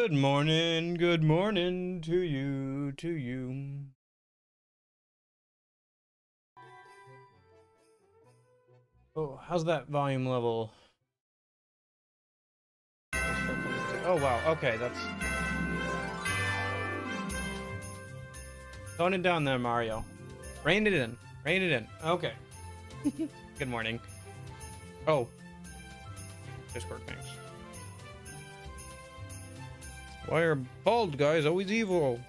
Good morning to you, to you. Oh, how's that volume level? Oh, wow, okay, that's... Tone it down there, Mario. Rein it in, rein it in. Okay. Good morning. Oh. Discord, thanks. Why are bald guys always evil?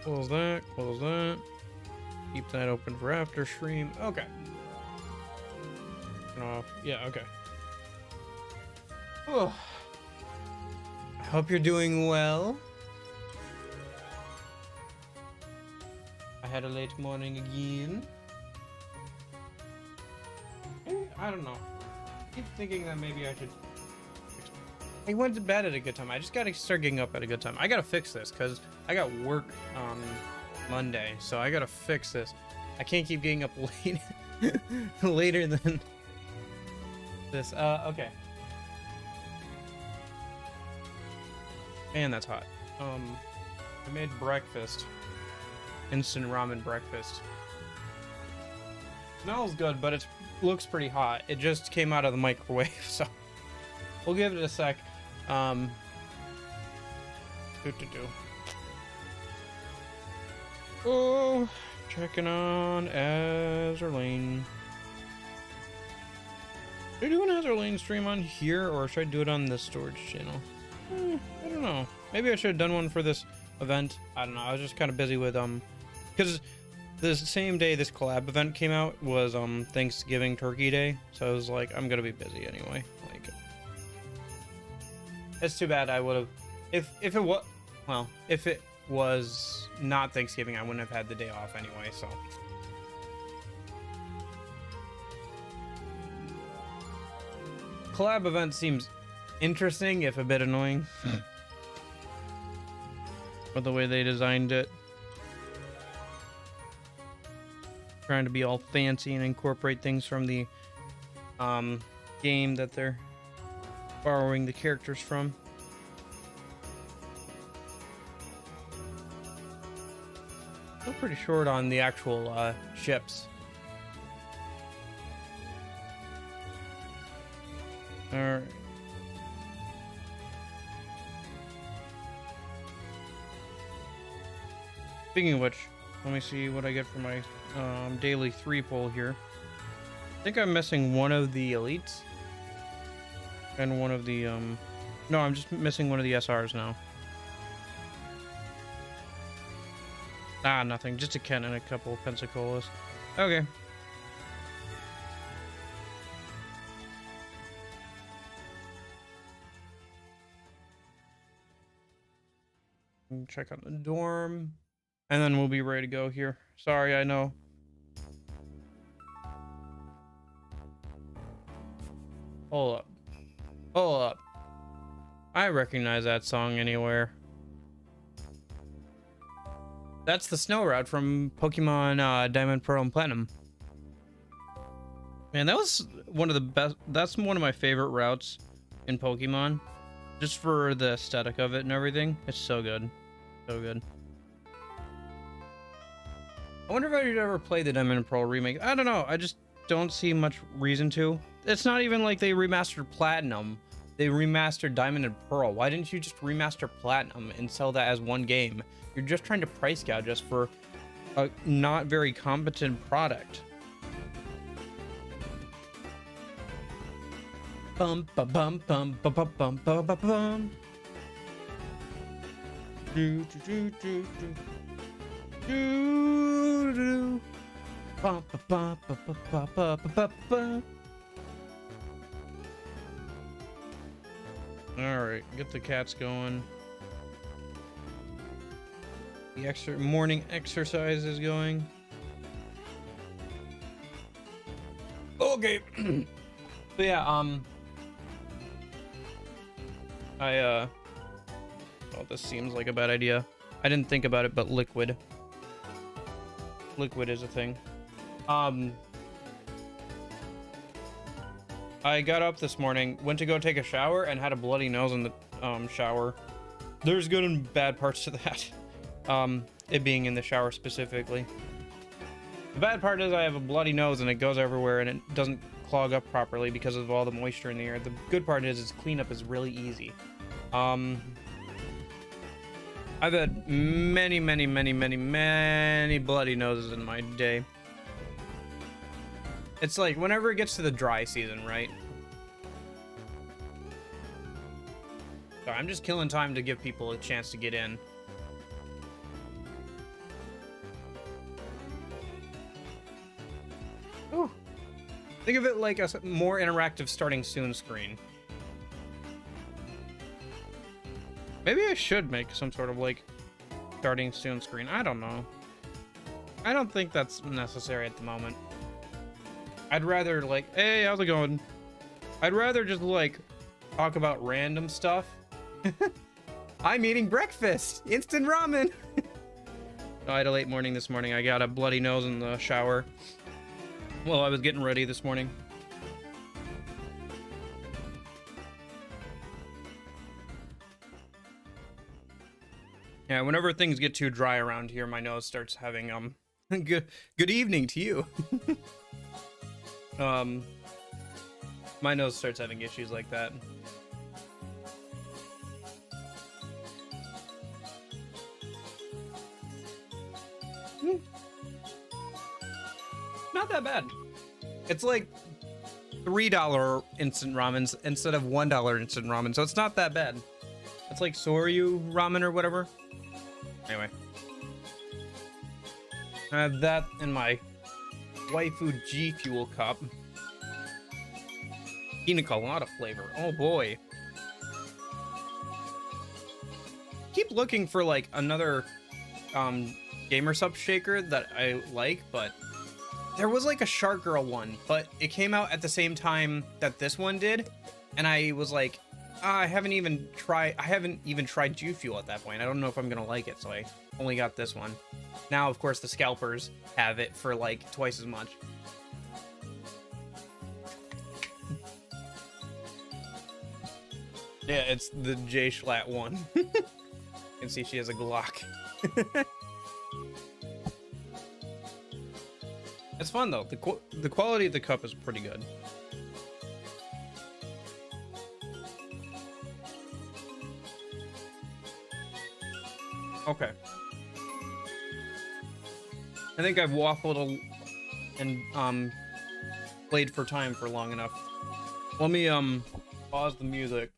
Close that, close that. Keep that open for after stream. Okay. Turn off. Yeah, okay. Oh. I hope you're doing well. I had a late morning again. I don't know. I keep thinking that maybe I should... I went to bed at a good time. I just gotta start getting up at a good time. I gotta fix this because I got work on Monday, so I gotta fix this. I can't keep getting up late later than this. Okay. Man, that's hot. I made breakfast. Instant ramen breakfast. Smells good, but it looks pretty hot. It just came out of the microwave, so we'll give it a sec. Oh, checking on Azerlane. Should I do an Azerlane stream on here, or should I do it on the storage channel? I don't know. Maybe I should have done one for this event. I don't know. I was just kind of busy with because the same day this collab event came out was Thanksgiving Turkey Day, so I was like, I'm gonna be busy anyway. Like, it's too bad. I would have, if it was not Thanksgiving, I wouldn't have had the day off anyway. So collab event seems interesting, if a bit annoying, with the way they designed it. Trying to be all fancy and incorporate things from the game that they're borrowing the characters from. Still pretty short on the actual ships. Alright. Speaking of which, let me see what I get for my daily 3 pull here. I think I'm missing one of the elites and one of the no, I'm just missing one of the SRs now. Nothing, just a Ken and a couple of Pensacola's. Okay. Check out the dorm, and then we'll be ready to go here. Sorry, I know. Hold up. Hold up. I recognize that song anywhere. That's the snow route from Pokemon Diamond, Pearl, and Platinum. Man, that was one of the best. That's one of my favorite routes in Pokemon. Just for the aesthetic of it and everything. It's so good. So good. I wonder if I'd ever play the Diamond and Pearl remake. I don't know. I just don't see much reason to. It's not even like they remastered Platinum. They remastered Diamond and Pearl. Why didn't you just remaster Platinum and sell that as one game? You're just trying to price gouge us for a not very competent product. Bum ba bum bum ba ba bum ba ba bum. Do do do do do. Do do. Bum ba ba ba ba ba ba ba ba. All right, get the cats going. The morning exercise is going. Okay. So yeah, oh, this seems like a bad idea. I didn't think about it, but liquid is a thing. I got up this morning, went to go take a shower, and had a bloody nose in the shower. There's good and bad parts to that. It being in the shower specifically. The bad part is I have a bloody nose and it goes everywhere and it doesn't clog up properly because of all the moisture in the air. The good part is cleanup is really easy. I've had many bloody noses in my day. It's like whenever it gets to the dry season, right? So I'm just killing time to give people a chance to get in. Ooh. Think of it like a more interactive starting soon screen. Maybe I should make some sort of like starting soon screen. I don't know. I don't think that's necessary at the moment. I'd rather like, hey, how's it going? I'd rather just like talk about random stuff. I'm eating breakfast, instant ramen. I had a late morning this morning. I got a bloody nose in the shower while I was getting ready this morning. Yeah, whenever things get too dry around here, my nose starts having good evening to you. My nose starts having issues like that. Not that bad. It's like $3 instant ramens instead of $1 instant ramen, so it's not that bad. It's like Soryu ramen or whatever. Anyway, I have that in my waifu G Fuel cup. Pina colada flavor. Oh boy. Keep looking for like another gamer sub shaker that I like, but there was like a Shark Girl one, but it came out at the same time that this one did, and I was like, I haven't even tried G Fuel at that point. I don't know if I'm gonna like it, so I only got this one. Now, of course, the scalpers have it for like twice as much. Yeah, it's the J Schlatt one. You can see she has a Glock. It's fun though. The quality of the cup is pretty good. Okay. I think I've waffled and played for time for long enough. Let me pause the music.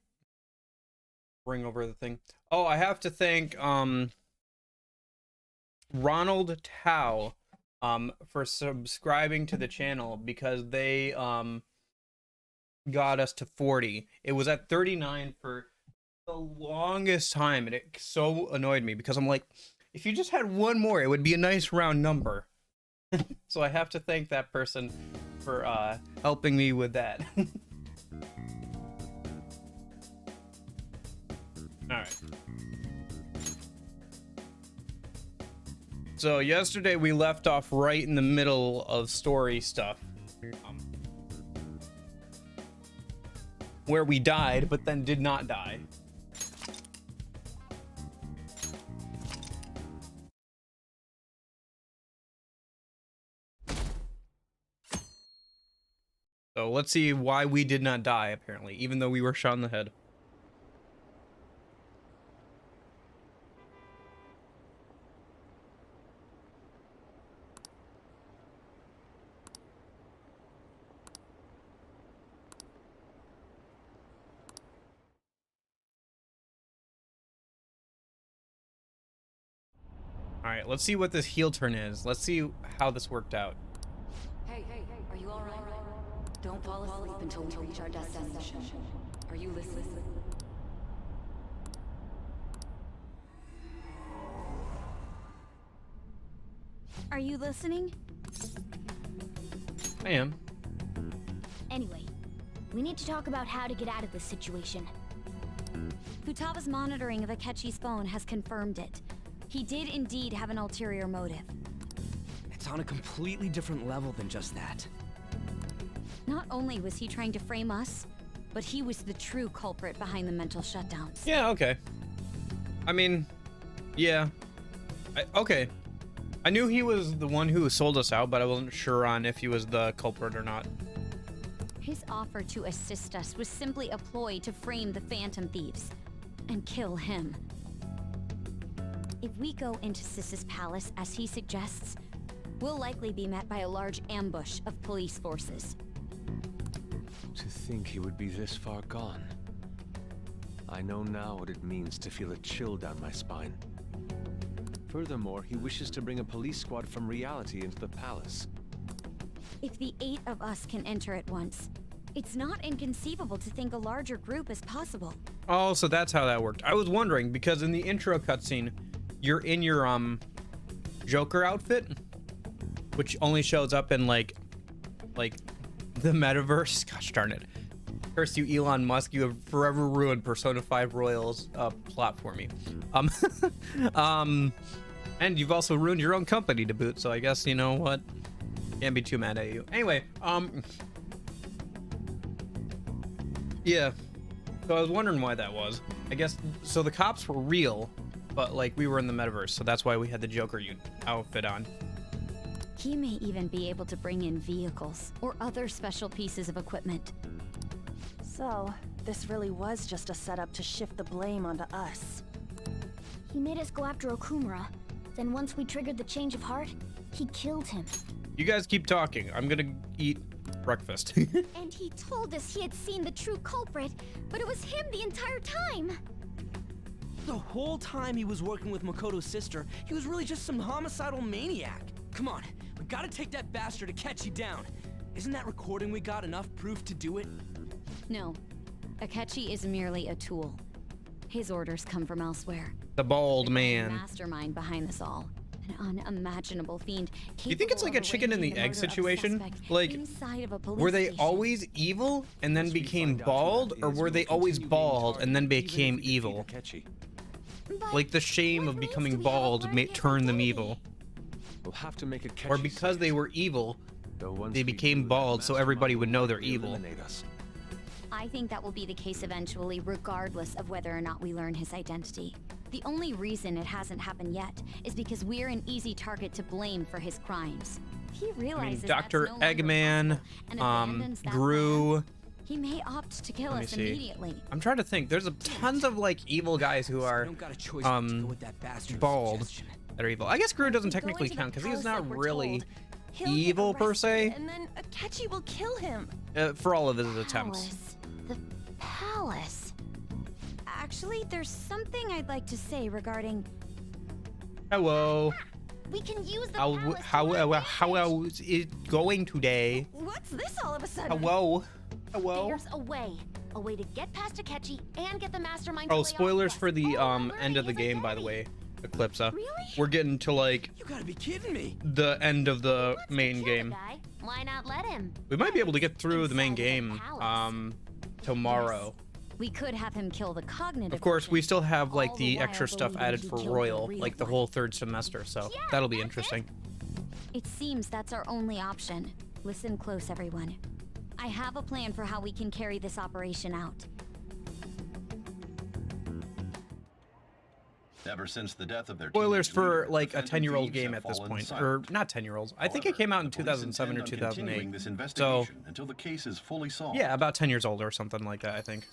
Bring over the thing. Oh, I have to thank Ronald Tao for subscribing to the channel because they got us to 40. It was at 39 for the longest time, and it so annoyed me because I'm like, if you just had one more, it would be a nice round number. So I have to thank that person for helping me with that. All right. So yesterday we left off right in the middle of story stuff, where we died, but then did not die. So let's see why we did not die, apparently, even though we were shot in the head. Alright, let's see what this heel turn is. Let's see how this worked out. Hey, are you alright? Don't fall asleep until we reach our destination. Are you listening? Are you listening? I am. Anyway, we need to talk about how to get out of this situation. Futaga's monitoring of Akechi's phone has confirmed it. He did indeed have an ulterior motive. It's on a completely different level than just that. Not only was he trying to frame us, but he was the true culprit behind the mental shutdowns. Yeah, okay. I mean, yeah. Okay. I knew he was the one who sold us out, but I wasn't sure on if he was the culprit or not. His offer to assist us was simply a ploy to frame the Phantom Thieves and kill him. If we go into Sis's palace as he suggests, we'll likely be met by a large ambush of police forces. To think he would be this far gone. I know now what it means to feel a chill down my spine. Furthermore, he wishes to bring a police squad from reality into the palace. If the 8 of us can enter at once, it's not inconceivable to think a larger group is possible. Oh, so that's how that worked. I was wondering, because in the intro cutscene, you're in your Joker outfit, which only shows up in like the metaverse. Gosh darn it. Curse you, Elon Musk, you have forever ruined Persona 5 Royal's plot for me. And you've also ruined your own company to boot, so I guess, you know what? Can't be too mad at you. Anyway, yeah. So I was wondering why that was. I guess, so the cops were real, but like we were in the metaverse, so that's why we had the Joker outfit on. He may even be able to bring in vehicles or other special pieces of equipment. So, this really was just a setup to shift the blame onto us. He made us go after Okumura. Then once we triggered the change of heart, he killed him. You guys keep talking. I'm gonna eat breakfast. And he told us he had seen the true culprit, but it was him the entire time. The whole time he was working with Makoto's sister, he was really just some homicidal maniac. Come on, we gotta take that bastard Akechi down. Isn't that recording we got enough proof to do it? No, Akechi is merely a tool. His orders come from elsewhere. The bald The man. mastermind behind this all. An unimaginable fiend. You think it's like a chicken and the egg situation? Like, were they always evil and then became bald, or were they always bald and then became evil? Like the shame of becoming bald turned them evil. We'll have to make a Or because they were evil, they became bald so everybody would know they're evil. I think that will be the case eventually, regardless of whether or not we learn his identity. The only reason it hasn't happened yet is because we're an easy target to blame for his crimes. He realizes Dr. that's no longer Eggman, possible and abandons that Gru. plan. He may opt to kill Let me us see. immediately. I'm trying to think. There's tons of like evil guys who are Don't got a choice but to go with that bastard's bald suggestion. that are evil. I guess Gru doesn't If we go technically into the count because he's palace not like we're really told, he'll get evil per arrested, se And then Akechi will kill him. for all of his attempts. Palace. The palace. Actually, there's something I'd like to say regarding... Hello. We can use the How palace how is it going today? What's this all of a sudden? Hello. Hello. There's a way. A way to get past Akechi and get the mastermind to Oh, lay off spoilers us. for the All while end of the learning his game, by the identity. way. Eclipsa. Really? We're getting to like You gotta be kidding me. the end of the Wants to main kill the game. guy. Why not let him? We might be able to get through the main Inside of the game palace. tomorrow. We could have him kill the cognitive. Of course, we version, still have like all the while extra stuff believing added he for killed the Royal, real like the one. whole third semester, so Yeah, that'll be that's interesting. It seems that's our only option. Listen close, everyone. I have a plan for how we can carry this operation out. Ever since the death of their Spoilers teenage for leader, like the a Phantom 10-year-old Thieves game have at this fallen point, silent. or not 10-year-olds. I think it However, came out in the police 2007 or intend on continuing 2008. this So investigation until the case is fully solved. yeah, about 10 years old or something like that, I think.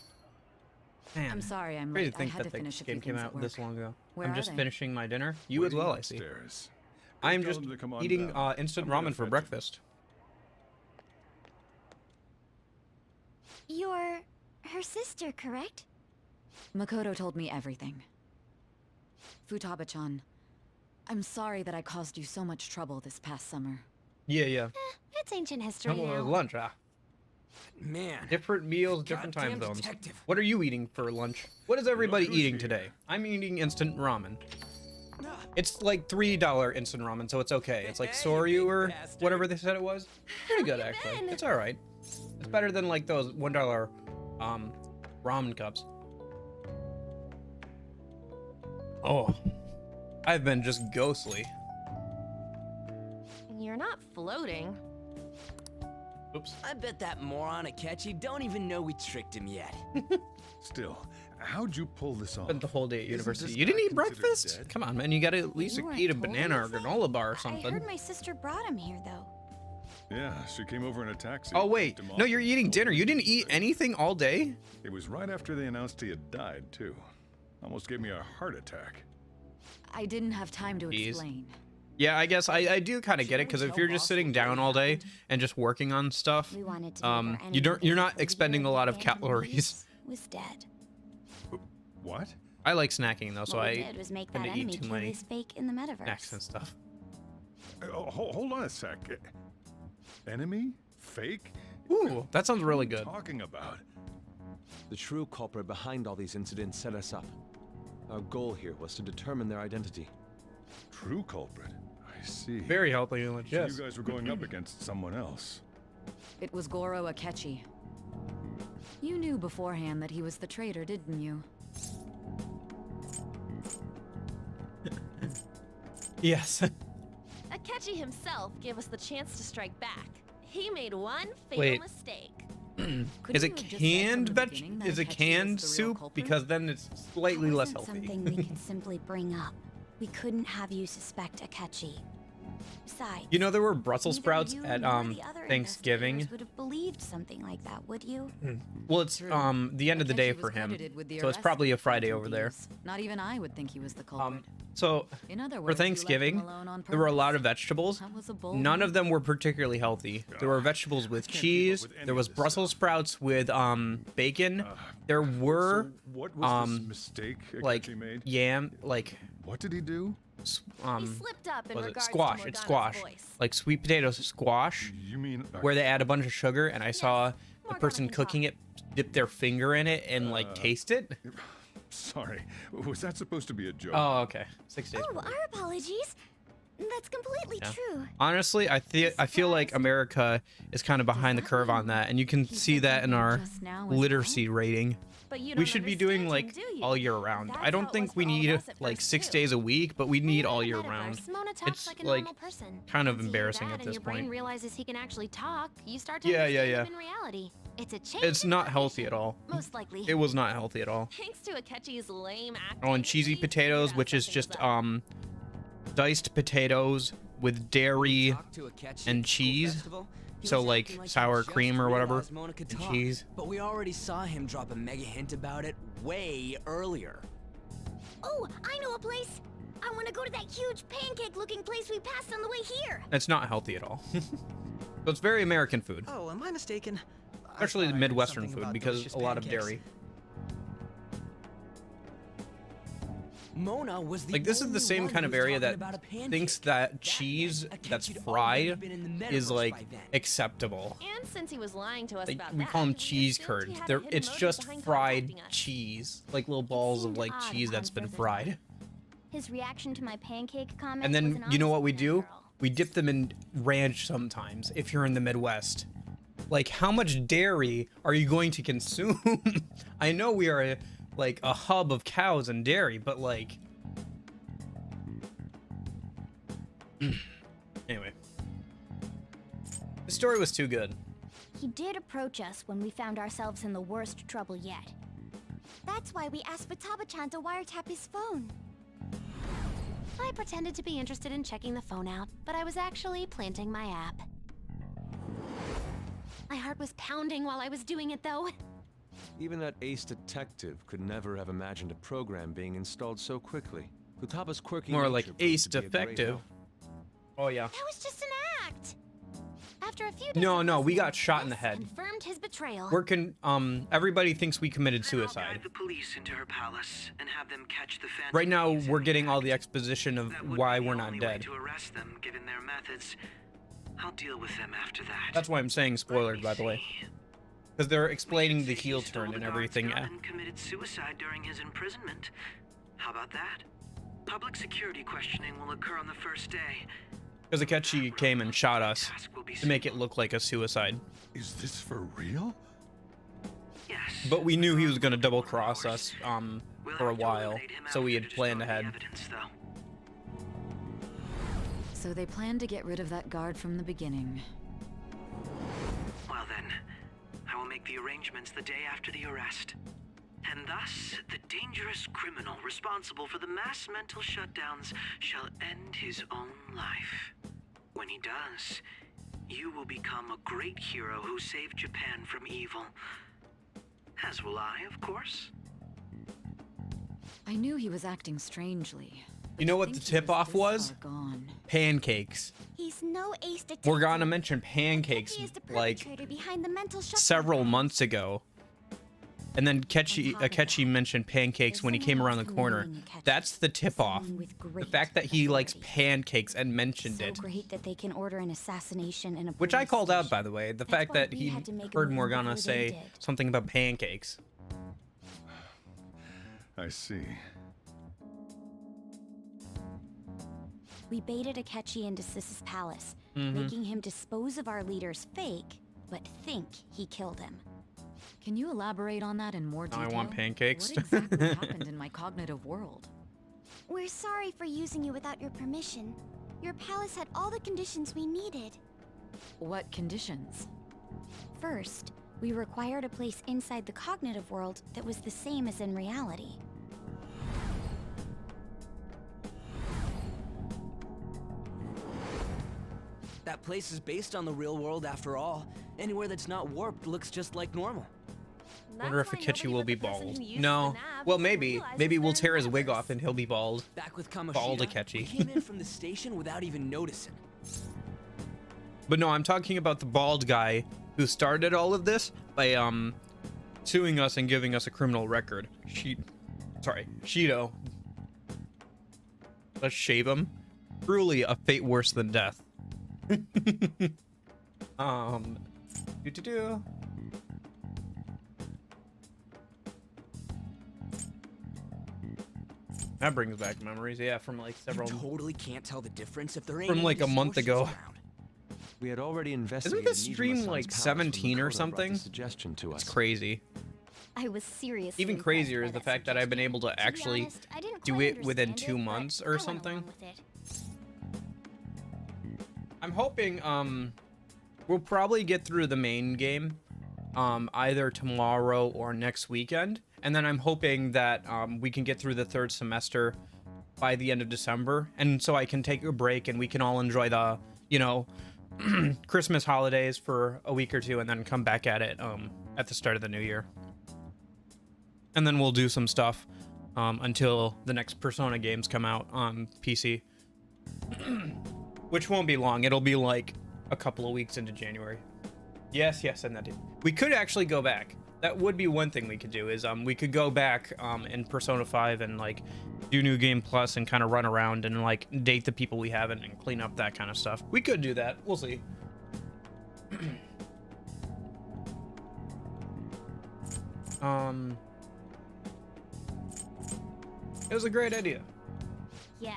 Man, I'm sorry I'm crazy late. to I think had that to finish the a few game came things out at this work. long ago. Where I'm are just they? finishing my dinner. You as well, I see. I'm just eating instant ramen for breakfast. You're her sister, correct? Makoto told me everything. Futaba-chan, I'm sorry that I caused you so much trouble this past summer. Yeah. It's ancient history Hello, now. lunch. Man. Different meals, different time Goddamn zones. detective. What are you eating for lunch? What is everybody eating today? I'm eating instant ramen. It's like $3 instant ramen, so it's okay. It's like Hey, Soryu big or bastard. whatever they said it was. Pretty good actually. It's all right. It's better than like those $1 ramen cups. Oh, I've been just ghostly. You're not floating. Oops. I bet that moron Akechi don't even know we tricked him yet. Still, how'd you pull this off? Spent the whole day at Isn't university. this You didn't guy eat considered breakfast? dead? Come on, man. You gotta at least You weren't eat a told banana or anything? granola bar or I something. heard my sister brought him here, though. Yeah, she came over in a taxi. Oh, wait. Picked him No, off you're and eating told dinner. him You he didn't was eat sick. anything all day? It was right after they announced he had died, too. Almost gave me a heart attack. I didn't have time to Jeez. explain. Yeah, I guess I do kind of get it, because if you're just sitting down all day and just working on stuff, We wanted to make our you're enemy not believe expending a the lot of Phantom calories. Thieves was dead. What? I like snacking though, so What we I did was make tend that to eat enemy too kill many his fake in the metaverse. snacks and stuff. Hold on a sec. Enemy? Fake? Ooh, that sounds really What are you good. talking about? The true culprit behind all these incidents set us up. Our goal here was to determine their identity. True culprit. I see. Very healthy and So legit. you guys were going up against someone else. It was Goro Akechi. You knew beforehand that he was the traitor, didn't you? Yes. Akechi himself gave us the chance to strike back. He made one fatal Wait. mistake. Is you it have just said canned from the veg? beginning that Is it Akechi was canned the real soup? culprit? Because then it's slightly That less wasn't healthy. something we could simply bring up. We couldn't have you suspect Akechi. Besides, You know, there were Brussels neither sprouts you at nor the other Thanksgiving. investigators would have believed something like that, would you? Well, it's True. the end of the day Akechi for was him, credited with the so it's arrest probably a of the Friday Phantom over there. Thieves. Not even I would think he was the culprit. So In other for words, you left him Thanksgiving, alone on there were a lot purpose. of vegetables. That was a bold None move. of them were particularly healthy. There were vegetables with can't keep up cheese. with any There of was this Brussels sprouts with was there were So what was this um, mistake like Akechi made? yam, like What did he do? He um, slipped up in was it regards squash? to It's Morgana's squash, voice. like sweet potato squash, You mean where they add a bunch of sugar, and I saw the Morgana person can cooking it dip their finger in it and like taste it. Sorry, was that supposed to be a joke? Oh, okay. 6 days. Oh, our apologies. That's completely Yeah. true. Honestly, I feel like America is kind of behind the curve on that, and you can see that in our just now as literacy rating. But you We don't should be doing understand like him, do you? all year round. That's I how don't it think was we for all of need us at like first, 6 too. days a week, but we need When all you're year in the round. metaverse, Mona talks It's like a like normal person. kind of Once you hear embarrassing that at and this your brain point. realizes he can actually talk, you start to Yeah, understand yeah. him in reality. It's a change. It's in not perception, healthy at all. Most likely. It was not healthy at all. Thanks to Akechi's lame acting. Oh, and cheesy we figured potatoes, out which is something's just up. diced potatoes with dairy Talked to Akechi and at the school cheese. festival. He So was like acting he sour just cream or whatever realized Mona could and talk, cheese. But we already saw him drop a mega hint about it way earlier. Oh, I know a place. I want to go to that huge pancake-looking place we passed on the way here. It's not healthy at all. So it's very American food, Oh, am I mistaken? I especially thought the I heard Midwestern something food about because delicious a lot of pancakes. dairy. Mona was the Like this is the only same one kind of who was area talking that about a pancake. thinks that cheese meant that's Akechi'd already fried been in the is metaverse like by then. acceptable. And since he was lying to us Like about we that, call them we cheese assumed curds. he had a They're, hidden it's motive just behind fried contacting us. cheese, like little balls of seemed like odd cheese upon that's been further fried. thought. His reaction to my pancake comment And was then an you know honest what we one, do? girl. We dip them in ranch sometimes if you're in the Midwest. Like how much dairy are you going to consume? I know we are like a hub of cows and dairy, but like anyway. The story was too good. He did approach us when we found ourselves in the worst trouble yet. That's why we asked Futaba-chan to wiretap his phone. I pretended to be interested in checking the phone out, but I was actually planting my app. My heart was pounding while I was doing it, though. Even that ace detective could never have imagined a program being installed so quickly. Futaba's quirky More nature like proved ace to be a great defective. help. Oh yeah. That was just an act. After a few days No, of no, we listening, got shot in the this head. confirmed his betrayal. Everybody thinks we committed suicide. the police into her palace and have them catch the Phantom Right now, Thieves in we're the getting all act. the exposition of That would why be the we're not only way dead. to arrest them, given their methods. I'll deal with them after that. That's why I'm saying spoilers, by the way. Because they're explaining the Maybe heel he stole turn the and guard's everything. gun Yeah. and committed suicide during his imprisonment. How about that? Public security questioning will occur on the first day. Because Akechi came and shot us Task will be to make it simple. look like a suicide. Is this for real? Yes. But we knew he was going to double cross us We'll for a have to while, eliminate him so we after had planned destroying ahead. the evidence, though. So they planned to get rid of that guard from the beginning. I will make the arrangements the day after the arrest. And thus, the dangerous criminal responsible for the mass mental shutdowns shall end his own life. When he does, you will become a great hero who saved Japan from evil. As will I, of course. I knew he was acting strangely. You know what the tip-off was? Gone. Pancakes. He's no ace detective. Morgana mentioned pancakes He is the like perpetrator behind the mental shutdown. several months ago. And then Akechi mentioned pancakes when he came around the corner. That's the tip-off. The fact that he likes pancakes and mentioned it. So great that they can order an assassination in a Which I called out, by the way. The fact that he heard Morgana say something about pancakes. I see. We baited Akechi into Sis's palace, Mm-hmm. making him dispose of our leader's fake, but think he killed him. Can you elaborate on that in more Now detail? I want pancakes. What exactly happened in my cognitive world? We're sorry for using you without your permission. Your palace had all the conditions we needed. What conditions? First, we required a place inside the cognitive world that was the same as in reality. That place is based on the real world after all. Anywhere that's not warped looks just like normal. Wonder if Akechi will be bald. No. Well, maybe. Maybe we'll tear his wig off and he'll be bald. Back with Kamoshida, Bald we Akechi. came in from the station without even noticing. But no, I'm talking about the bald guy who started all of this by suing us and giving us a criminal record. Shido. Let's shave him. Truly a fate worse than death. Do. That brings back memories, yeah, from like several. You totally can't tell the difference if there ain't From any like a month ago. distortions around. We had already investigated. Isn't this stream like 17 or something? Suggestion to us. It's crazy. I was seriously Even impressed crazier by is the that fact that I've been suggestion. able to be actually honest, I didn't do quite it within understand 2 it, but months I or went something. along with it. I'm hoping we'll probably get through the main game either tomorrow or next weekend, and then I'm hoping that we can get through the third semester by the end of December, and so I can take a break and we can all enjoy the, you know, Christmas holidays for a week or two and then come back at it at the start of the new year. And then we'll do some stuff until the next Persona games come out on PC. Which won't be long. It'll be like a couple of weeks into January. Yes, and that. We could actually go back. That would be one thing we could do is we could go back in Persona 5 and like do New Game Plus and kind of run around and like date the people we haven't and clean up that kind of stuff. We could do that. We'll see. It was a great idea. Yeah.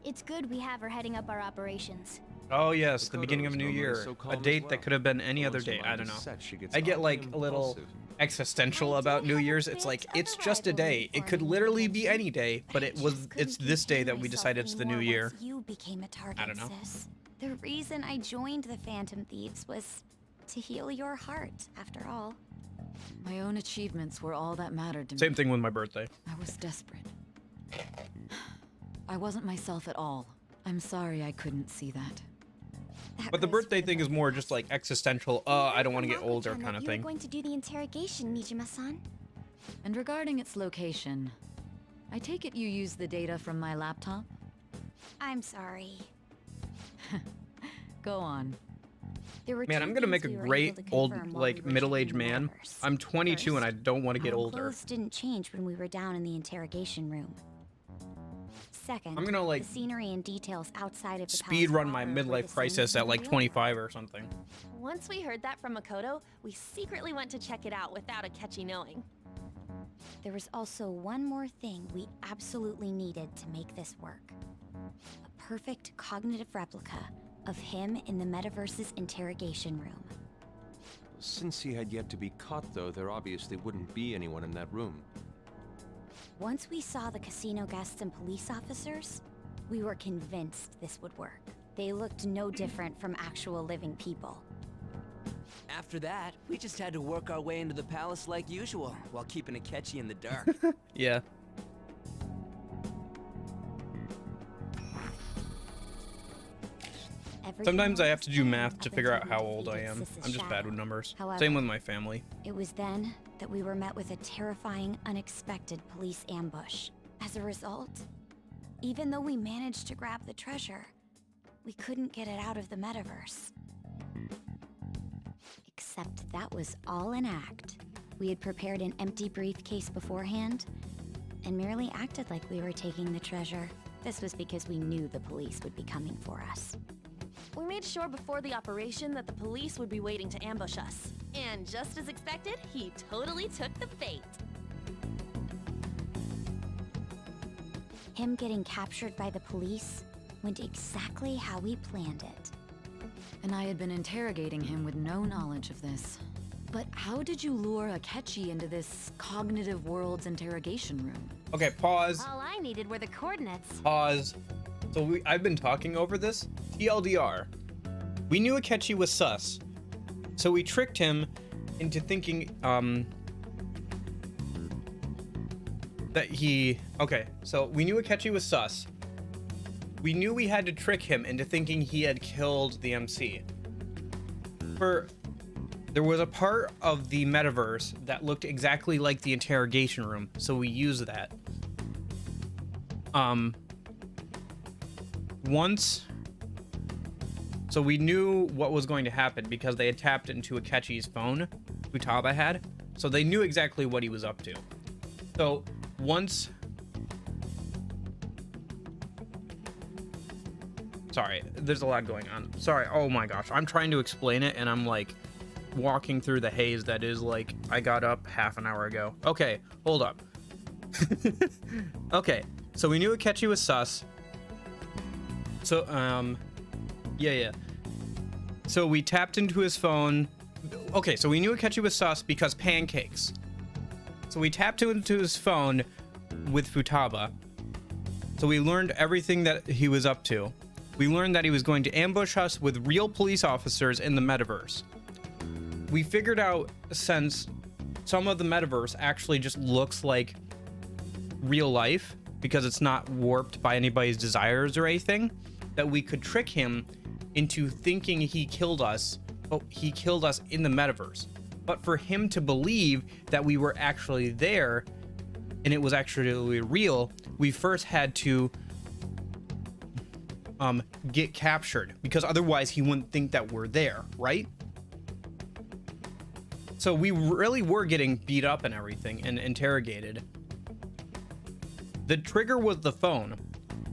It's good we have her heading up our operations. Oh yes, the Makoto beginning of is a new normally year. so calm A as date well. that could have been any But other once her day. I mind don't is know. set, she gets I get awfully like a little impulsive. existential I about did New have a Year's. It's bit like of it's a just a day. rivalry It could for you, literally be Vincent. any day, but I it was just couldn't it's this day that we contain decided it's the new myself year. once you became a target, I don't know. sis. The reason I joined the Phantom Thieves was to heal your heart, after all. My own achievements were all that mattered to me. Same thing with my birthday. I was desperate. I wasn't myself at all. I'm sorry I couldn't see that. That But the was birthday for thing is more just like existential. I don't want to get Mako-chan older that kind of you were thing. going to do the interrogation, Nijima-san. And regarding its location, I take it you use the data from my laptop? I'm sorry. Go on. There were Man, two I'm gonna make a things we were great able to old confirm while like we were middle-aged checking the man. levers. I'm 22 and I don't want to get Our older. clothes didn't change when we were down in the interrogation room. Second, I'm gonna, like, the scenery and details outside of the Speed palace run my proper were the midlife same crisis as at in like real 25 or something. Once we heard that from Makoto, we secretly went to check it out without Akechi knowing. There was also one more thing we absolutely needed to make this work. A perfect cognitive replica of him in the metaverse's interrogation room. Since he had yet to be caught, though, there obviously wouldn't be anyone in that room. Once we saw the casino guests and police officers, we were convinced this would work. They looked no different from actual living people. After that, we just had to work our way into the palace like usual, while keeping Akechi in the dark. Yeah. Sometimes I have to do math to figure out how old I am. I'm just bad with numbers. However, Same with my family. It was then that we were met with a terrifying, unexpected police ambush. As a result, even though we managed to grab the treasure, we couldn't get it out of the metaverse. Except that was all an act. We had prepared an empty briefcase beforehand and merely acted like we were taking the treasure. This was because we knew the police would be coming for us. We made sure before the operation that the police would be waiting to ambush us. And just as expected, he totally took the bait. Him getting captured by the police went exactly how we planned it. And I had been interrogating him with no knowledge of this. But how did you lure Akechi into this cognitive world's interrogation room? Okay, pause. All I needed were the coordinates. Pause. So I've been talking over this. TLDR. We knew Akechi was sus. So we tricked him into thinking, that he... Okay, so we knew Akechi was sus. We knew we had to trick him into thinking he had killed the MC. There was a part of the metaverse that looked exactly like the interrogation room, so we used that. So we knew what was going to happen because they had tapped into Akechi's phone, Futaba had, so they knew exactly what he was up to. So once... Sorry, there's a lot going on. Sorry, oh my gosh, I'm trying to explain it and I'm like walking through the haze that is like I got up half an hour ago. Okay, hold up. Okay, so we knew Akechi was sus. So, yeah. So we tapped into his phone. Okay, so we knew Akechi was sus because pancakes. So we tapped into his phone with Futaba. So we learned everything that he was up to. We learned that he was going to ambush us with real police officers in the metaverse. We figured out, since some of the metaverse actually just looks like real life because it's not warped by anybody's desires or anything, that we could trick him into thinking he killed us. Oh, he killed us in the metaverse. But for him to believe that we were actually there and it was actually real, we first had to get captured, because otherwise he wouldn't think that we're there, right? So we really were getting beat up and everything and interrogated. The trigger was the phone.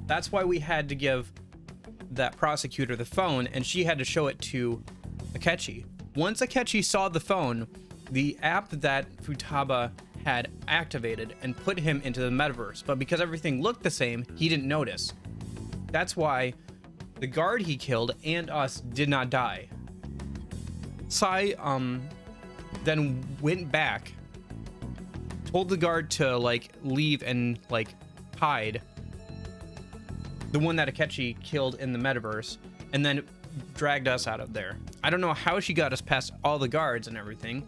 That's why we had to give that prosecutor the phone, and she had to show it to Akechi. Once Akechi saw the phone, the app that Futaba had activated and put him into the metaverse, but because everything looked the same, he didn't notice. That's why the guard he killed and us did not die. Sai then went back, told the guard to like leave and like hide, the one that Akechi killed in the metaverse, and then dragged us out of there. I don't know how she got us past all the guards and everything,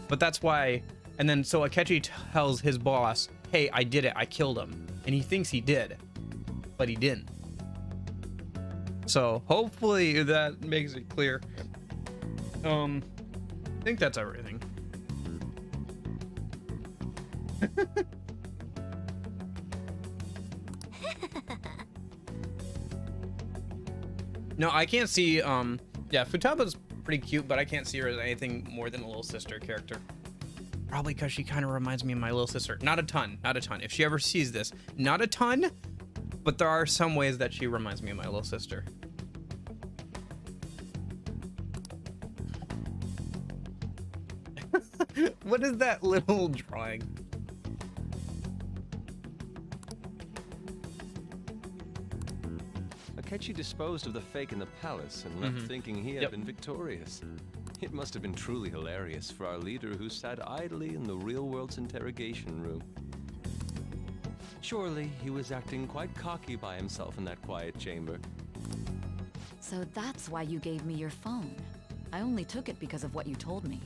but that's why. And then so Akechi tells his boss, hey, I did it, I killed him. And he thinks he did, but he didn't. So hopefully that makes it clear. I think that's everything. No, I can't see, yeah, Futaba's pretty cute, but I can't see her as anything more than a little sister character. Probably because she kind of reminds me of my little sister. Not a ton, not a ton. If she ever sees this, not a ton, but there are some ways that she reminds me of my little sister. What is that little drawing? Akechi disposed of the fake in the palace and left thinking he had been victorious. It must have been truly hilarious for our leader who sat idly in the real world's interrogation room. Surely he was acting quite cocky by himself in that quiet chamber. So that's why you gave me your phone. I only took it because of what you told me.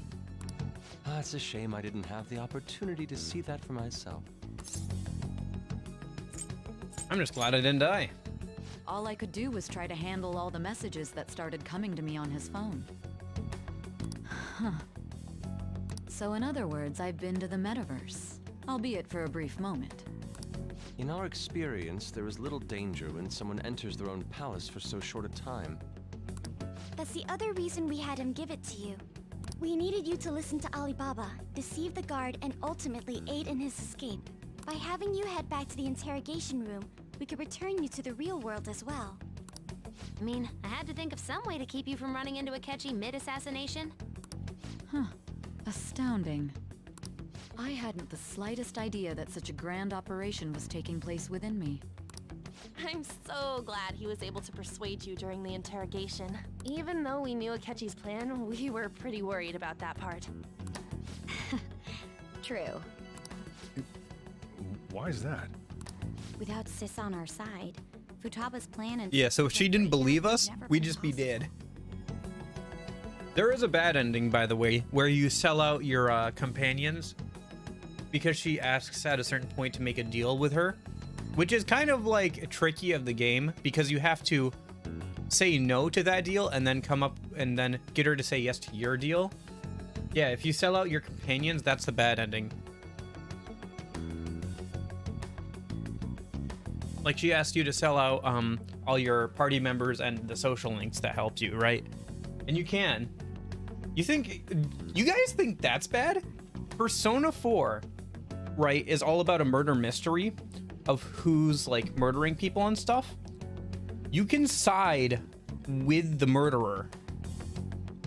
It's a shame I didn't have the opportunity to see that for myself. I'm just glad I didn't die. All I could do was try to handle all the messages that started coming to me on his phone. Huh. So in other words, I've been to the metaverse, albeit for a brief moment. In our experience, there is little danger when someone enters their own palace for so short a time. That's the other reason we had him give it to you. We needed you to listen to Alibaba, deceive the guard, and ultimately aid in his escape. By having you head back to the interrogation room, we could return you to the real world as well. I mean, I had to think of some way to keep you from running into Akechi mid-assassination. Huh. Astounding. I hadn't the slightest idea that such a grand operation was taking place within me. I'm so glad he was able to persuade you during the interrogation. Even though we knew Akechi's plan, we were pretty worried about that part. True. Why is that? Without Sis on our side, Futaba's plan and... Yeah, so if she didn't believe us, we'd just be dead. There is a bad ending, by the way, where you sell out your companions because she asks at a certain point to make a deal with her, which is kind of like tricky of the game because you have to say no to that deal and then come up and then get her to say yes to your deal. Yeah, if you sell out your companions, that's the bad ending. Like she asked you to sell out all your party members and the social links that helped you, right? And you can. You guys think that's bad? Persona 4, right, is all about a murder mystery of who's like murdering people and stuff. You can side with the murderer.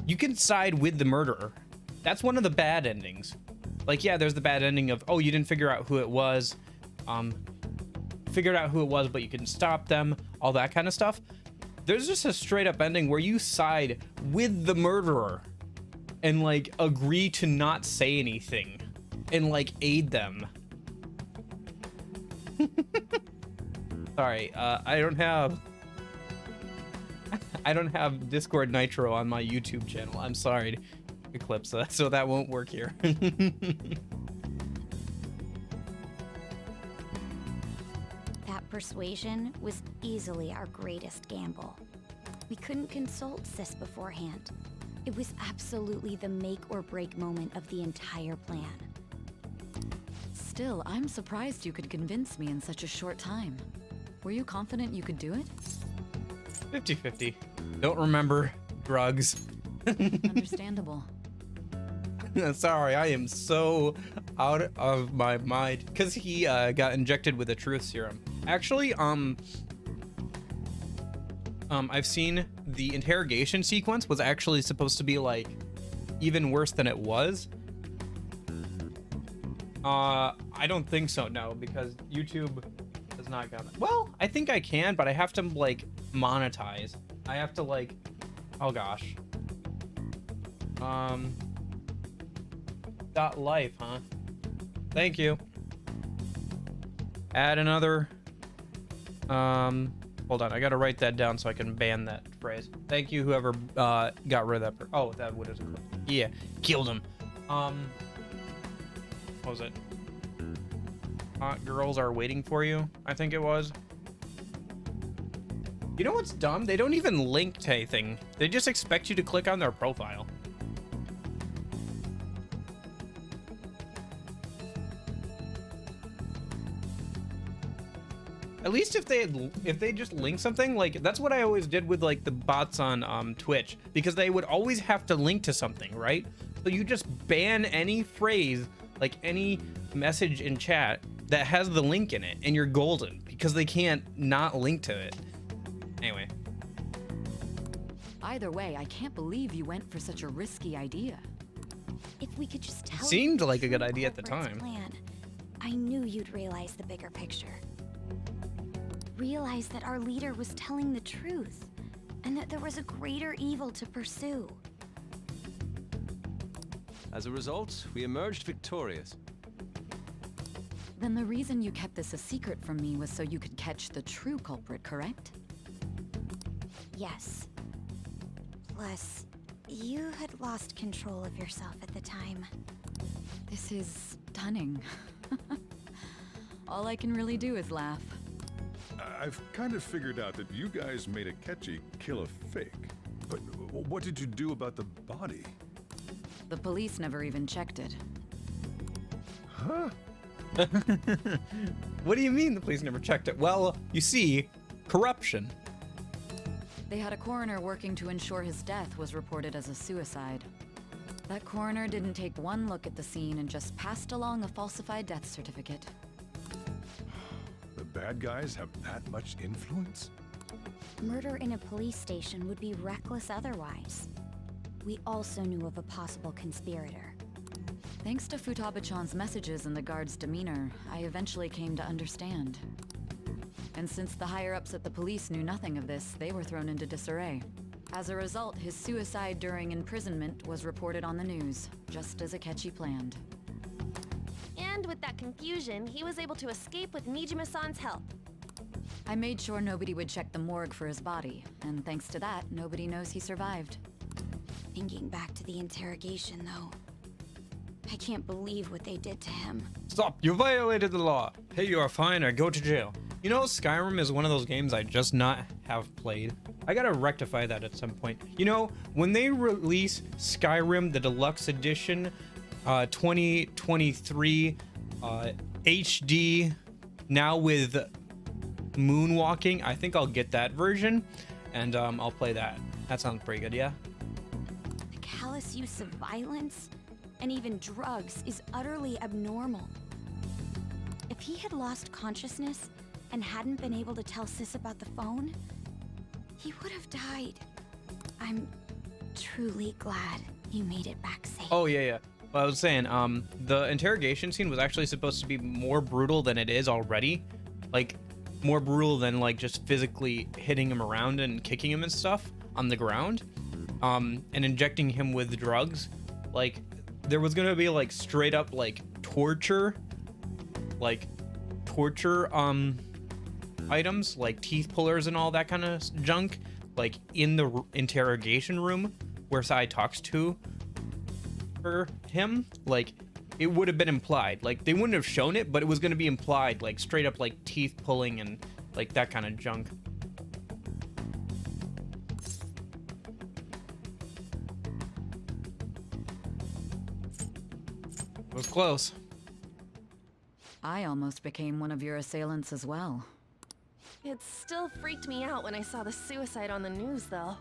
You can side with the murderer. That's one of the bad endings. Like, yeah, there's the bad ending of, oh, you didn't figure out who it was. Figured out who it was, but you couldn't stop them. All that kind of stuff. There's just a straight up ending where you side with the murderer and like agree to not say anything and like aid them. Sorry, I don't have Discord Nitro on my YouTube channel. I'm sorry, Eclipse, so that won't work here. That persuasion was easily our greatest gamble. We couldn't consult Sis beforehand. It was absolutely the make or break moment of the entire plan. Still, I'm surprised you could convince me in such a short time. Were you confident you could do it? 50-50. Don't remember drugs. Understandable. Sorry, I am so out of my mind because he got injected with a truth serum. Actually, I've seen the interrogation sequence was actually supposed to be like even worse than it was. I don't think so, no, because YouTube has not got it. Well, I think I can, but I have to like monetize. I have to like, oh gosh. .life, huh? Thank you. Add another. Hold on, I gotta write that down so I can ban that phrase. Thank you, whoever got rid of that. Oh, that would have. Yeah, killed him. What was it? Hot girls are waiting for you, I think it was. You know what's dumb? They don't even link to anything. They just expect you to click on their profile. At least if they just link something, like that's what I always did with like the bots on Twitch, because they would always have to link to something, right? So you just ban any phrase, like any message in chat that has the link in it, and you're golden because they can't not link to it. Anyway. Either way, I can't believe you went for such a risky idea. If we could just tell Seemed like a good idea at the time. Plan, I knew you'd realize the bigger picture. Realize that our leader was telling the truth, and that there was a greater evil to pursue. As a result, we emerged victorious. Then the reason you kept this a secret from me was so you could catch the true culprit, correct? Yes. Plus, You had lost control of yourself at the time. This is stunning. All I can really do is laugh. I've kind of figured out that you guys made Akechi kill a fake. But what did you do about the body? The police never even checked it. Huh? What do you mean the police never checked it? Well, you see, corruption. They had a coroner working to ensure his death was reported as a suicide. That coroner didn't take one look at the scene and just passed along a falsified death certificate. The bad guys have that much influence? Murder in a police station would be reckless otherwise. We also knew of a possible conspirator. Thanks to Futaba-chan's messages and the guard's demeanor, I eventually came to understand. And since the higher-ups at the police knew nothing of this, they were thrown into disarray. As a result, his suicide during imprisonment was reported on the news, just as Akechi planned. And with that confusion, he was able to escape with Nijima-san's help. I made sure nobody would check the morgue for his body, and thanks to that, nobody knows he survived. Thinking back to the interrogation, though, I can't believe what they did to him. Stop! You violated the law. Pay your fine or go to jail. You know, Skyrim is one of those games I just not have played. I gotta rectify that at some point. You know, when they release Skyrim, the deluxe edition, 2023 HD, now with moonwalking, I think I'll get that version, and I'll play that. That sounds pretty good, yeah? The callous use of violence and even drugs is utterly abnormal. If he had lost consciousness and hadn't been able to tell Sis about the phone, he would have died. I'm truly glad you made it back safe. Oh, yeah. Well, I was saying, the interrogation scene was actually supposed to be more brutal than it is already. Like, more brutal than, like, just physically hitting him around and kicking him and stuff on the ground. And injecting him with drugs. Like, there was gonna be, like, straight up, like, torture items, like teeth pullers and all that kind of junk, like, in the interrogation room where Sai talks to him. Like, it would have been implied. Like, they wouldn't have shown it, but it was going to be implied, like, straight up, like, teeth pulling and, like, that kind of junk. It was close. I almost became one of your assailants as well. It still freaked me out when I saw the suicide on the news, though.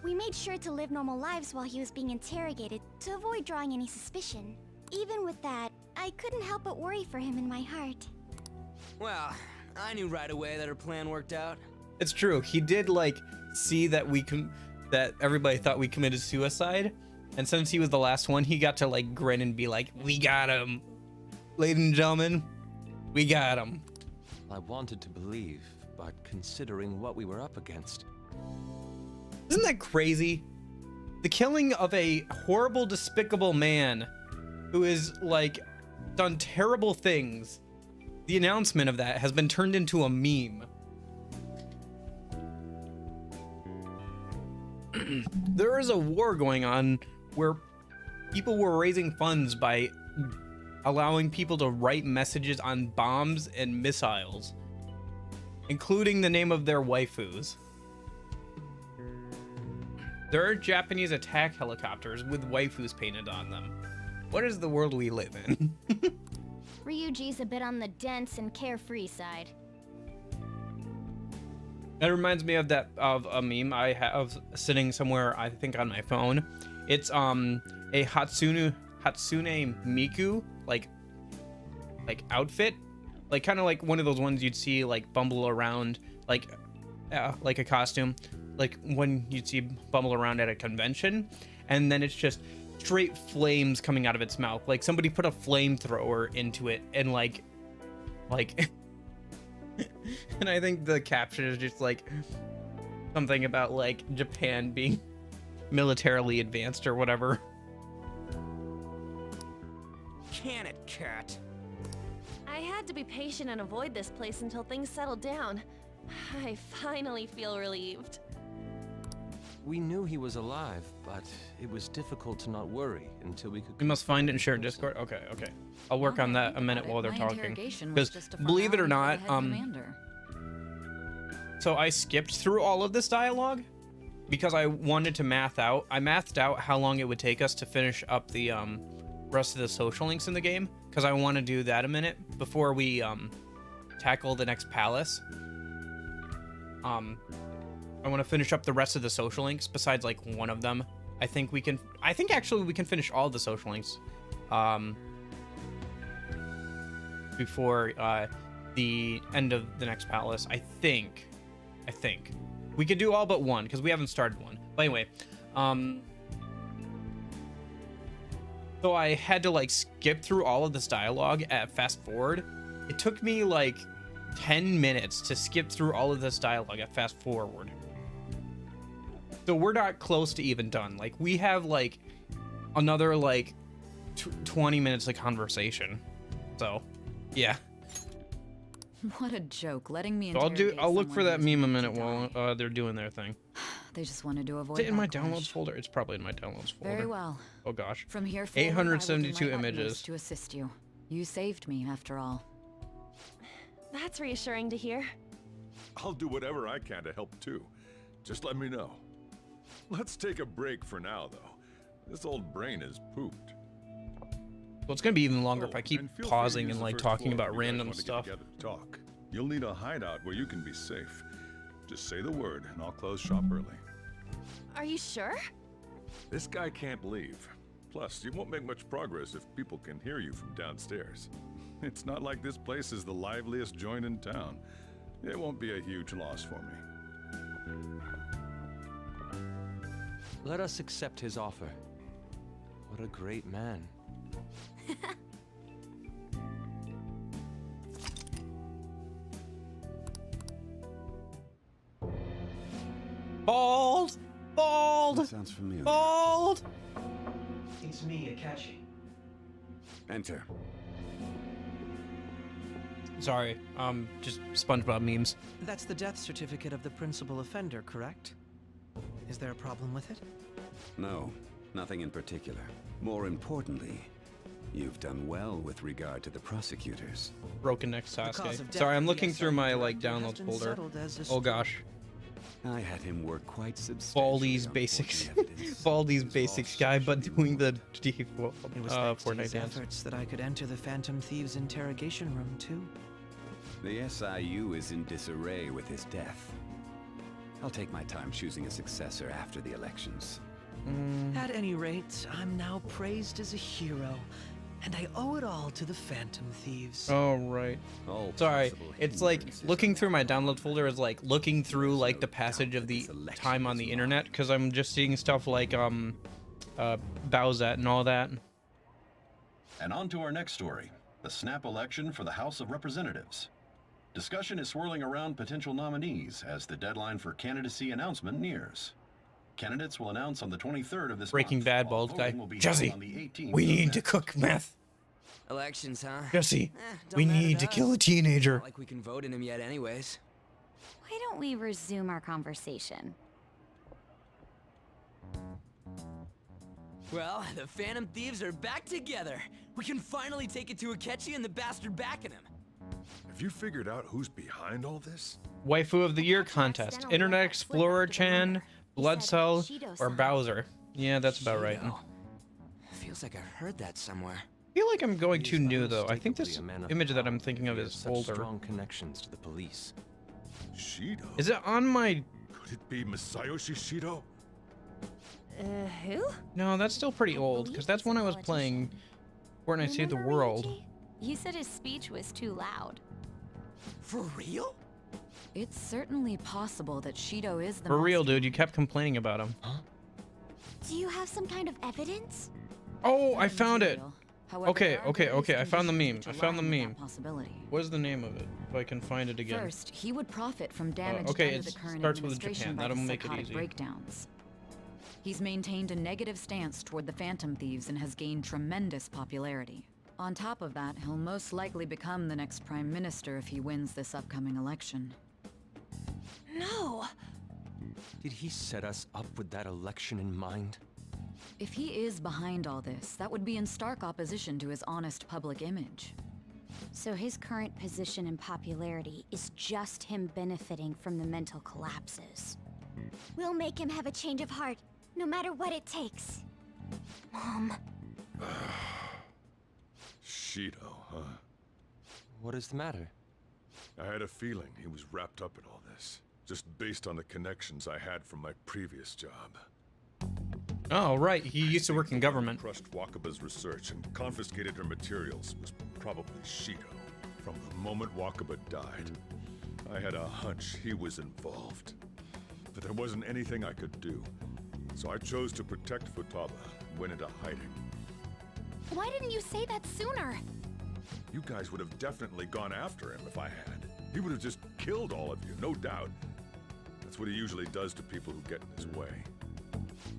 We made sure to live normal lives while he was being interrogated to avoid drawing any suspicion. Even with that, I couldn't help but worry for him in my heart. Well, I knew right away that her plan worked out. It's true. He did, like, see that that everybody thought we committed suicide, and since he was the last one, he got to, like, grin and be like, "We got him, ladies and gentlemen, we got him." I wanted to believe, but considering what we were up against. Isn't that crazy? The killing of a horrible, despicable man who is, like, done terrible things. The announcement of that has been turned into a meme. There is a war going on where people were raising funds by allowing people to write messages on bombs and missiles, including the name of their waifus. There are Japanese attack helicopters with waifus painted on them. What is the world we live in? Ryuji's a bit on the dense and carefree side. That reminds me of a meme I have sitting somewhere, I think, on my phone. It's a Hatsune Miku like outfit, like kind of like one of those ones you'd see like bumble around, like a costume, like when you'd see bumble around at a convention, and then it's just straight flames coming out of its mouth, like somebody put a flamethrower into it, and like and I think the caption is just like something about like Japan being militarily advanced or whatever. Can it, cat? I had to be patient and avoid this place until things settled down. I finally feel relieved. We knew he was alive, but it was difficult to not worry until we could... We must find it and share it Discord. Okay, okay. I'll work on that a minute while they're talking. Because believe it or not, so I skipped through all of this dialogue because I wanted to math out. I mathed out how long it would take us to finish up the rest of the social links in the game, because I want to do that a minute before we tackle the next palace. I want to finish up the rest of the social links besides like one of them. I think actually we can finish all the social links before the end of the next palace. I think we could do all but one because we haven't started one. But anyway, so I had to like skip through all of this dialogue at fast forward. It took me like 10 minutes to skip through all of this dialogue at fast forward. So we're not close to even done. Like we have like another like 20 minutes of conversation. So yeah. What a joke, letting me. So I'll look for that meme a minute while they're doing their thing. They just wanted to avoid. Is it in my downloads folder? It's probably in my downloads folder. Very well. Oh gosh. From here forward, 872 I will do my images utmost to assist you. You saved me after all. That's reassuring to hear. I'll do whatever I can to help too. Just let me know. Let's take a break for now, though. This old brain is pooped. Well, it's gonna be even longer if I keep pausing and like talking about random stuff. To talk. You'll need a hideout where you can be safe. Just say the word, and I'll close shop early. Are you sure? This guy can't leave. Plus, you won't make much progress if people can hear you from downstairs. It's not like this place is the liveliest joint in town. It won't be a huge loss for me. Let us accept his offer. What a great man. Bald! Bald! That sounds familiar. Bald! It's me, Akechi. Enter. Sorry, just SpongeBob memes. That's the death certificate of the principal offender, correct? Is there a problem with it? No, nothing in particular. More importantly, you've done well with regard to the prosecutors. Broken neck Sasuke. Sorry, I'm looking through my like downloads folder. Oh gosh. I had him work quite substantially. Baldi's basics. Baldi's basics guy, but doing the default It was thanks to Fortnite his dance. efforts that I could enter the Phantom Thieves' interrogation room too. The SIU is in disarray with his death. I'll take my time choosing a successor after the elections. At any rate, I'm now praised as a hero, and I owe it all to the Phantom Thieves. Oh right. Sorry, it's like looking through my download folder is like looking through like the passage of the time on the internet, because I'm just seeing stuff like Bowsette and all that. And on to our next story, the snap election for the House of Representatives. Discussion is swirling around potential nominees as the deadline for candidacy announcement nears. Candidates will announce on the 23rd of this Breaking month. Bad bald guy. Jesse, we need to cook meth. Elections, huh? Jesse, Don't we matter need to us. kill a teenager. Not like we can vote in him yet anyways. Why don't we resume our conversation? Well, the Phantom Thieves are back together. We can finally take it to Akechi and the bastard backing him. Have you figured out who's behind all this? Waifu of the Year contest. Internet Explorer Chan, Blood Cell, or Bowser. Yeah, that's about right. Feels like I've heard that somewhere. I feel like I'm going too new though. I think this image that I'm thinking of is older. Strong connections to the police. Shido? Is it on my... Could it be Masayoshi Shido? Who? No, that's still pretty old, because that's when I was playing Fortnite Save the World. You said his speech was too loud. For real? It's certainly possible that Shido is the For real, dude, you kept complaining about him. Do you have some kind of evidence? Oh, I found it! However, Okay, there are okay, various okay, I found the meme. conditions I which found the align with meme. that possibility. What is the name of it? If I can find it again. First, he would profit from damage okay, done to it the current starts with administration Japan. by That'll the make it psychotic easy. breakdowns. He's maintained a negative stance toward the Phantom Thieves and has gained tremendous popularity. On top of that, he'll most likely become the next Prime Minister if he wins this upcoming election. No. Did he set us up with that election in mind? If he is behind all this, that would be in stark opposition to his honest public image. So his current position and popularity is just him benefiting from the mental collapses. We'll make him have a change of heart, no matter what it takes. Mom. Shido, huh? What is the matter? I had a feeling he was wrapped up in all this, just based on the connections I had from my previous job. Oh, right. He used to work in government. Crushed Wakaba's research and confiscated her materials was probably Shido. From the moment Wakaba died, I had a hunch he was involved. But there wasn't anything I could do. So I chose to protect Futaba and went into hiding. Why didn't you say that sooner? You guys would have definitely gone after him if I had. He would have just killed all of you, no doubt. That's what he usually does to people who get in his way.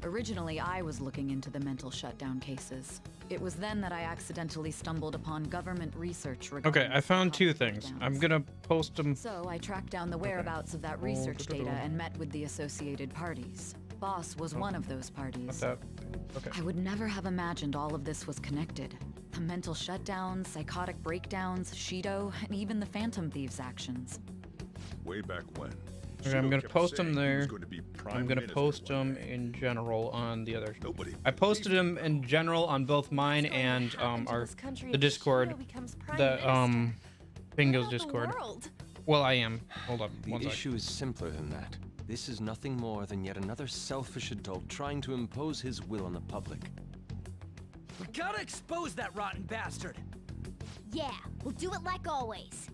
Originally, I was looking into the mental shutdown cases. It was then that I accidentally stumbled upon government research regarding... Okay, I found two things. I'm gonna post them. So I tracked down the whereabouts of that research data and met with the associated parties. Boss was one of those parties. Okay. I would never have imagined all of this was connected. The mental shutdowns, psychotic breakdowns, Shido, and even the Phantom Thieves' actions. Way back when. Okay, I'm gonna kept post saying them he there. was going to be Prime I'm gonna Minister post one them day. in general on the other. Nobody I posted them in general on both mine and the Discord, the Bingo's Discord. Well, I am. Hold up. The issue is simpler than that. This is nothing more than yet another selfish adult trying to impose his will on the public. We gotta expose that rotten bastard! Yeah, we'll do it like always.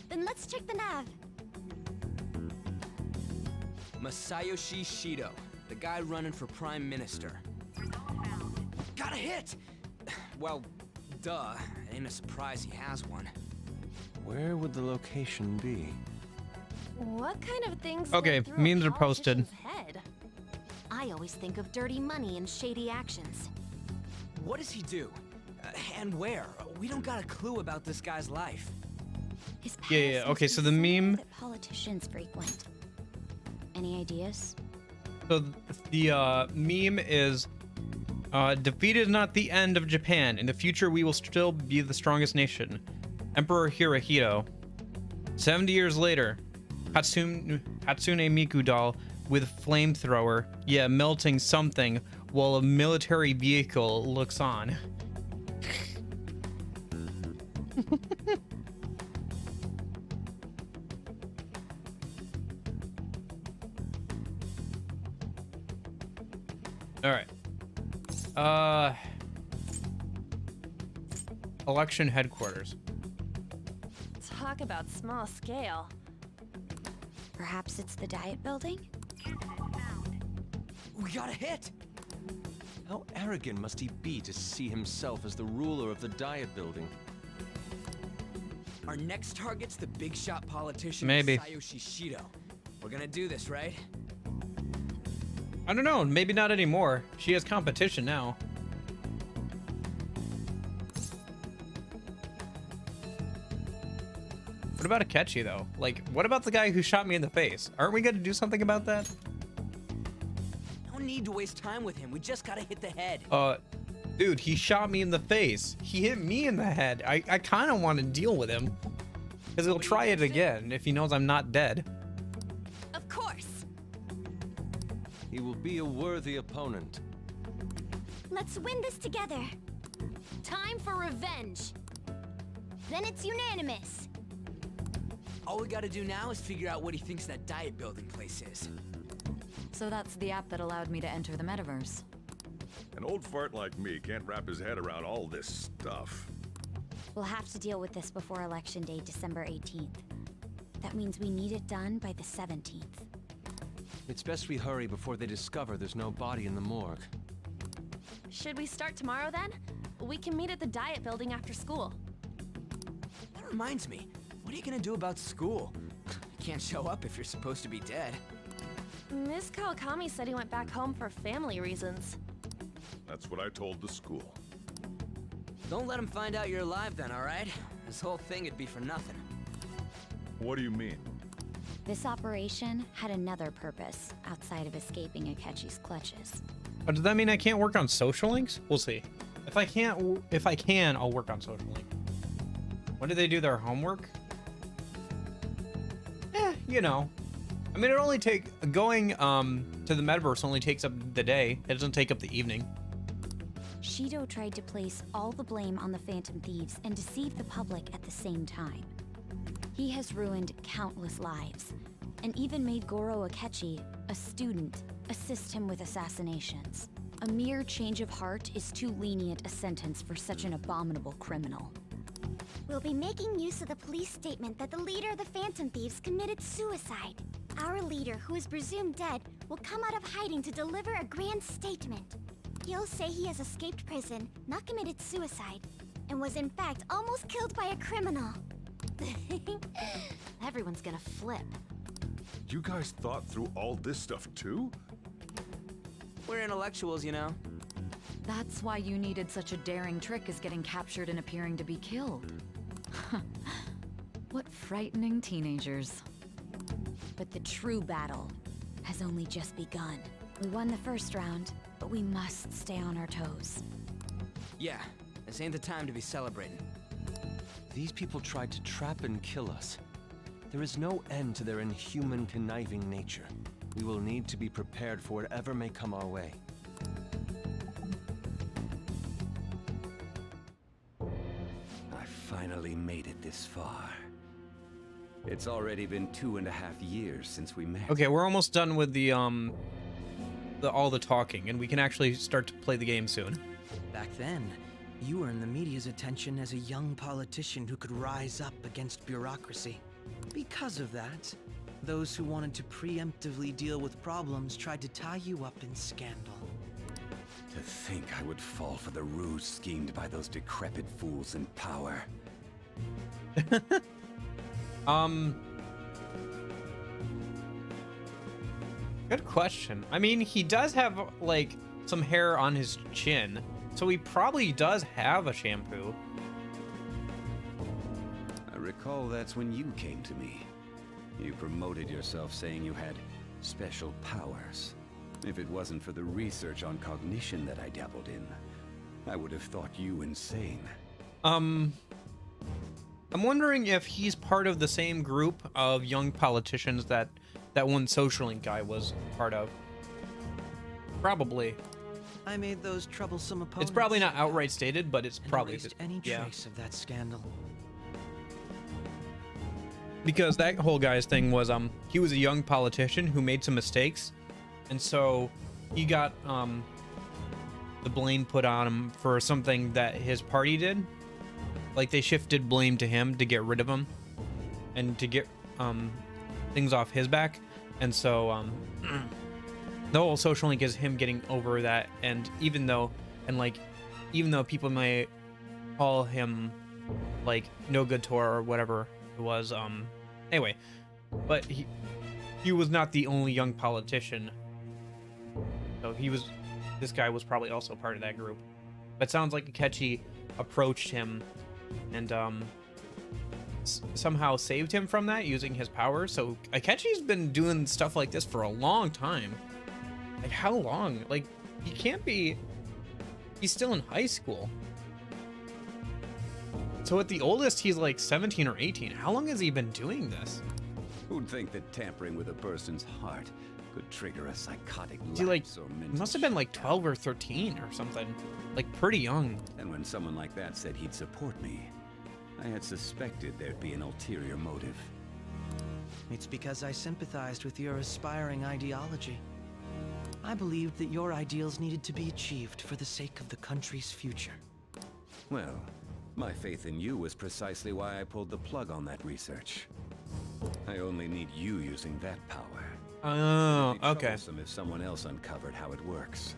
Then let's check the nav. Masayoshi Shido, the guy running for Prime Minister. Got a hit! Well, duh. Ain't a surprise he has one. Where would the location be? What kind of things Okay, go through a memes are posted. politician's head? I always think of dirty money and shady actions. What does he do? And where? We don't got a clue about this guy's life. His Yeah, yeah, past okay, is so the somewhere meme- that politicians frequent. Any ideas? So the meme is, defeat is not the end of Japan. In the future, we will still be the strongest nation. Emperor Hirohito. 70 years later, Hatsune Miku doll with flamethrower, yeah, melting something while a military vehicle looks on. All right. Election headquarters. Talk about small scale. Perhaps it's the diet building? We got a hit! How arrogant must he be to see himself as the ruler of the Diet Building? Our next target's the big shot politician Maybe. Masayoshi Shido. We're gonna do this, right? I don't know, maybe not anymore. She has competition now. What about Akechi though? Like, what about the guy who shot me in the face? Aren't we gonna do something about that? No need to waste time with him. We just gotta hit the head. Dude, he shot me in the face. He hit me in the head. I kind of want to deal with him. Because he'll try it again if he knows I'm not dead. Of course! He will be a worthy opponent. Let's win this together. Time for revenge! Then it's unanimous. All we gotta do now is figure out what he thinks that diet building place is. So that's the app that allowed me to enter the metaverse. An old fart like me can't wrap his head around all this stuff. We'll have to deal with this before Election Day, December 18th. That means we need it done by the 17th. It's best we hurry before they discover there's no body in the morgue. Should we start tomorrow then? We can meet at the diet building after school. That reminds me, what are you gonna do about school? Can't show up if you're supposed to be dead. Miss Kawakami said he went back home for family reasons. That's what I told the school. Don't let him find out you're alive then, alright? This whole thing would be for nothing. What do you mean? This operation had another purpose outside of escaping Akechi's clutches. But does that mean I can't work on social links? We'll see. If I can, I'll work on social link. When do they do their homework? You know. I mean, it only going to the metaverse only takes up the day. It doesn't take up the evening. Shido tried to place all the blame on the Phantom Thieves and deceive the public at the same time. He has ruined countless lives, and even made Goro Akechi, a student, assist him with assassinations. A mere change of heart is too lenient a sentence for such an abominable criminal. We'll be making use of the police statement that the leader of the Phantom Thieves committed suicide. Our leader, who is presumed dead, will come out of hiding to deliver a grand statement. He'll say he has escaped prison, not committed suicide, and was in fact almost killed by a criminal. Everyone's gonna flip. You guys thought through all this stuff too? We're intellectuals, you know. That's why you needed such a daring trick as getting captured and appearing to be killed. What frightening teenagers. But the true battle has only just begun. We won the first round, but we must stay on our toes. Yeah, this ain't the time to be celebrating. These people tried to trap and kill us. There is no end to their inhuman, conniving nature. We will need to be prepared for whatever may come our way. I finally made it this far. It's already been 2.5 years since we met. Okay, we're almost done with the all the talking, and we can actually start to play the game soon. Back then, you earned the media's attention as a young politician who could rise up against bureaucracy. Because of that, those who wanted to preemptively deal with problems tried to tie you up in scandal. To think I would fall for the ruse schemed by those decrepit fools in power. Good question. I mean, he does have, like, some hair on his chin, so he probably does have a shampoo. I recall that's when you came to me. You promoted yourself saying you had special powers. If it wasn't for the research on cognition that I dabbled in, I would have thought you insane. I'm wondering if he's part of the same group of young politicians that one social link guy was part of. Probably. I made those troublesome opponents. It's probably not outright stated, but it's probably erased any trace of that scandal. Because that whole guy's thing was he was a young politician who made some mistakes, and so he got the blame put on him for something that his party did. Like, they shifted blame to him to get rid of him and to get things off his back. And so the whole social link is him getting over that. And even though people may call him like no good Tor or whatever it was, anyway, but he was not the only young politician. So this guy was probably also part of that group. But it sounds like Akechi approached him and somehow saved him from that using his powers. So Akechi's been doing stuff like this for a long time. Like, how long? Like, he's still in high school. So at the oldest, he's like 17 or 18. How long has he been doing this? Who'd think that tampering with a person's heart could trigger a psychotic He mental must have been like 12 or 13 or something. Like, pretty young. And when someone like that said he'd support me, I had suspected there'd be an ulterior motive. It's because I sympathized with your aspiring ideology. I believed that your ideals needed to be achieved for the sake of the country's future. Well, my faith in you was precisely why I pulled the plug on that research. I only need you using that power. Oh, It'd be okay. troublesome if someone else uncovered how it works.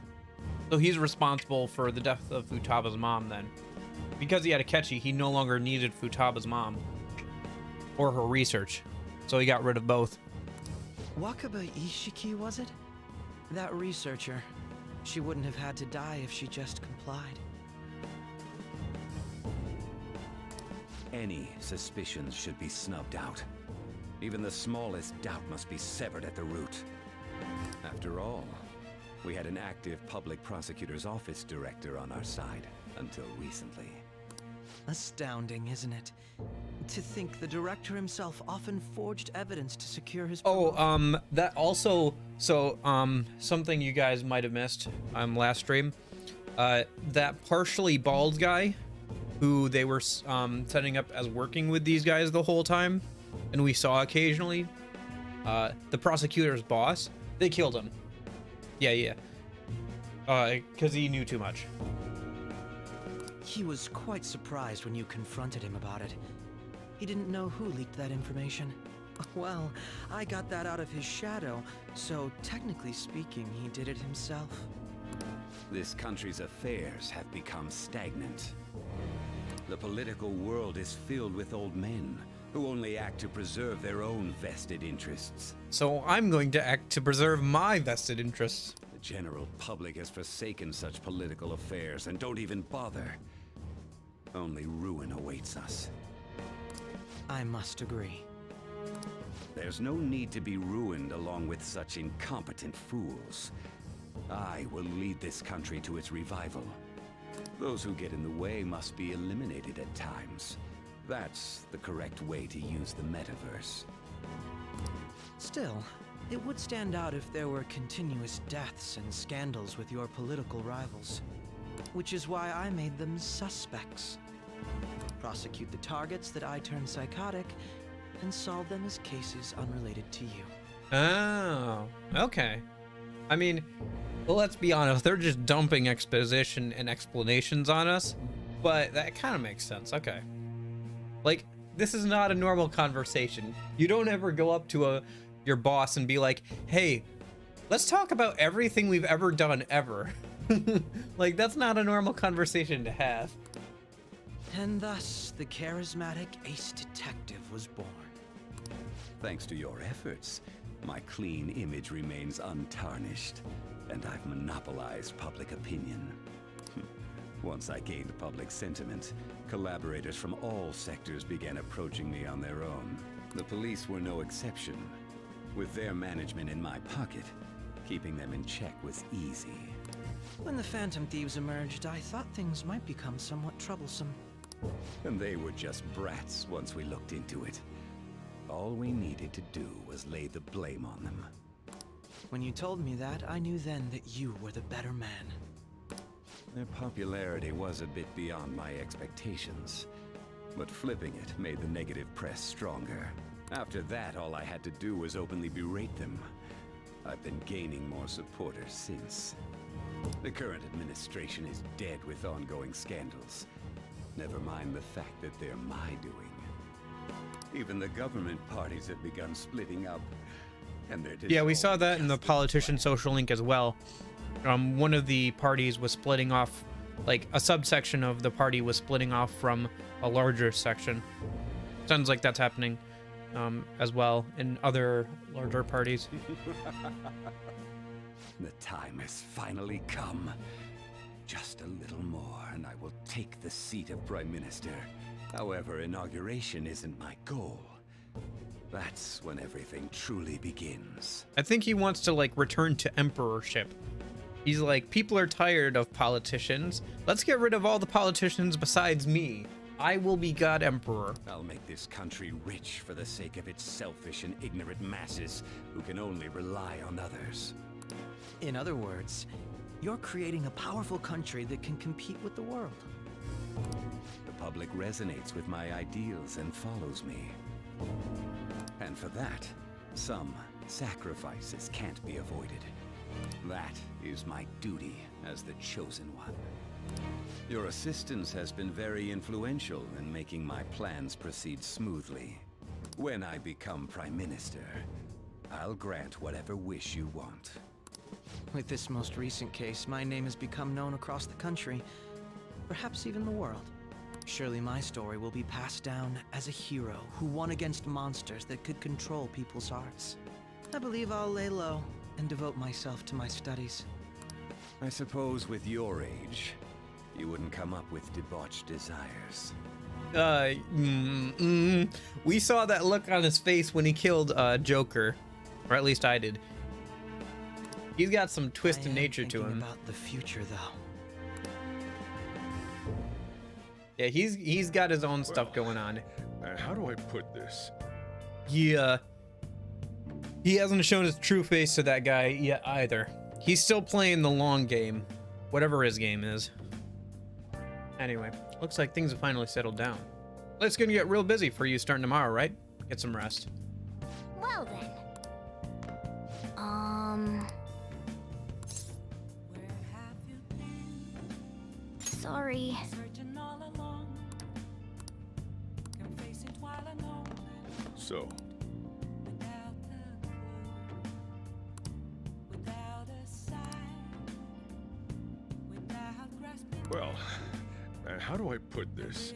So he's responsible for the death of Futaba's mom then. Because he had Akechi, he no longer needed Futaba's mom. Or her research. So he got rid of both. Wakaba Ishiki, was it? That researcher. She wouldn't have had to die if she just complied. Any suspicions should be snubbed out. Even the smallest doubt must be severed at the root. After all, we had an active public prosecutor's office director on our side until recently. Astounding, isn't it? To think the director himself often forged evidence to secure his that also, so, something you guys might have missed, last stream, that partially bald guy who they were, setting up as working with these guys the whole time, and we saw occasionally, the prosecutor's boss, they killed him. Yeah. Because he knew too much. He was quite surprised when you confronted him about it. He didn't know who leaked that information. Well, I got that out of his shadow, so technically speaking, he did it himself. This country's affairs have become stagnant. The political world is filled with old men who only act to preserve their own vested interests. So I'm going to act to preserve my vested interests. The general public has forsaken such political affairs and don't even bother. Only ruin awaits us. I must agree. There's no need to be ruined along with such incompetent fools. I will lead this country to its revival. Those who get in the way must be eliminated at times. That's the correct way to use the metaverse. Still, it would stand out if there were continuous deaths and scandals with your political rivals. Which is why I made them suspects. Prosecute the targets that I turn psychotic, and solve them as cases unrelated to you. Oh, okay. I mean, well, let's be honest, they're just dumping exposition and explanations on us, but that kind of makes sense. Okay. Like, this is not a normal conversation. You don't ever go up to your boss and be like, hey, let's talk about everything we've ever done ever. Like, that's not a normal conversation to have. And thus, the charismatic ace detective was born. Thanks to your efforts, my clean image remains untarnished, and I've monopolized public opinion. Once I gained public sentiment, collaborators from all sectors began approaching me on their own. The police were no exception. With their management in my pocket, keeping them in check was easy. When the Phantom Thieves emerged, I thought things might become somewhat troublesome. And they were just brats once we looked into it. All we needed to do was lay the blame on them. When you told me that, I knew then that you were the better man. Their popularity was a bit beyond my expectations, but flipping it made the negative press stronger. After that, all I had to do was openly berate them. I've been gaining more supporters since. The current administration is dead with ongoing scandals. Never mind the fact that they're my doing. Even the government parties have begun splitting up. And they're yeah, we saw that in the politician social link as well. One of the parties was splitting off, like a subsection of the party was splitting off from a larger section. Sounds like that's happening as well in other larger parties. The time has finally come. Just a little more and I will take the seat of Prime Minister. However, inauguration isn't my goal. That's when everything truly begins. I think he wants to, like, return to emperorship. He's like, people are tired of politicians. Let's get rid of all the politicians besides me. I will be God Emperor. I'll make this country rich for the sake of its selfish and ignorant masses who can only rely on others. In other words, you're creating a powerful country that can compete with the world. The public resonates with my ideals and follows me. And for that, some sacrifices can't be avoided. That is my duty as the Chosen One. Your assistance has been very influential in making my plans proceed smoothly. When I become Prime Minister, I'll grant whatever wish you want. With this most recent case, my name has become known across the country, perhaps even the world. Surely my story will be passed down as a hero who won against monsters that could control people's hearts. I believe I'll lay low and devote myself to my studies. I suppose with your age, you wouldn't come up with debauched desires. We saw that look on his face when he killed Joker, or at least I did. He's got some twisted nature to him. About the future, though. Yeah, he's got his own stuff going on. How do I put this? He hasn't shown his true face to that guy yet either. He's still playing the long game, whatever his game is. Anyway, looks like things have finally settled down. It's gonna get real busy for you starting tomorrow, right? Get some rest. Well then. Sorry. So, well, how do I put this?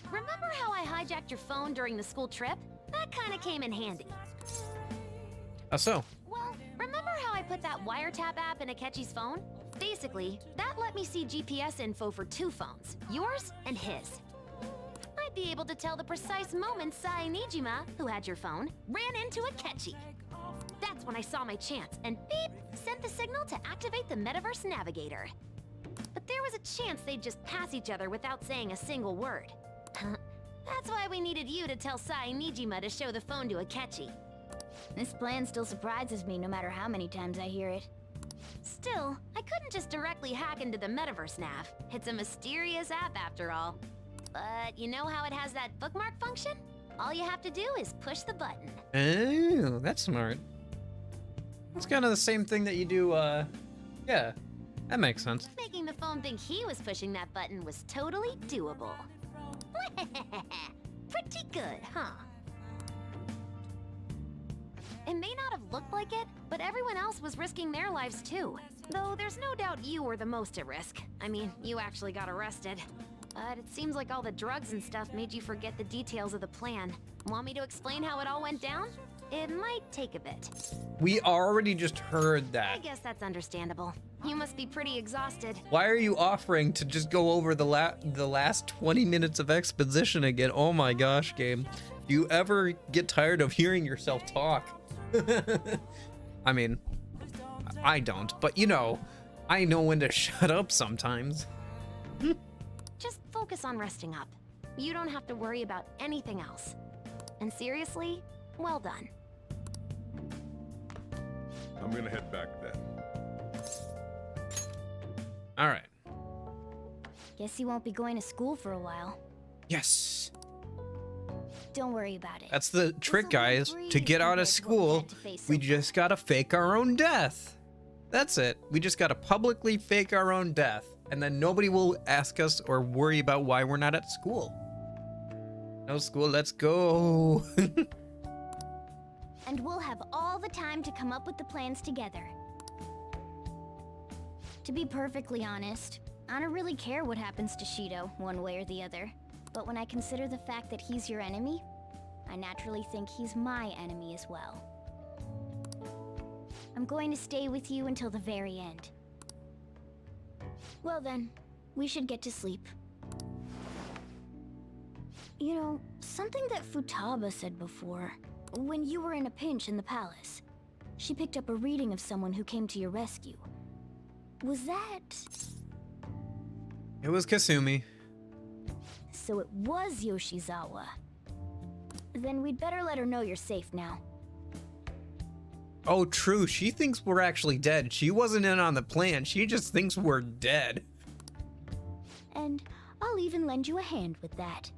Remember how I hijacked your phone during the school trip? That kind of came in handy. How so? Well, remember how I put that wiretap app in Akechi's phone? Basically, that let me see GPS info for 2 phones, yours and his. I'd be able to tell the precise moment Sai Nijima, who had your phone, ran into Akechi. That's when I saw my chance and beep, sent the signal to activate the Metaverse Navigator. But there was a chance they'd just pass each other without saying a single word. That's why we needed you to tell Sai Nijima to show the phone to Akechi. This plan still surprises me no matter how many times I hear it. Still, I couldn't just directly hack into the Metaverse Nav. It's a mysterious app after all. But you know how it has that bookmark function? All you have to do is push the button. Oh, that's smart. It's kind of the same thing that you do, yeah, that makes sense. Making the phone think he was pushing that button was totally doable. Pretty good, huh? It may not have looked like it, but everyone else was risking their lives too. Though there's no doubt you were the most at risk. I mean, you actually got arrested. But it seems like all the drugs and stuff made you forget the details of the plan. Want me to explain how it all went down? It might take a bit. We already just heard I that. guess that's understandable. You must be pretty exhausted. Why are you offering to just go over the last 20 minutes of exposition again? Oh my gosh, game. Do you ever get tired of hearing yourself talk? I mean, I don't, but you know, I know when to shut up sometimes. Just focus on resting up. You don't have to worry about anything else. And seriously, well done. I'm gonna head back then. All right. Guess you won't be going to school for a while. Yes. Don't worry about it. That's the trick, guys. To get out of school, we just gotta fake our own death. That's it. We just gotta publicly fake our own death. And then nobody will ask us or worry about why we're not at school. No school, let's go. And we'll have all the time to come up with the plans together. To be perfectly honest, I don't really care what happens to Shido, one way or the other. But when I consider the fact that he's your enemy, I naturally think he's my enemy as well. I'm going to stay with you until the very end. Well then, we should get to sleep. You know, something that Futaba said before, when you were in a pinch in the palace, she picked up a reading of someone who came to your rescue. Was that... It was Kasumi. So it was Yoshizawa. Then we'd better let her know you're safe now. Oh, true. She thinks we're actually dead. She wasn't in on the plan. She just thinks we're dead. And I'll even lend you a hand with that.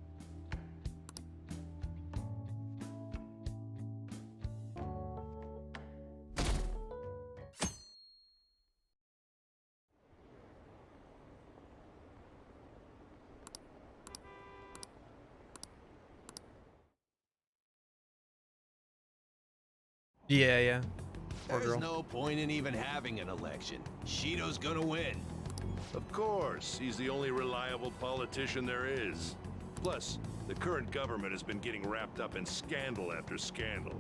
Yeah. Poor There's girl. no point in even having an election. Shido's gonna win. Of course, he's the only reliable politician there is. Plus, the current government has been getting wrapped up in scandal after scandal.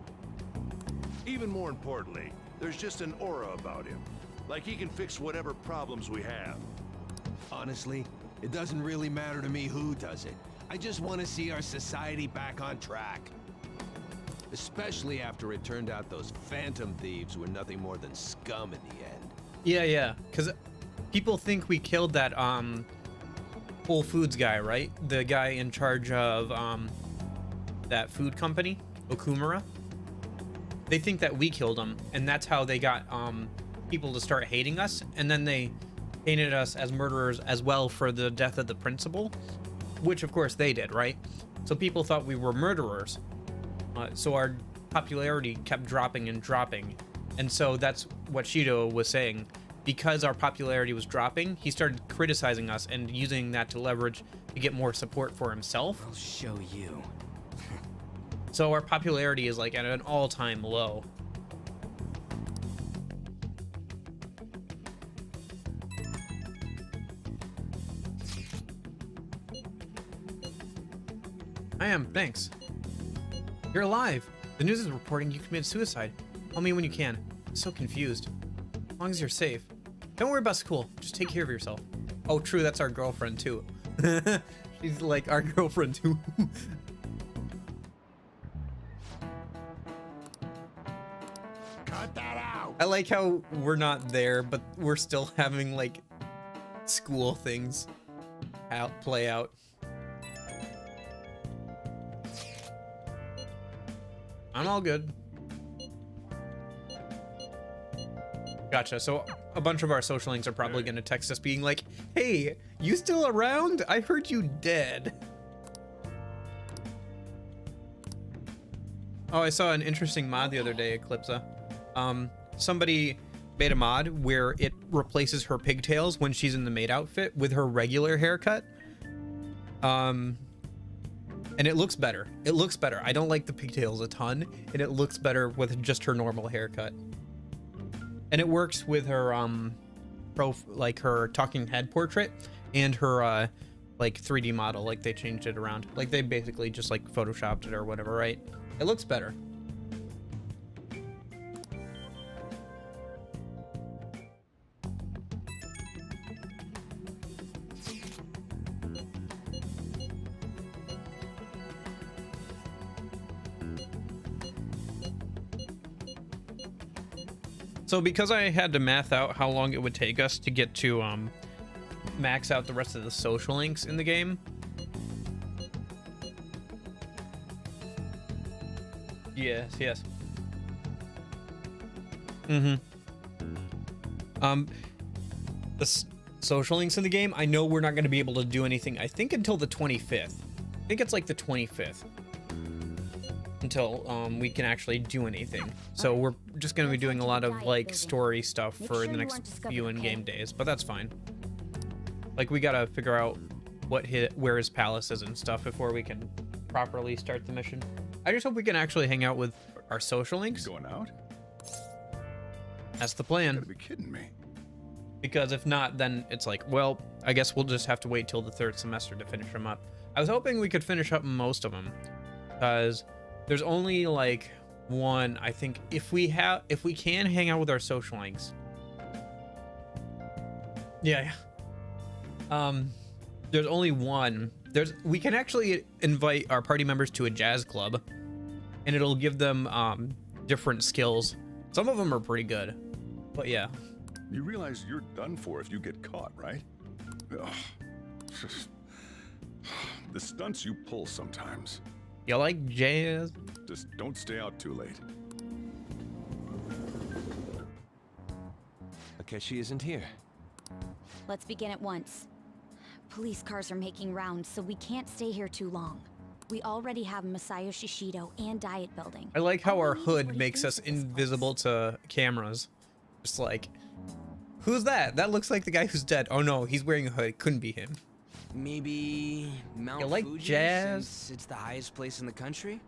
Even more importantly, there's just an aura about him. Like he can fix whatever problems we have. Honestly, it doesn't really matter to me who does it. I just want to see our society back on track. Especially after it turned out those phantom thieves were nothing more than scum in the end. Yeah, because people think we killed that Whole Foods guy, right? The guy in charge of that food company, Okumura. They think that we killed him, and that's how they got people to start hating us, and then they painted us as murderers as well for the death of the principal, which of course they did, right? So people thought we were murderers. So our popularity kept dropping and dropping. And so that's what Shido was saying. Because our popularity was dropping, he started criticizing us and using that to leverage to get more support for himself. I'll show you. So our popularity is like at an all-time low. I am, thanks. You're alive. The news is reporting you committed suicide. Call me when you can. I'm so confused. As long as you're safe. Don't worry about school. Just take care of yourself. Oh, true, that's our girlfriend too. She's like our girlfriend too. Cut that out! I like how we're not there, but we're still having like school things play out. I'm all good. Gotcha. So a bunch of our social links are probably going to text us being like, hey, you still around? I heard you dead. Oh, I saw an interesting mod the other day, Eclipsa. Somebody made a mod where it replaces her pigtails when she's in the maid outfit with her regular haircut. And it looks better. It looks better. I don't like the pigtails a ton, and it looks better with just her normal haircut. And it works with her like her talking head portrait and her like 3D model. Like they changed it around. Like they basically just like photoshopped it or whatever, right? It looks better. So because I had to math out how long it would take us to get to max out the rest of the social links in the game. Yes. The social links in the game, I know we're not going to be able to do anything, I think, until the 25th. I think it's like the 25th. Until we can actually do anything. So we're just going to be doing a lot of like story stuff for the next few in-game days, but that's fine. Like we got to figure out where his palace is and stuff before we can properly start the mission. I just hope we can actually hang out with our social links. Going out? That's the plan. You gotta be kidding me. Because if not, then it's like, well, I guess we'll just have to wait till the third semester to finish them up. I was hoping we could finish up most of them, because there's only like one, I think, if we can hang out with our social links. Yeah. There's only one. We can actually invite our party members to a jazz club, and it'll give them different skills. Some of them are pretty good, but yeah. You realize you're done for if you get caught, right? Ugh. The stunts you pull sometimes. You like jazz? Just don't stay out too late. Akechi isn't here. Let's begin at once. Police cars are making rounds, so we can't stay here too long. We already have Masayoshi Shido and Diet Building. I like how our hood makes us invisible to cameras. Just like, who's that? That looks like the guy who's dead. Oh no, he's wearing a hood. Couldn't be him. Maybe Mount You like Fuji, jazz? since it's the highest place in the country?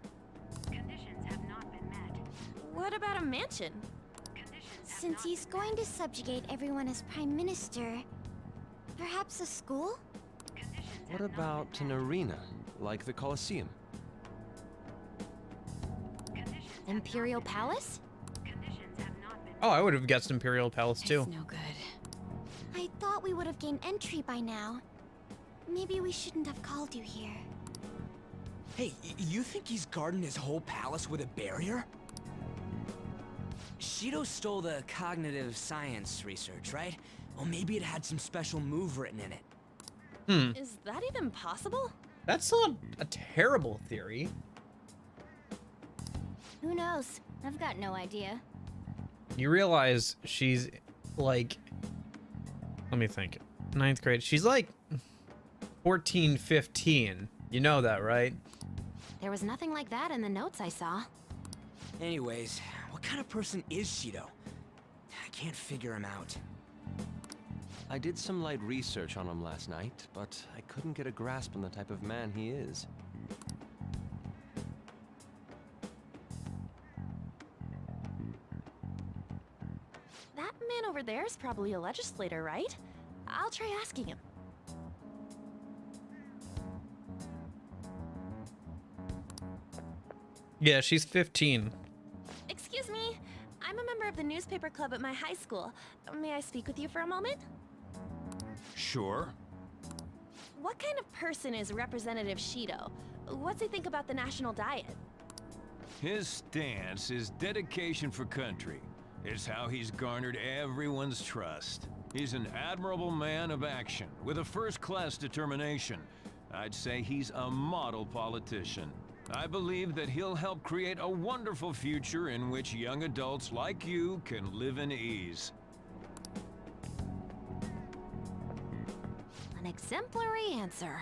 Conditions have not been met. What about a mansion? Since he's going to subjugate everyone as Prime Minister, perhaps a school? What about an arena, like the Colosseum? Imperial Palace? Conditions have not been Oh, I would have guessed Imperial Palace too. It's no good. I thought we would have gained entry by now. Maybe we shouldn't have called you here. Hey, you think he's guarding his whole palace with a barrier? Shido stole the cognitive science research, right? Well, maybe it had some special move written in it. Is that even possible? That's not a terrible theory. Who knows? I've got no idea. You realize she's like, let me think, 9th grade. She's like 14, 15. You know that, right? There was nothing like that in the notes I saw. Anyways, what kind of person is Shido? I can't figure him out. I did some light research on him last night, but I couldn't get a grasp on the type of man he is. That man over there is probably a legislator, right? I'll try asking him. Yeah, she's 15. Excuse me, I'm a member of the newspaper club at my high school. May I speak with you for a moment? Sure. What kind of person is Representative Shido? What's he think about the national diet? His stance is dedication for country. It's how he's garnered everyone's trust. He's an admirable man of action, with a first-class determination. I'd say he's a model politician. I believe that he'll help create a wonderful future in which young adults like you can live in ease. An exemplary answer.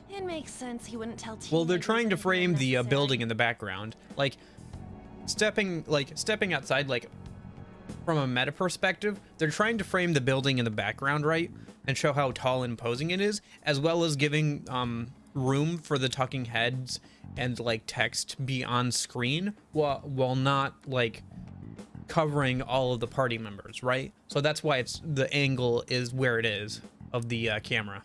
It makes sense he wouldn't tell Well, they're teenagers trying to anything frame the unnecessary. building in the background, like stepping outside, like from a meta perspective. They're trying to frame the building in the background, right, and show how tall and imposing it is, as well as giving room for the talking heads and like text to be on screen while not like covering all of the party members, right? So that's why it's the angle is where it is of the camera.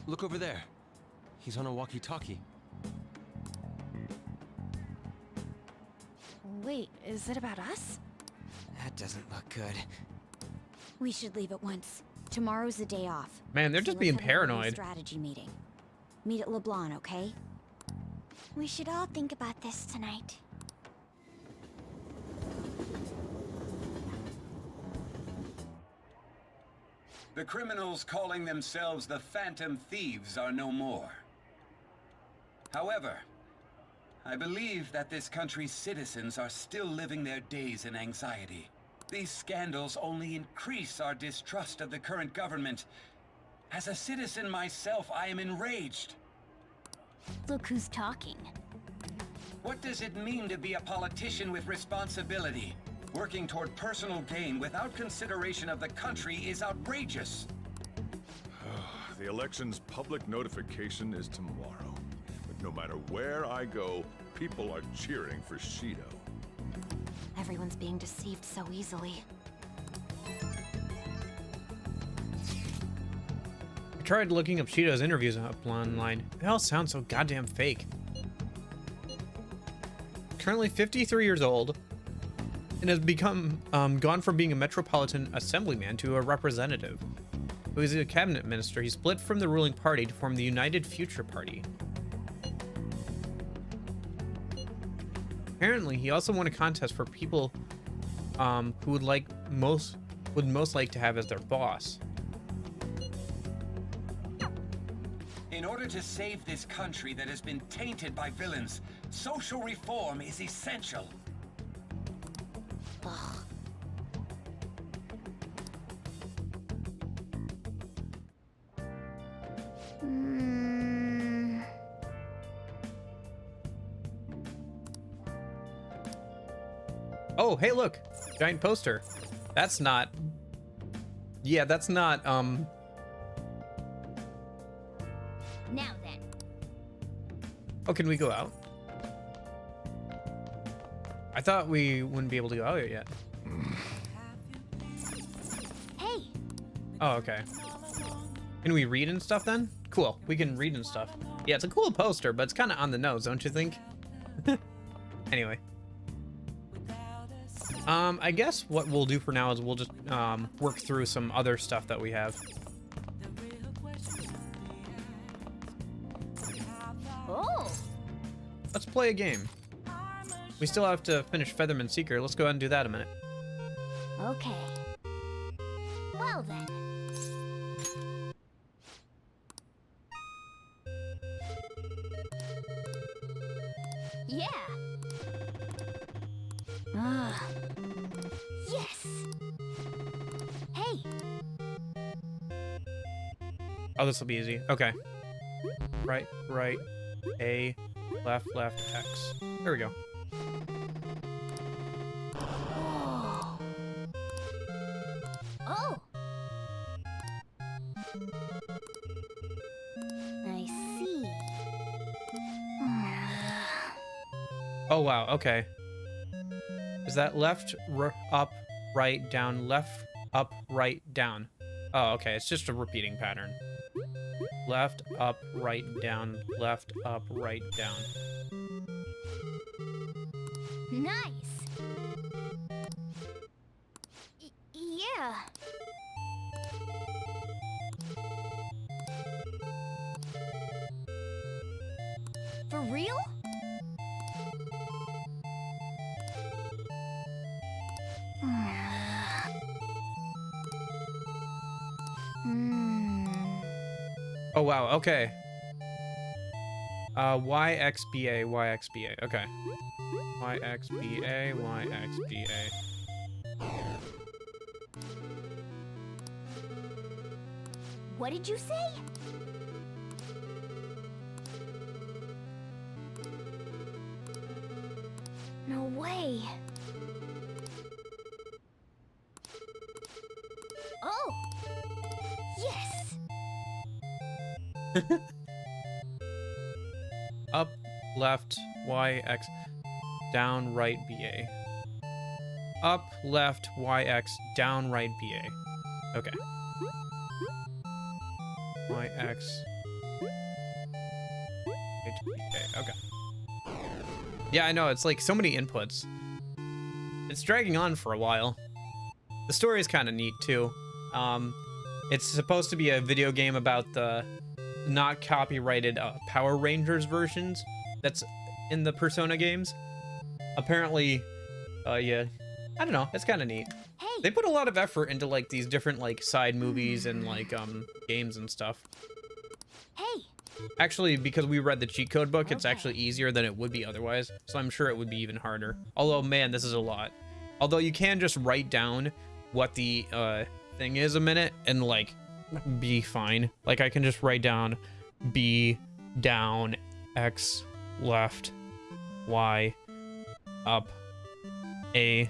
Look over there. He's on a walkie-talkie. Wait, is it about us? That doesn't look good. We should leave at once. Tomorrow's the day off. Man, they're So just let's being have an early paranoid. strategy meeting. Meet at LeBlanc, okay? We should all think about this tonight. The criminals calling themselves the Phantom Thieves are no more. However, I believe that this country's citizens are still living their days in anxiety. These scandals only increase our distrust of the current government. As a citizen myself, I am enraged. Look who's talking. What does it mean to be a politician with responsibility? Working toward personal gain without consideration of the country is outrageous. The election's public notification is tomorrow. But no matter where I go, people are cheering for Shido. Everyone's being deceived so easily. I tried looking up Shido's interviews up online. They all sound so goddamn fake. Currently 53 years old and has become gone from being a metropolitan assemblyman to a representative. Who is a cabinet minister. He split from the ruling party to form the United Future Party. Apparently, he also won a contest for people who would most like to have as their boss. In order to save this country that has been tainted by villains, social reform is essential. Oh, hey, look, giant poster. That's not. Yeah, that's not. Now then. Oh, can we go out? I thought we wouldn't be able to go out yet. Hey, Oh, okay. Can we read and stuff then? Cool, we can read and stuff. Yeah, it's a cool poster, but it's kind of on the nose, don't you think? Anyway. I guess what we'll do for now is we'll just work through some other stuff that we have. Oh. Let's play a game. We still have to finish Featherman Seeker. Let's go ahead and do that in a minute. Okay. Well then. Yeah. Ah. Yes. Hey. Oh, this will be easy. Okay. Right, right, A, left, left, X. There we go. Oh. Oh. I see. Oh, wow. Okay. Is that left, up, right, down, left, up, right, down? Oh, okay. It's just a repeating pattern. Left, up, right, down, left, up, right, down. Nice. Yeah. For real? Oh, wow. Okay. YXBA, YXBA. Okay. YXBA, YXBA. What did you say? No way. Oh. Yes. Up, left, Y, X, down, right, BA. Up, left, Y, X, down, right, BA. Okay. Y, X, right, BA. Okay. Yeah, I know, it's like so many inputs. It's dragging on for a while. The story is kind of neat, too. It's supposed to be a video game about the not copyrighted Power Rangers versions that's in the Persona games. Apparently, yeah, I don't know, it's kind of neat. Hey. They put a lot of effort into like these different like side movies and like games and stuff. Hey. Actually, because we read the cheat code book, it's actually easier than it would be otherwise, so I'm sure it would be even harder. Although, man, this is a lot. Although you can just write down what the thing is a minute and like be fine. Like I can just write down B, down, X, left, Y, up, A,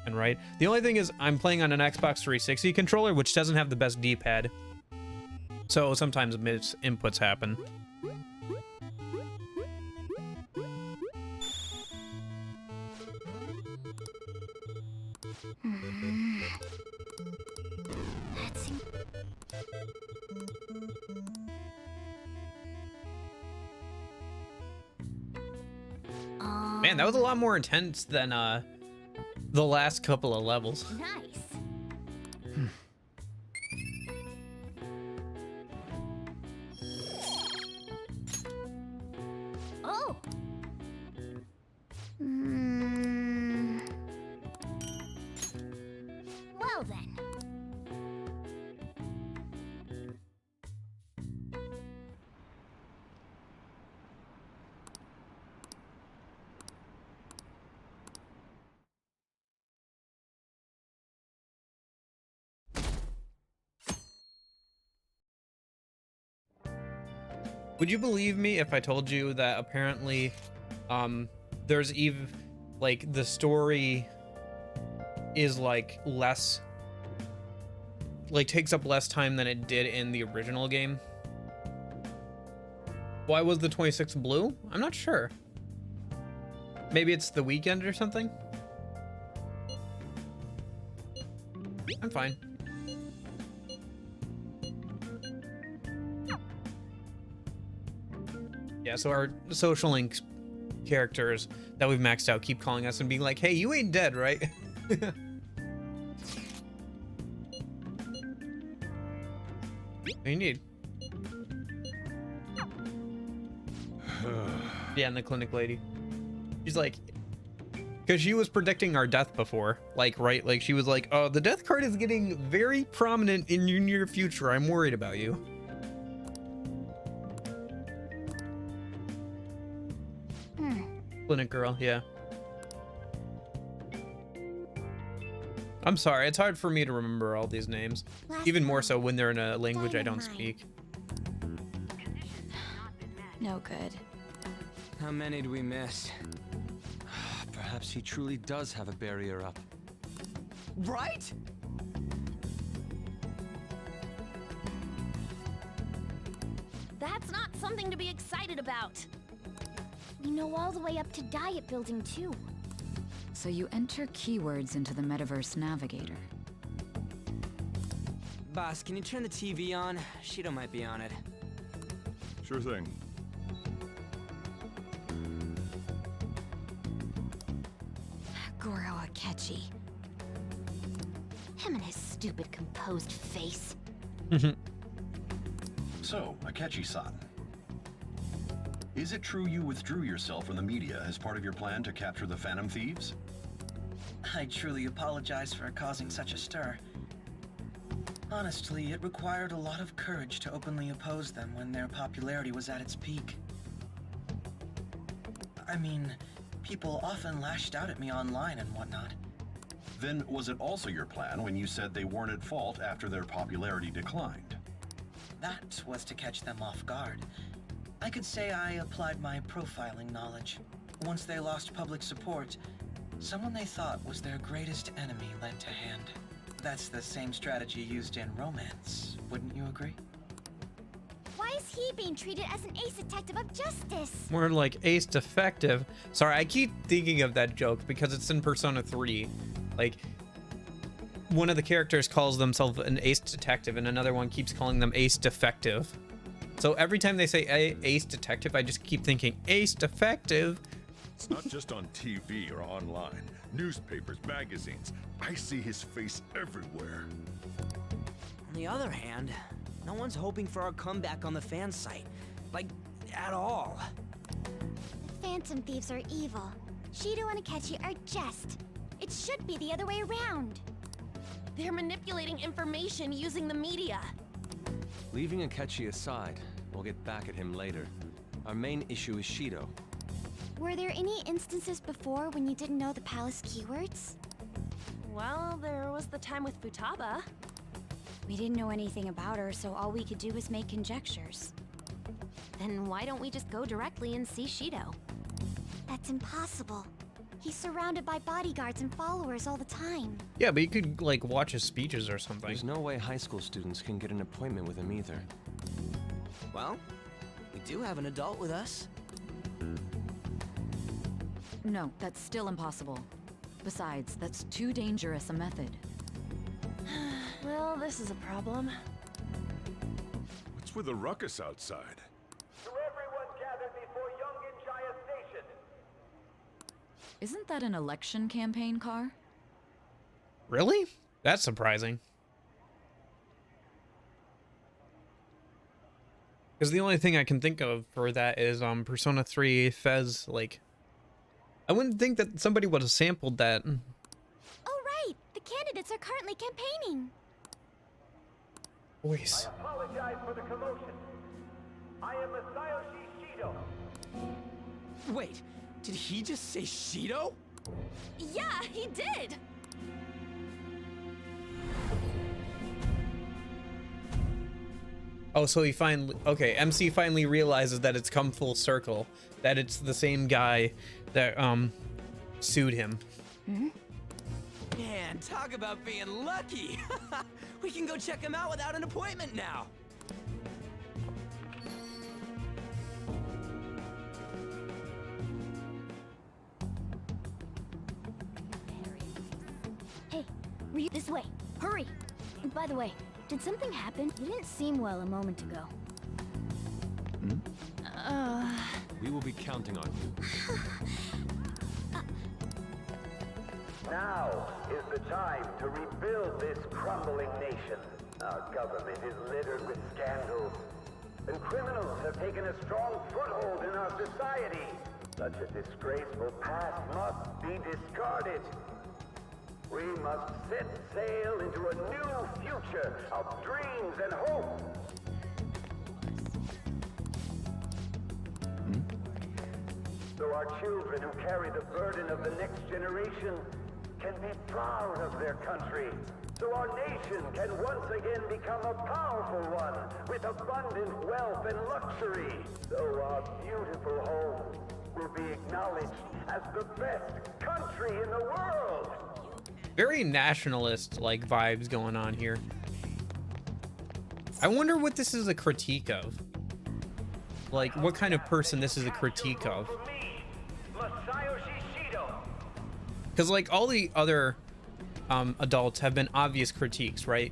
and right. The only thing is I'm playing on an Xbox 360 controller, which doesn't have the best D-pad. So sometimes inputs happen. Man, that was a lot more intense than the last couple of levels. Nice. Oh. Well then. Would you believe me if I told you that apparently there's even like the story is like less, like takes up less time than it did in the original game? Why was the 26th blue? I'm not sure. Maybe it's the weekend or something? I'm fine. Yeah, so our social links characters that we've maxed out keep calling us and being like, hey, you ain't dead, right? What do you need? Yeah, and the clinic lady. She's like, because she was predicting our death before, like, right? Like, she was like, oh, the death card is getting very prominent in your near future. I'm worried about you. Clinic girl, yeah. I'm sorry, it's hard for me to remember all these names. Even more so when they're in a language I don't speak. No good. How many do we miss? Perhaps he truly does have a barrier up. Right? That's not something to be excited about. We know all the way up to Diet Building, too. So you enter keywords into the Metaverse Navigator. Boss, can you turn the TV on? Shido might be on it. Sure thing. Goro Akechi. Him and his stupid composed face. So, Akechi-san. Is it true you withdrew yourself from the media as part of your plan to capture the Phantom Thieves? I truly apologize for causing such a stir. Honestly, it required a lot of courage to openly oppose them when their popularity was at its peak. I mean, people often lashed out at me online and whatnot. Then was it also your plan when you said they weren't at fault after their popularity declined? That was to catch them off guard. I could say I applied my profiling knowledge. Once they lost public support, someone they thought was their greatest enemy lent a hand. That's the same strategy used in romance, wouldn't you agree? Why is he being treated as an ace detective of justice? More like ace defective. Sorry, I keep thinking of that joke because it's in Persona 3. Like, one of the characters calls themselves an ace detective and another one keeps calling them ace defective. So every time they say ace detective, I just keep thinking ace defective. It's not just on TV or online. Newspapers, magazines. I see his face everywhere. On the other hand, no one's hoping for our comeback on the fan site. Like, at all. The Phantom Thieves are evil. Shido and Akechi are just. It should be the other way around. They're manipulating information using the media. Leaving Akechi aside, we'll get back at him later. Our main issue is Shido. Were there any instances before when you didn't know the palace keywords? Well, there was the time with Futaba. We didn't know anything about her, so all we could do was make conjectures. Then why don't we just go directly and see Shido? That's impossible. He's surrounded by bodyguards and followers all the time. Yeah, but you could, like, watch his speeches or something. There's no way high school students can get an appointment with him either. Well, we do have an adult with us. No, that's still impossible. Besides, that's too dangerous a method. Well, this is a problem. What's with the ruckus outside? To everyone gathered before Yongen-Jaya Station. Isn't that an election campaign car? Really? That's surprising. Because the only thing I can think of for that is Persona 3 Fez, like... I wouldn't think that somebody would have sampled that. Oh right! The candidates are currently campaigning. Voice. I apologize for the commotion. I am Masayoshi Shido. Wait, did he just say Shido? Yeah, he did! Oh, so he finally... Okay, MC finally realizes that it's come full circle. That it's the same guy that, sued him. Man, talk about being lucky! We can go check him out without an appointment now! Hey, were you this way? Hurry! And by the way, did something happen? You didn't seem well a moment ago. We will be counting on you. Now is the time to rebuild this crumbling nation. Our government is littered with scandals, and criminals have taken a strong foothold in our society. Such a disgraceful past must be discarded. We must set sail into a new future of dreams and hope. So our children who carry the burden of the next generation can be proud of their country. So our nation can once again become a powerful one with abundant wealth and luxury. So our beautiful home will be acknowledged as the best country in the world. Very nationalist like vibes going on here. I wonder what this is a critique of. Like what kind of person this is a critique of. Because like all the other adults have been obvious critiques, right?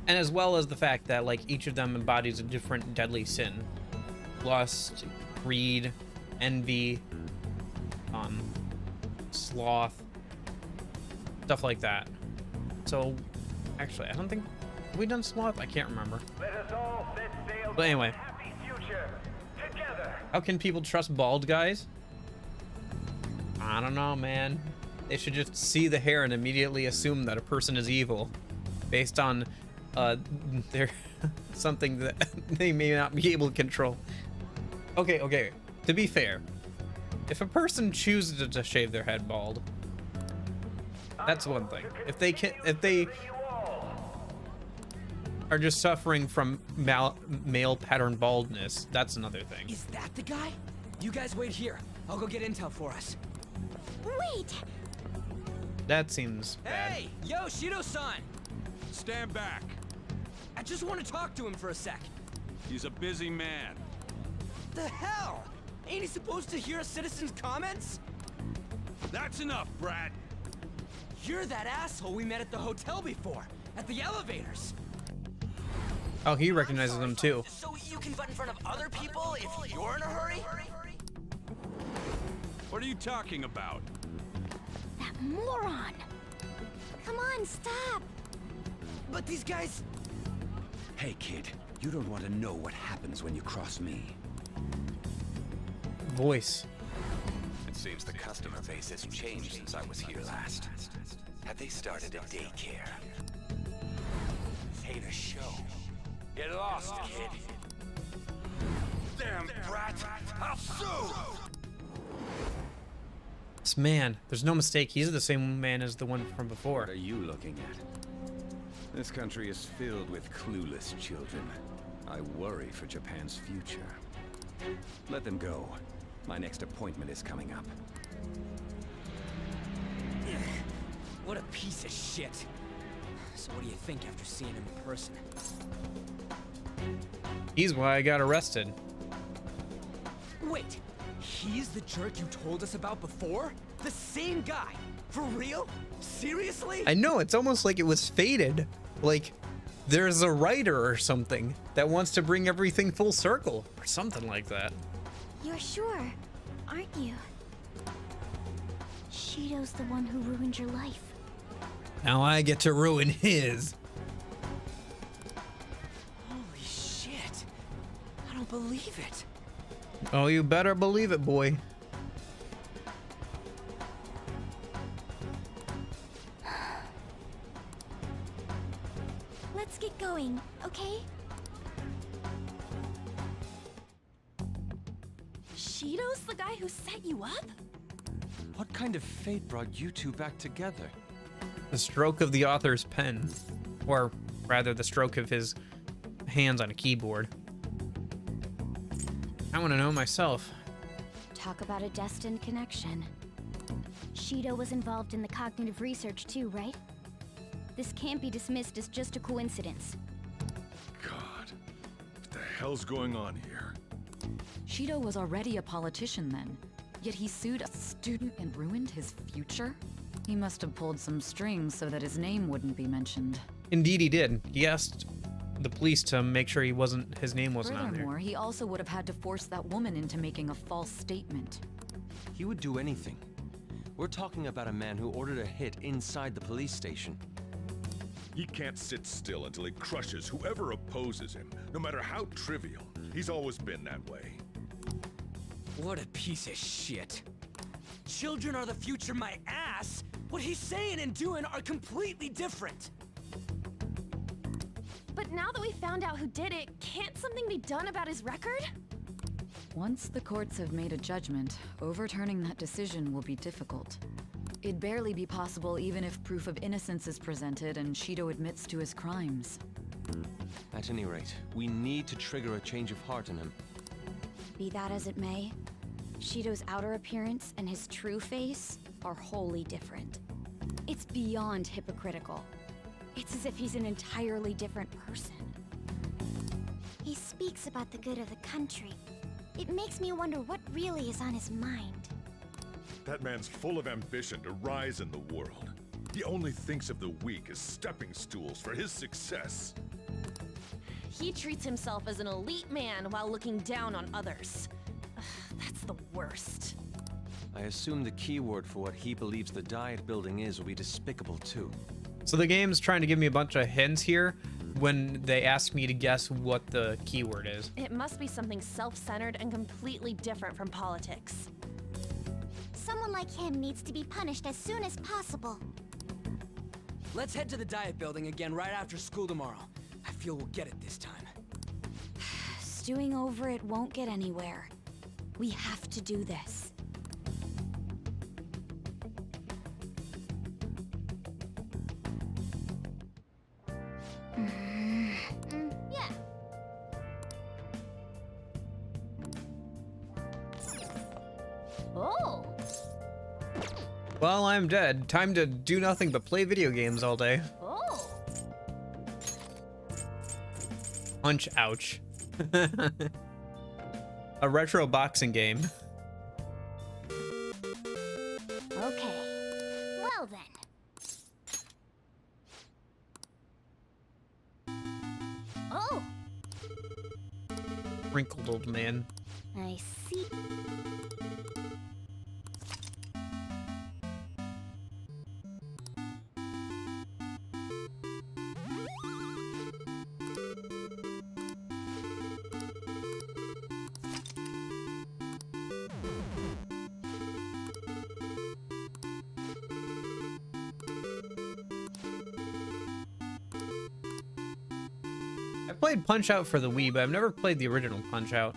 And as well as the fact that like each of them embodies a different deadly sin. Lust, greed, envy, sloth, stuff like that. So actually I don't think, have we done sloth? I can't remember. But anyway, how can people trust bald guys? I don't know, man. They should just see the hair and immediately assume that a person is evil based on their something that they may not be able to control. Okay. To be fair, if a person chooses to shave their head bald, that's one thing. If they are just suffering from male pattern baldness, that's another thing. Is that the guy? You guys wait here. I'll go get intel for us. Wait! That seems bad. Hey! Yo, Shido-san! Stand back. I just want to talk to him for a sec. He's a busy man. The hell? Ain't he supposed to hear a citizen's comments? That's enough, Brad. You're that asshole we met at the hotel before, at the elevators. Oh, he recognizes them too. So you can butt in front of other people if you're in a hurry? What are you talking about? That moron! Come on, stop! But these guys... Hey, kid. You don't want to know what happens when you cross me. Voice. It seems the customer base has changed since I was here last. Have they started a daycare? Hate a show. Get lost, kid. Damn brat! I'll sue! This man, there's no mistake, he's the same man as the one from before. What are you looking at? This country is filled with clueless children. I worry for Japan's future. Let them go. My next appointment is coming up. What a piece of shit. So what do you think after seeing him in person? He's why I got arrested. Wait, he's the jerk you told us about before? The same guy? For real? Seriously? I know, it's almost like it was fated. Like, there's a writer or something that wants to bring everything full circle, or something like that. You're sure, aren't you? Shido's the one who ruined your life. Now I get to ruin his. Holy shit. I don't believe it. Oh, you better believe it, boy. Let's get going, okay? Shido's the guy who set you up? What kind of fate brought you two back together? The stroke of the author's pen. Or rather, the stroke of his hands on a keyboard. I want to know myself. Talk about a destined connection. Shido was involved in the cognitive research too, right? This can't be dismissed as just a coincidence. God, what the hell's going on here? Shido was already a politician then, yet he sued a student and ruined his future? He must have pulled some strings so that his name wouldn't be mentioned. Indeed he did. He asked the police to make sure his name wasn't on there. Furthermore, he also would have had to force that woman into making a false statement. He would do anything. We're talking about a man who ordered a hit inside the police station. He can't sit still until he crushes whoever opposes him, no matter how trivial. He's always been that way. What a piece of shit. Children are the future, my ass! What he's saying and doing are completely different! But now that we found out who did it, can't something be done about his record? Once the courts have made a judgment, overturning that decision will be difficult. It'd barely be possible even if proof of innocence is presented and Shido admits to his crimes. At any rate, we need to trigger a change of heart in him. Be that as it may, Shido's outer appearance and his true face are wholly different. It's beyond hypocritical. It's as if he's an entirely different person. He speaks about the good of the country. It makes me wonder what really is on his mind. That man's full of ambition to rise in the world. He only thinks of the weak as stepping stools for his success. He treats himself as an elite man while looking down on others. Ugh, that's the worst. I assume the keyword for what he believes the Diet Building is will be despicable too. So the game's trying to give me a bunch of hints here when they ask me to guess what the keyword is. It must be something self-centered and completely different from politics. Someone like him needs to be punished as soon as possible. Let's head to the Diet Building again right after school tomorrow. I feel we'll get it this time. Stewing over it won't get anywhere. We have to do this. Yeah. Oh. Well, I'm dead. Time to do nothing but play video games all day. Oh. Punch ouch. A retro boxing game. Okay. Well then. Oh. Wrinkled old man. I see. I played Punch Out for the Wii, but I've never played the original Punch Out.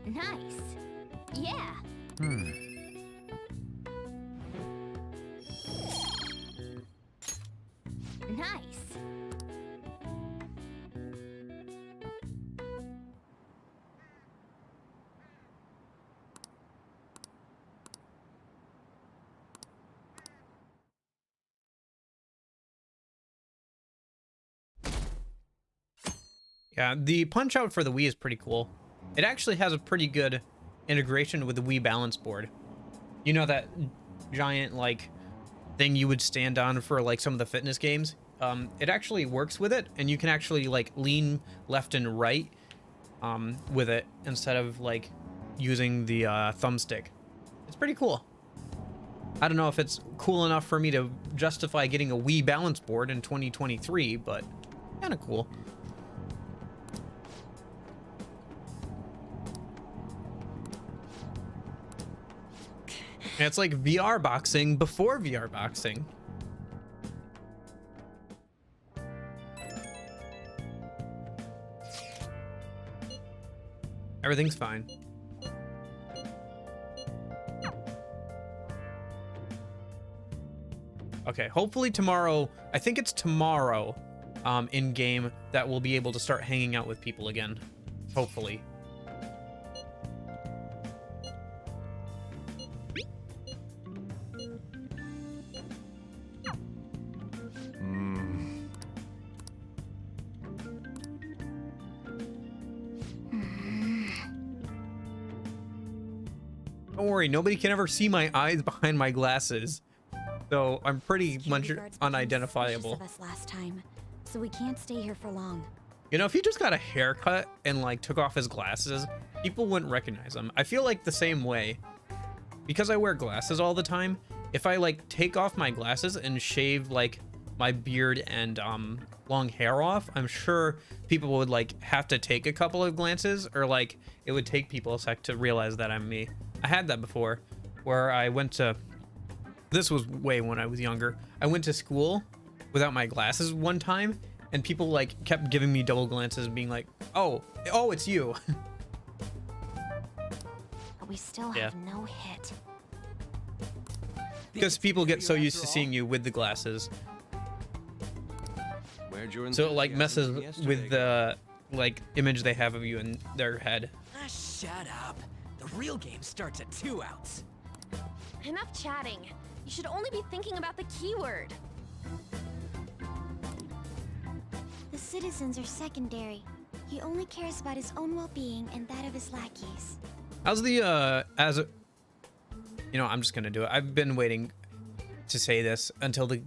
Nice. Yeah. Nice. Yeah, the Punch Out for the Wii is pretty cool. It actually has a pretty good integration with the Wii balance board. You know that giant, like, thing you would stand on for, like, some of the fitness games? It actually works with it, and you can actually, like, lean left and right with it instead of, like, using the thumbstick. It's pretty cool. I don't know if it's cool enough for me to justify getting a Wii balance board in 2023, but kind of cool. It's like VR boxing before VR boxing. Everything's fine. Okay, hopefully tomorrow, I think it's tomorrow in game that we'll be able to start hanging out with people again. Hopefully. Don't worry, nobody can ever see my eyes behind my glasses. So I'm pretty much Security guards became unidentifiable. suspicious of us last time, so we can't stay here for long. You know, if he just got a haircut and like took off his glasses, people wouldn't recognize him. I feel like the same way. Because I wear glasses all the time, if I like take off my glasses and shave like my beard and long hair off, I'm sure people would like have to take a couple of glances, or like it would take people a sec to realize that I'm me. I had that before where I went to, this was way when I was younger. I went to school without my glasses one time, and people like kept giving me double glances and being like, oh, it's you. But we still have no hit. Because people get so used to seeing you with the glasses. So it like messes with the like image they have of you in their head. Ah, shut up. The real game starts at 2 outs. Enough chatting. You should only be thinking about the keyword. The citizens are secondary. He only cares about his own well-being and that of his lackeys. How's the you know, I'm just gonna do it. I've been waiting to say this until the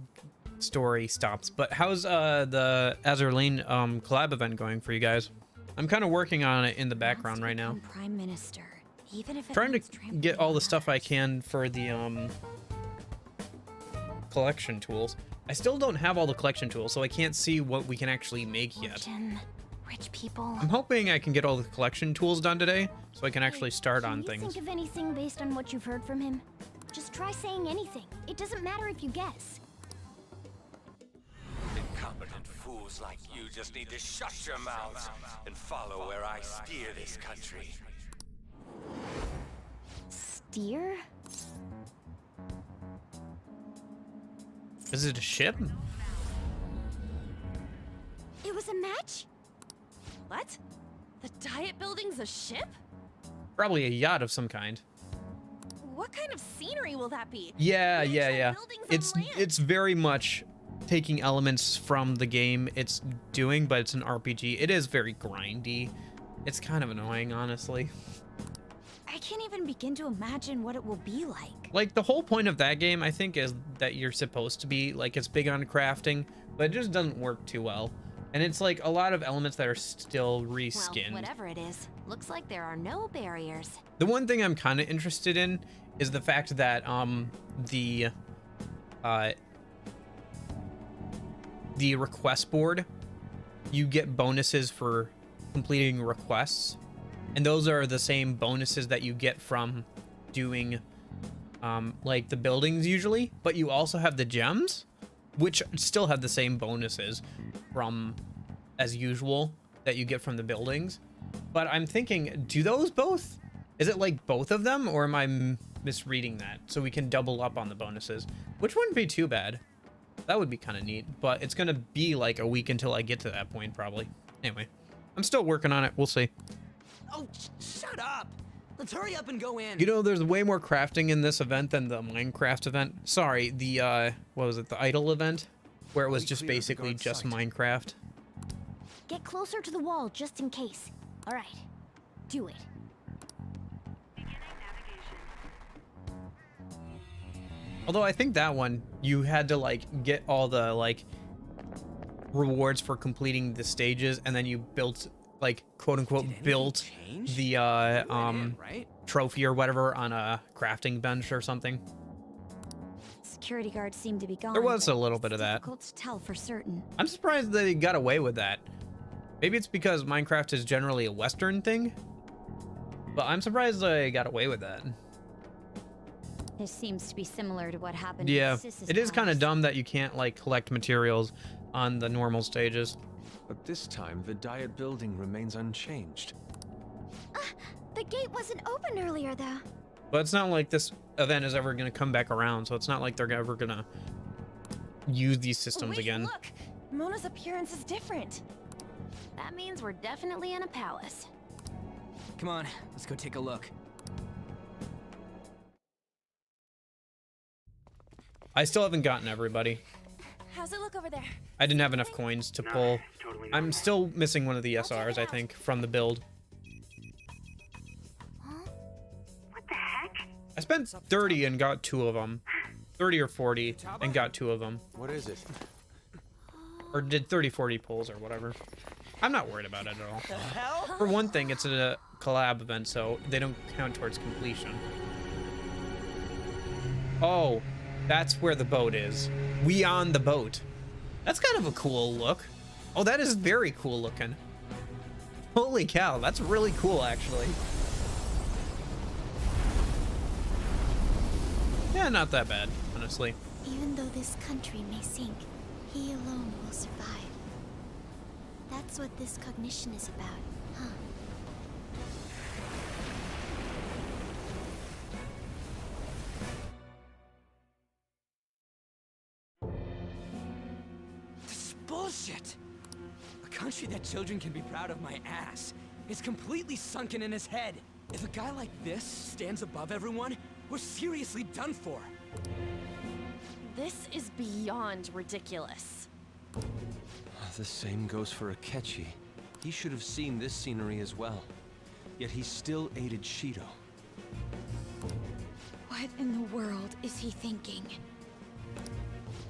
story stops. But how's the Azur Lane collab event going for you guys? I'm kind of working on it in the background right now. Prime Minister, even if it Trying to means trampling get all the on stuff I can for the collection tools. I still don't have all the collection tools, so I can't see what we can actually make yet. Fortune, rich people. I'm hoping I can get all the collection tools done today, so I can actually start on Can you things. think of anything based on what you've heard from him? Just try saying anything. It doesn't matter if you guess. Incompetent fools like you just need to shut your mouths and follow where I steer this country. Steer? Is it a ship? It was a match? What? The Diet Building's a ship? Probably a yacht of some kind. What kind of scenery will that be? Yeah. It's very much taking elements from the game it's doing, but it's an RPG. It is very grindy. It's kind of annoying, honestly. I can't even begin to imagine what it will be like. Like, the whole point of that game, I think, is that you're supposed to be, like, it's big on crafting, but it just doesn't work too well. And it's, like, a lot of elements that are still reskinned. Well, whatever it is, looks like there are no barriers. The one thing I'm kind of interested in is the fact that, the request board, you get bonuses for completing requests. And those are the same bonuses that you get from doing, like, the buildings usually. But you also have the gems, which still have the same bonuses from, as usual, that you get from the buildings. But I'm thinking, do those both? Is it like both of them, or am I misreading that? So we can double up on the bonuses, which wouldn't be too bad. That would be kind of neat, but it's going to be like a week until I get to that point, probably. Anyway, I'm still working on it. We'll see. Oh, shut up! Let's hurry up and go in. You know, there's way more crafting in this event than the Minecraft event. Sorry, the, what was it? The Idle event? Where it was just basically just Minecraft. Get closer to the wall just in case. All right, do it. Although I think that one, you had to, like, get all the, like, rewards for completing the stages, and then you built, like, quote-unquote, built the, trophy or whatever on a crafting bench or something. Security guards seem to be gone. There was a but little bit it's of that. difficult to tell for certain. I'm surprised they got away with that. Maybe it's because Minecraft is generally a Western thing, but I'm surprised they got away with that. This seems to be similar to what happened. Yeah, in Sis's it is kind of palace. dumb that you can't, like, collect materials on the normal stages. But this time, the Diet Building remains unchanged. The gate wasn't open earlier, though. But it's not like this event is ever going to come back around, so it's not like they're ever going to use these systems Wait, again. Look, Mona's appearance is different. That means we're definitely in a palace. Come on, let's go take a look. I still haven't gotten everybody. How's it look over there? I didn't have enough coins to pull. I'm still missing one of the SRs, I think, from the build. What the heck? I spent 30 and got 2 of them. 30 or 40 and got 2 of them. What is it? Or did 30, 40 pulls or whatever. I'm not worried about it at all. The hell? For one thing, it's a collab event, so they don't count towards completion. Oh, that's where the boat is. We on the boat. That's kind of a cool look. Oh, that is very cool looking. Holy cow, that's really cool, actually. Yeah, not that bad, honestly. Even though this country may sink, he alone will survive. That's what this cognition is about, huh? This is bullshit! A country that children can be proud of my ass is completely sunken in his head. If a guy like this stands above everyone, we're seriously done for. This is beyond ridiculous. The same goes for Akechi. He should have seen this scenery as well. Yet he still aided Shido. What in the world is he thinking?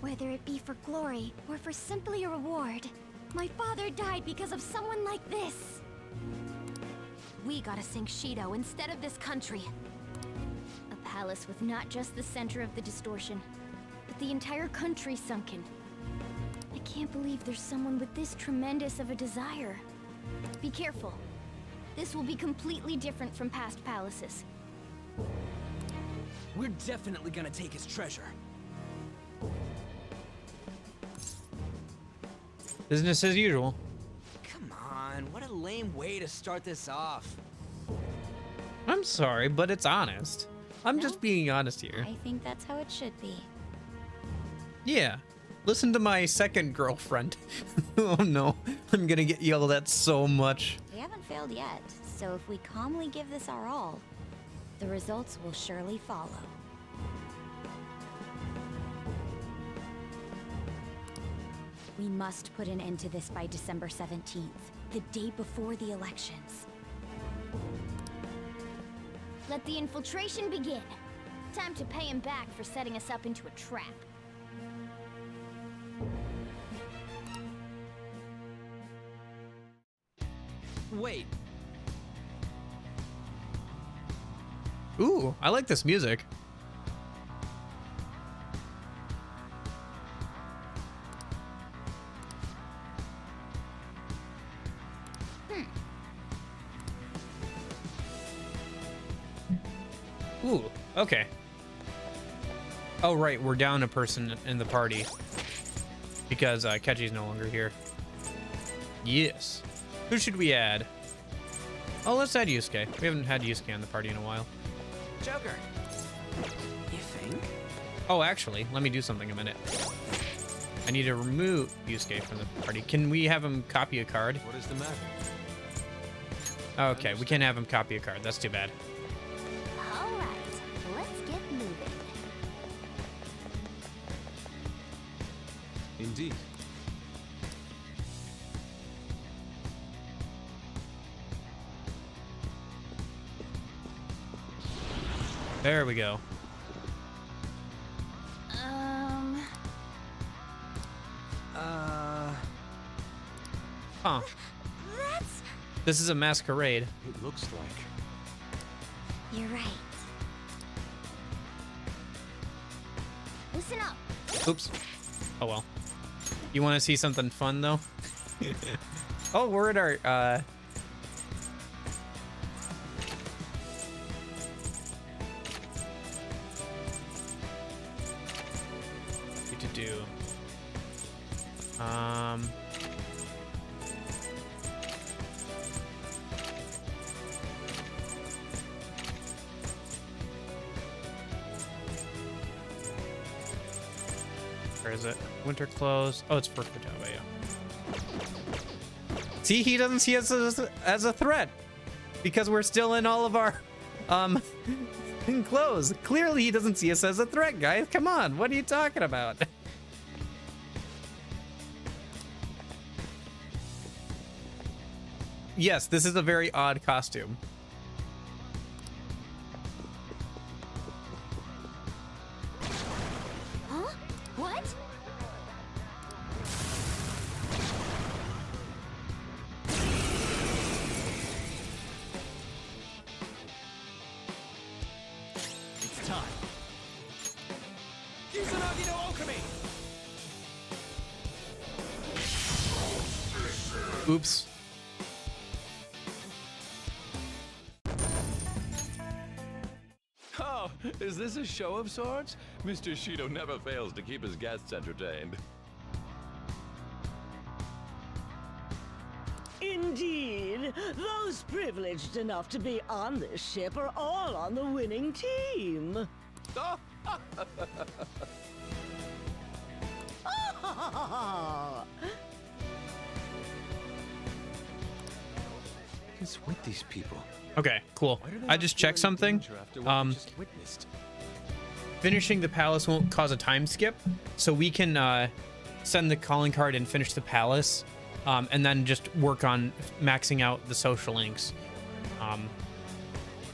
Whether it be for glory or for simply a reward, my father died because of someone like this. We gotta sink Shido instead of this country. A palace with not just the center of the distortion, but the entire country sunken. I can't believe there's someone with this tremendous of a desire. Be careful. This will be completely different from past palaces. We're definitely gonna take his treasure. Business as usual. Come on, what a lame way to start this off. I'm sorry, but it's honest. I'm just being honest here. I think that's how it should be. Yeah. Listen to my second girlfriend. Oh no, I'm gonna get yelled at so much. We haven't failed yet, so if we calmly give this our all, the results will surely follow. We must put an end to this by December 17th, the day before the elections. Let the infiltration begin. Time to pay him back for setting us up into a trap. Wait. Ooh, I like this music. Ooh, okay. Oh, right, we're down a person in the party because Kechi's no longer here. Yes. Who should we add? Oh, let's add Yusuke. We haven't had Yusuke on the party in a while. Joker. You think? Oh, actually, let me do something a minute. I need to remove Yusuke from the party. Can we have him copy a card? What is the matter? Okay, we can't have him copy a card. That's too bad. All right, let's get moving. Indeed. There we go. Huh. That's... This is a masquerade. It looks like. You're right. Listen up. Oops. Oh well. You want to see something fun though? Oh, we're at our do. Where is it? Winter clothes. Oh, it's for Futaba, yeah. See, he doesn't see us as a threat because we're still in all of our clothes. Clearly, he doesn't see us as a threat, guys. Come on, what are you talking about? Yes, this is a very odd costume. Oops. Oh, is this a show of sorts? Mr. Shido never fails to keep his guests entertained. Indeed, those privileged enough to be on this ship are all on the winning team. What's with these people? Okay, cool. I just checked something. Finishing the palace won't cause a time skip, so we can send the calling card and finish the palace, and then just work on maxing out the social links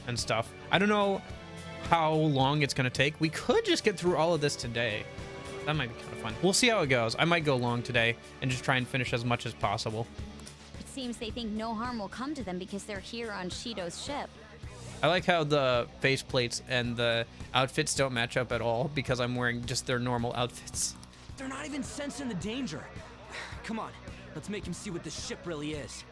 and stuff. I don't know how long it's gonna take. We could just get through all of this today. That might be kind of fun. We'll see how it goes. I might go long today and just try and finish as much as possible. It seems they think no harm will come to them because they're here on Shido's ship. I like how the faceplates and the outfits don't match up at all because I'm wearing just their normal outfits. They're not even sensing the danger. Come on, let's make him see what this ship really is.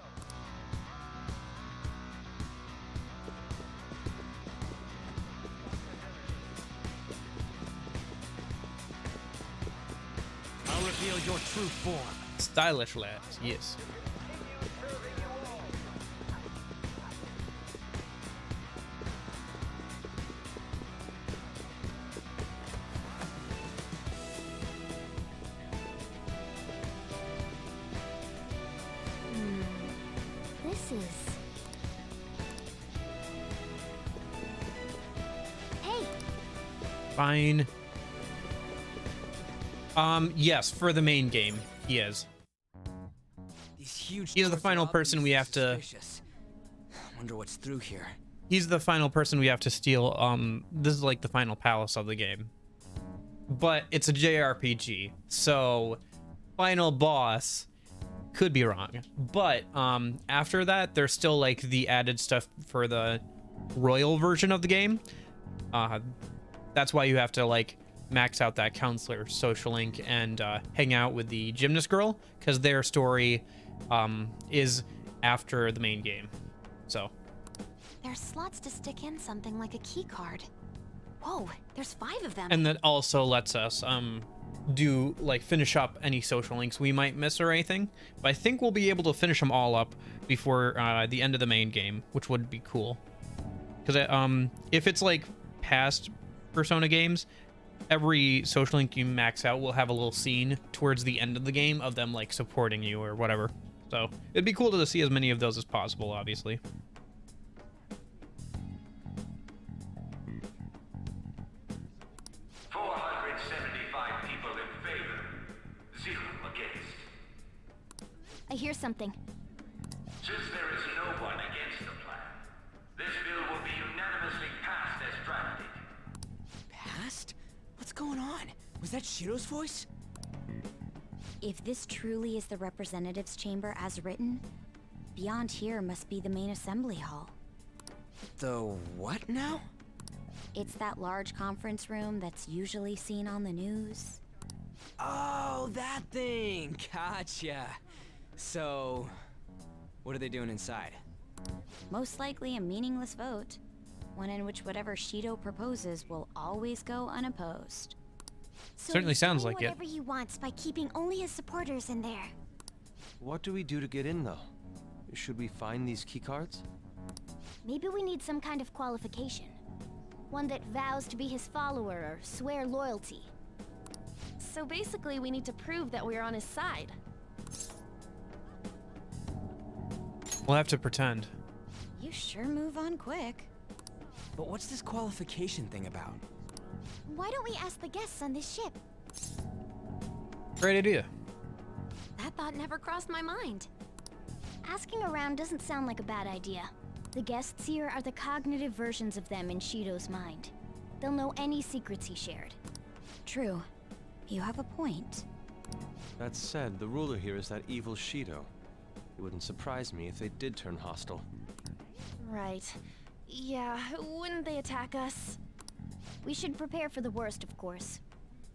I'll reveal your true form. Stylish lads, yes. This is... Hey! Fine. Yes, for the main game, he is. These huge He's the final person we have to... Wonder what's through here. He's the final person we have to steal. This is like the final palace of the game. But it's a JRPG, so final boss could be wrong. But after that, there's still like the added stuff for the royal version of the game. That's why you have to like max out that counselor social link and hang out with the gymnast girl, because their story is after the main game. So There's slots to stick in something like a key card. Whoa, there's 5 of them. and that also lets us do like finish up any social links we might miss or anything, but I think we'll be able to finish them all up before the end of the main game, which would be cool, because if it's like past Persona games, every social link you max out will have a little scene towards the end of the game of them like supporting you or whatever. So it'd be cool to see as many of those as possible, obviously. I hear something. Since there is no one against the plan, this bill will be unanimously passed as drafted. Passed? What's going on? Was that Shiro's voice? If this truly is the representatives' chamber as written, beyond here must be the main assembly hall. The what now? It's that large conference room that's usually seen on the news. Oh, that thing! Gotcha. So, what are they doing inside? Most likely a meaningless vote, one in which whatever Shido proposes will always go unopposed. So Certainly he's sounds doing like it. whatever he wants by keeping only his supporters in there. What do we do to get in, though? Should we find these keycards? Maybe we need some kind of qualification. One that vows to be his follower or swear loyalty. So basically, we need to prove that we're on his side. We'll have to pretend. You sure move on quick. But what's this qualification thing about? Why don't we ask the guests on this ship? Great idea. That thought never crossed my mind. Asking around doesn't sound like a bad idea. The guests here are the cognitive versions of them in Shido's mind. They'll know any secrets he shared. True. You have a point. That said, the ruler here is that evil Shido. It wouldn't surprise me if they did turn hostile. Right. Yeah, wouldn't they attack us? We should prepare for the worst, of course.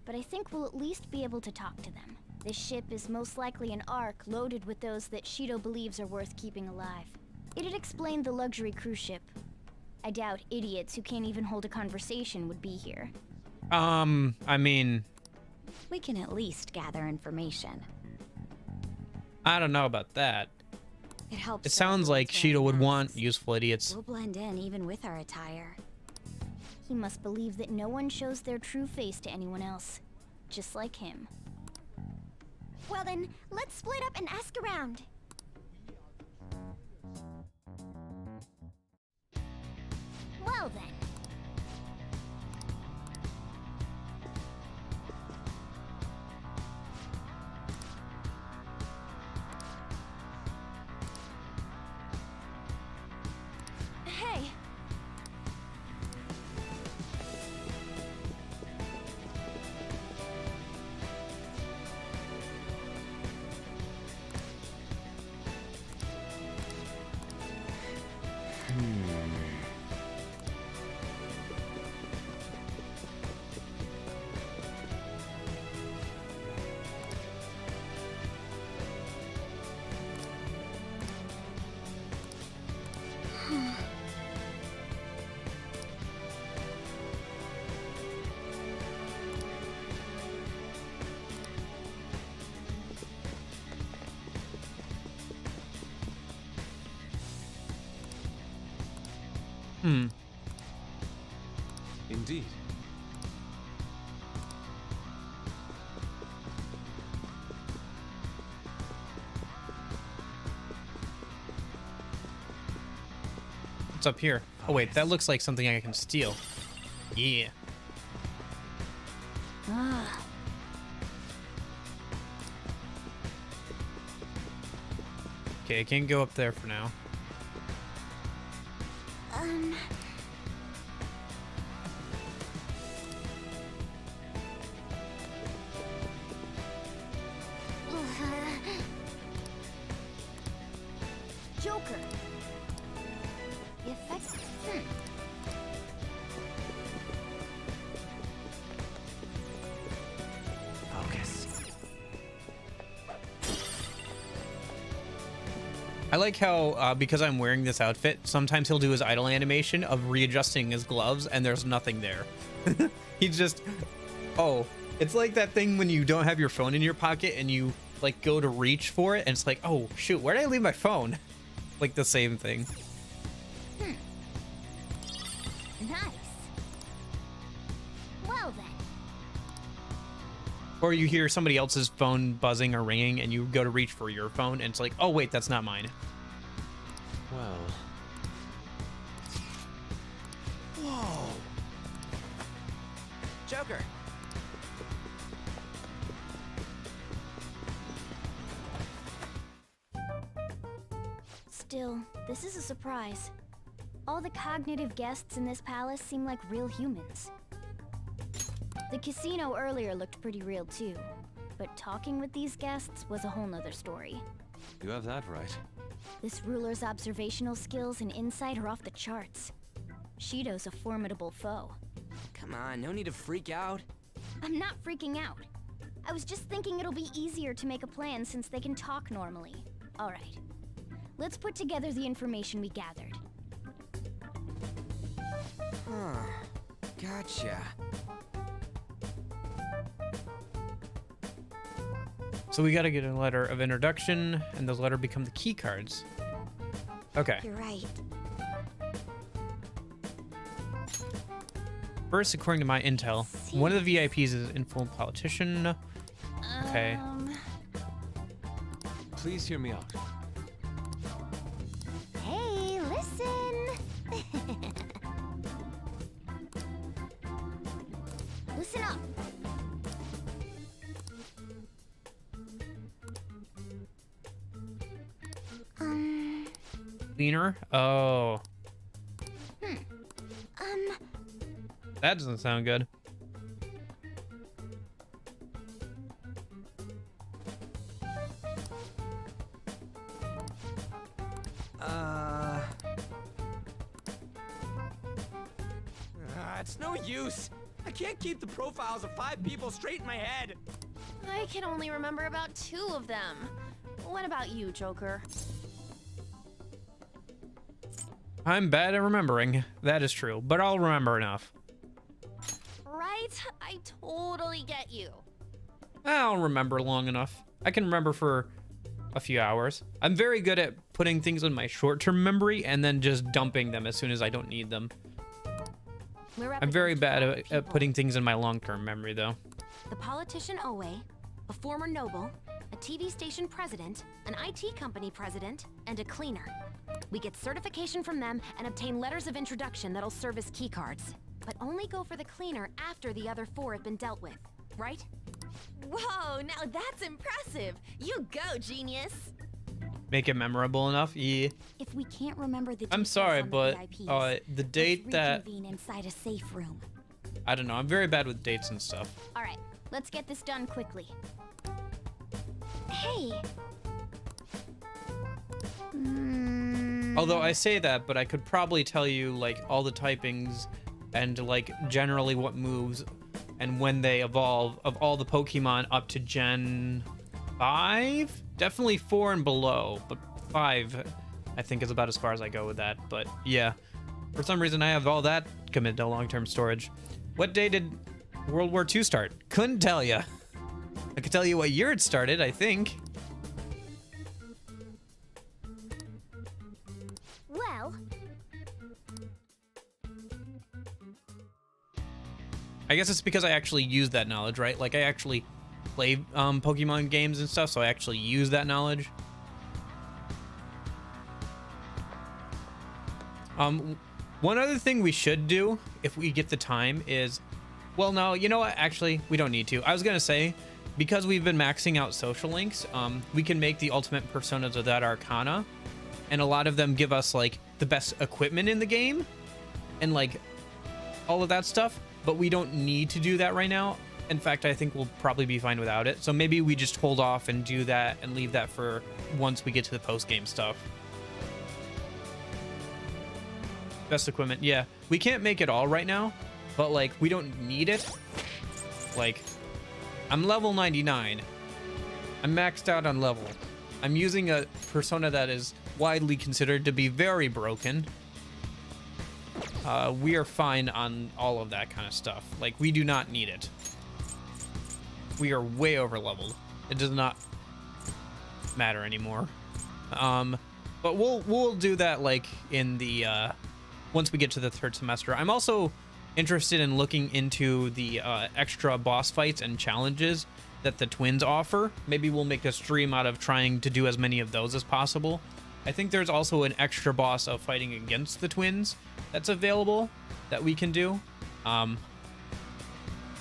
But I think we'll at least be able to talk to them. This ship is most likely an Ark loaded with those that Shido believes are worth keeping alive. It'd explain the luxury cruise ship. I doubt idiots who can't even hold a conversation would be here. I mean... We can at least gather information. I don't know about that. It helps. It sounds like Shido would want useful idiots. We'll blend in even with our attire. He must believe that no one shows their true face to anyone else. Just like him. Well then, let's split up and ask around. Well then. Hey. Indeed. What's up here? Oh wait, that looks like something I can steal. Yeah. Okay, I can't go up there for now. Joker. The effects. Focus. I like how, because I'm wearing this outfit, sometimes he'll do his idle animation of readjusting his gloves and there's nothing there. He's just, oh, it's like that thing when you don't have your phone in your pocket and you like go to reach for it and it's like, oh shoot, where did I leave my phone? Like the same thing. Nice. Well then. Or you hear somebody else's phone buzzing or ringing and you go to reach for your phone and it's like, oh wait, that's not mine. Well... Whoa. Joker. Still, this is a surprise. All the cognitive guests in this palace seem like real humans. The casino earlier looked pretty real too, but talking with these guests was a whole nother story. You have that right. This ruler's observational skills and insight are off the charts. Shido's a formidable foe. Come on, no need to freak out. I'm not freaking out. I was just thinking it'll be easier to make a plan since they can talk normally. All right. Let's put together the information we gathered. Huh. Gotcha. So we gotta get a letter of introduction, and those letters become the key cards. Okay. You're right. First, according to my intel, one of the VIPs is an influential politician. Okay. Please hear me out. Hey, listen! Listen up! Cleaner? Oh. That doesn't sound good. It's no use. I can't keep the profiles of 5 people straight in my head. I can only remember about 2 of them. What about you, Joker? I'm bad at remembering. That is true, but I'll remember enough. Right? I totally get you. I'll remember long enough. I can remember for a few hours. I'm very good at putting things in my short-term memory and then just dumping them as soon as I don't need them. I'm very bad at putting things in my long-term memory, though. The politician Owe, a former noble, a TV station president, an IT company president, and a cleaner. We get certification from them and obtain letters of introduction that'll serve as keycards. But only go for the cleaner after the other 4 have been dealt with, right? Whoa, now that's impressive. You go, genius. Make it memorable enough? Yeah. If we can't remember the I'm details sorry, on but VIPs, the date that... reconvene inside a safe room. I don't know. I'm very bad with dates and stuff. All right, let's get this done quickly. Hey. Although I say that, but I could probably tell you like all the typings and like generally what moves and when they evolve of all the Pokemon up to Gen 5. Definitely 4 and below, but 5 I think is about as far as I go with that. But yeah, for some reason I have all that committed to long-term storage. What day did World War II start? Couldn't tell you. I could tell you what year it started, I think. Well, I guess it's because I actually use that knowledge, right? Like I actually play Pokemon games and stuff, so I actually use that knowledge. One other thing we should do if we get the time is, well, no, you know what? Actually, we don't need to. I was gonna say, because we've been maxing out social links, we can make the ultimate personas of that Arcana, and a lot of them give us like the best equipment in the game, and like all of that stuff. But we don't need to do that right now. In fact, I think we'll probably be fine without it. So maybe we just hold off and do that and leave that for once we get to the post-game stuff. Best equipment, yeah. We can't make it all right now, but like we don't need it. Like, I'm level 99. I'm maxed out on level. I'm using a persona that is widely considered to be very broken. We are fine on all of that kind of stuff. Like, we do not need it. We are way over leveled. It does not matter anymore. But we'll do that like in the once we get to the 3rd semester. I'm also interested in looking into the extra boss fights and challenges that the twins offer. Maybe we'll make a stream out of trying to do as many of those as possible. I think there's also an extra boss of fighting against the twins that's available that we can do.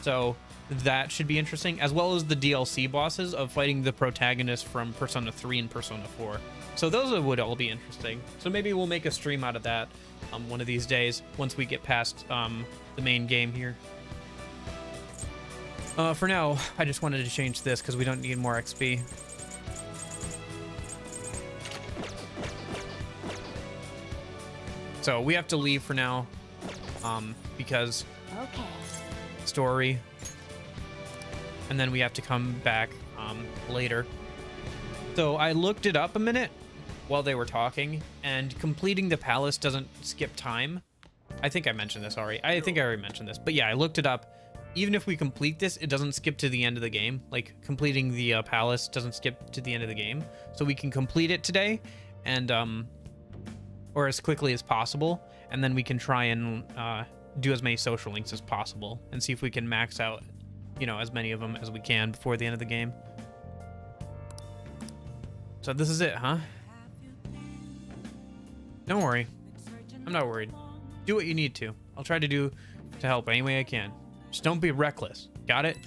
So that should be interesting, as well as the DLC bosses of fighting the protagonist from Persona 3 and Persona 4. So those would all be interesting. So maybe we'll make a stream out of that one of these days once we get past the main game here. For now, I just wanted to change this because we don't need more XP. So we have to leave for now, because story, and then we have to come back later. So I looked it up a minute while they were talking, and completing the palace doesn't skip time. I think I mentioned this already. I think I already mentioned this, but yeah, I looked it up. Even if we complete this, it doesn't skip to the end of the game. Like, completing the palace doesn't skip to the end of the game. So we can complete it today, and or as quickly as possible, and then we can try and do as many social links as possible and see if we can max out, you know, as many of them as we can before the end of the game. So this is it, huh? Don't worry. I'm not worried. Do what you need to. I'll try to help any way I can. Just don't be reckless. Got it?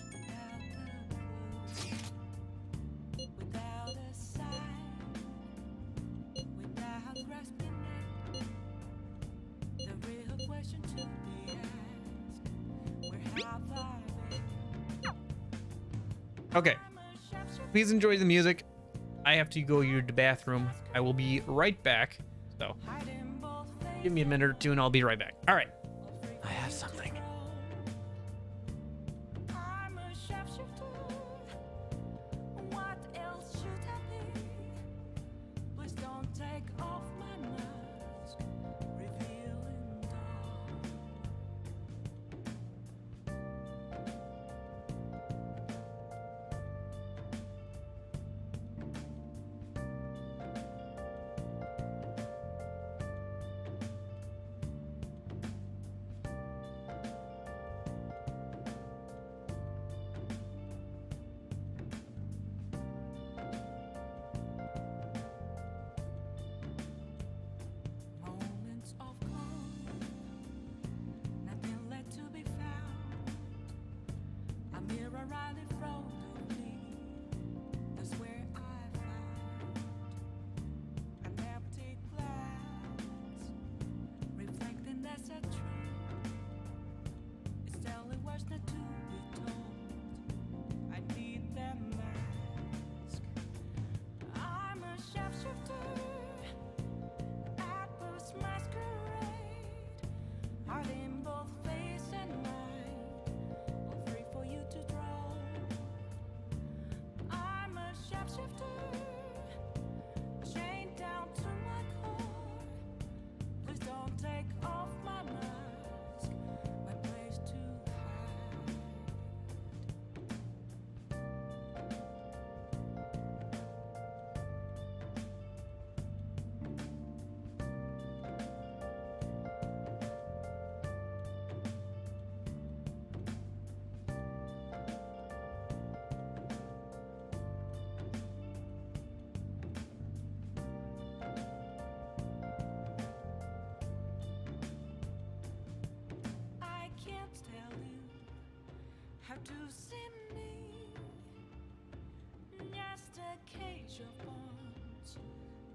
Okay. Please enjoy the music. I have to go use the bathroom. I will be right back. So, give me a minute or two and I'll be right back. All right. I have something.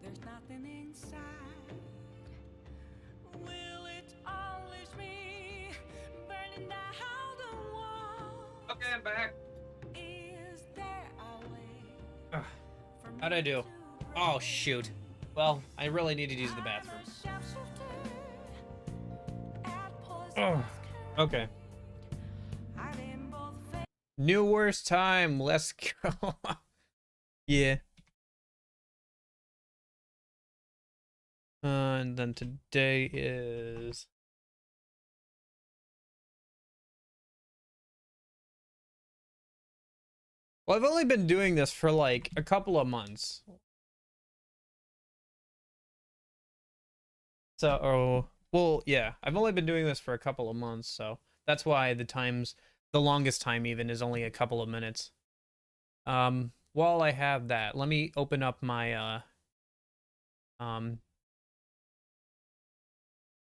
There's nothing inside. Will it always be burning down the wall? Okay, I'm back. Is there a way? How'd I do? Oh, shoot. Well, I really need to use the bathroom. Oh, okay. New worst time. Let's go. Yeah. And then today is... Well, I've only been doing this for like a couple of months. So, oh, well, yeah, I've only been doing this for a couple of months, so that's why the longest time even is only a couple of minutes. While I have that, let me open up my,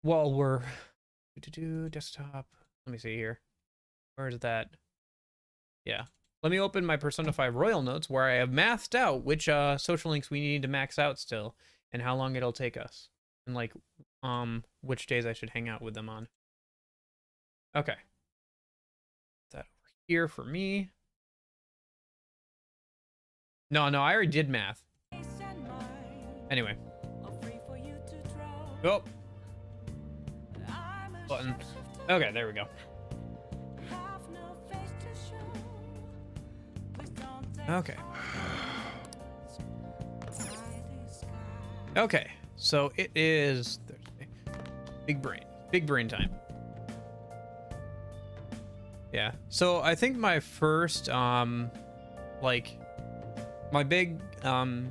while we're, desktop, let me see here. Where is that? Yeah. Let me open my Persona 5 Royal Notes where I have mathed out which social links we need to max out still and how long it'll take us. And like which days I should hang out with them on. Okay. That over here for me. No, I already did math. Anyway. Oh. Button. Okay, there we go. Okay. Okay, so it is Thursday. Big brain time. Yeah, so I think my first, like, my big, I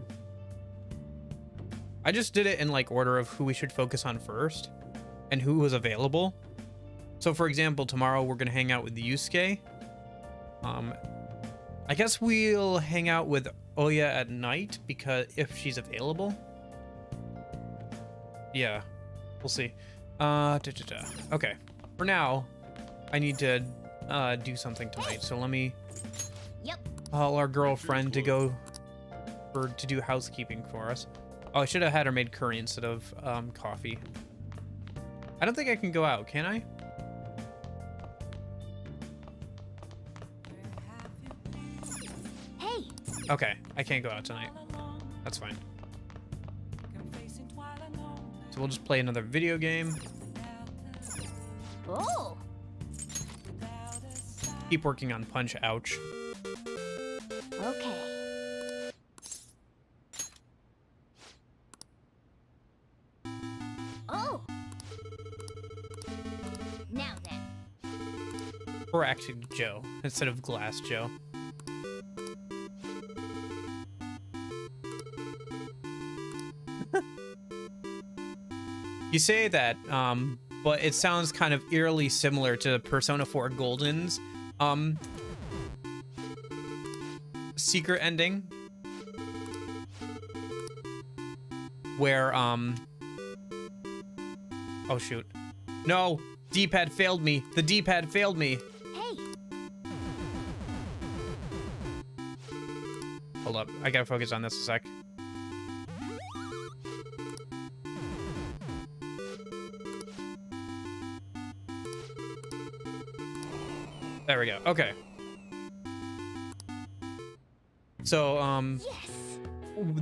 just did it in, like, order of who we should focus on first and who was available. So, for example, tomorrow we're gonna hang out with Yusuke. I guess we'll hang out with Oya at night because if she's available. Yeah, we'll see. Okay, for now, I need to do something tonight. So let me call our girlfriend to go to do housekeeping for us. Oh, I should have had her made curry instead of coffee. I don't think I can go out, can I? Okay, I can't go out tonight. That's fine. So we'll just play another video game. Oh. Keep working on Punch, ouch. Okay. Oh. Now then. Or actually Joe, instead of Glass Joe. You say that, but it sounds kind of eerily similar to Persona 4 Golden's secret ending, where oh shoot, no, D-pad failed me. The D-pad failed me. Hey. Hold up, I gotta focus on this a sec. There we go. Okay. So, yes.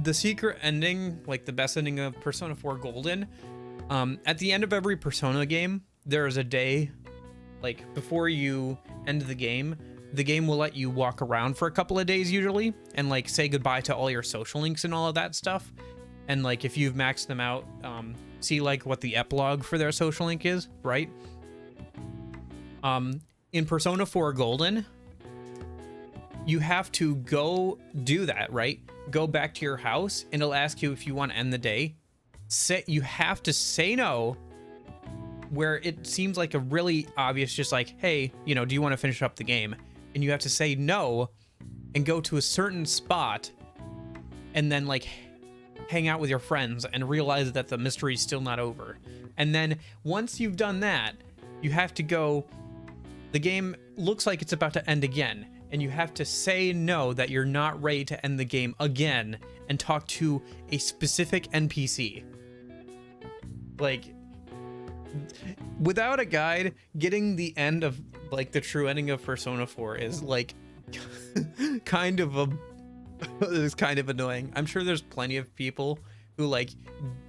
The secret ending, like the best ending of Persona 4 Golden, at the end of every Persona game, there is a day, like, before you end the game will let you walk around for a couple of days usually, and, like, say goodbye to all your social links and all of that stuff. And, like, if you've maxed them out, see, like, what the epilogue for their social link is, right? In Persona 4 Golden, you have to go do that, right? Go back to your house, and it'll ask you if you want to end the day. You have to say no, where it seems like a really obvious, just like, hey, you know, do you want to finish up the game? And you have to say no, and go to a certain spot, and then, like, hang out with your friends, and realize that the mystery's still not over. And then, once you've done that, you have to go... the game looks like it's about to end again, and you have to say no, that you're not ready to end the game again, and talk to a specific NPC. Like, without a guide, getting the end of, like, the true ending of Persona 4 is, like, kind of annoying. I'm sure there's plenty of people who, like,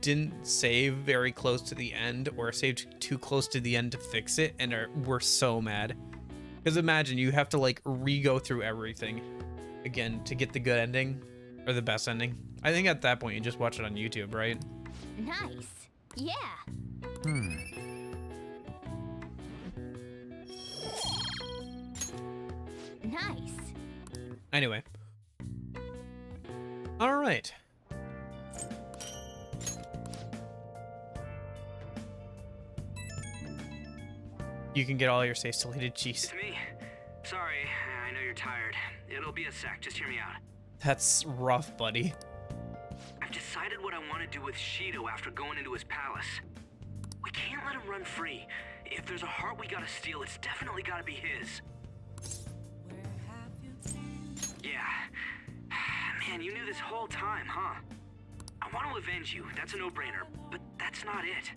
didn't save very close to the end or saved too close to the end to fix it and were so mad. Because imagine you have to, like, re-go through everything again to get the good ending or the best ending. I think at that point you just watch it on YouTube, right? Nice. Yeah. Nice. Anyway. All right. You can get all your saves deleted. Jeez. It's me. Sorry, I know you're tired. It'll be a sec, just hear me out. That's rough, buddy. I've decided what I want to do with Shido after going into his palace. We can't let him run free. If there's a heart we gotta steal, it's definitely gotta be his. Yeah. Man, you knew this whole time, huh? I want to avenge you, that's a no-brainer, but that's not it.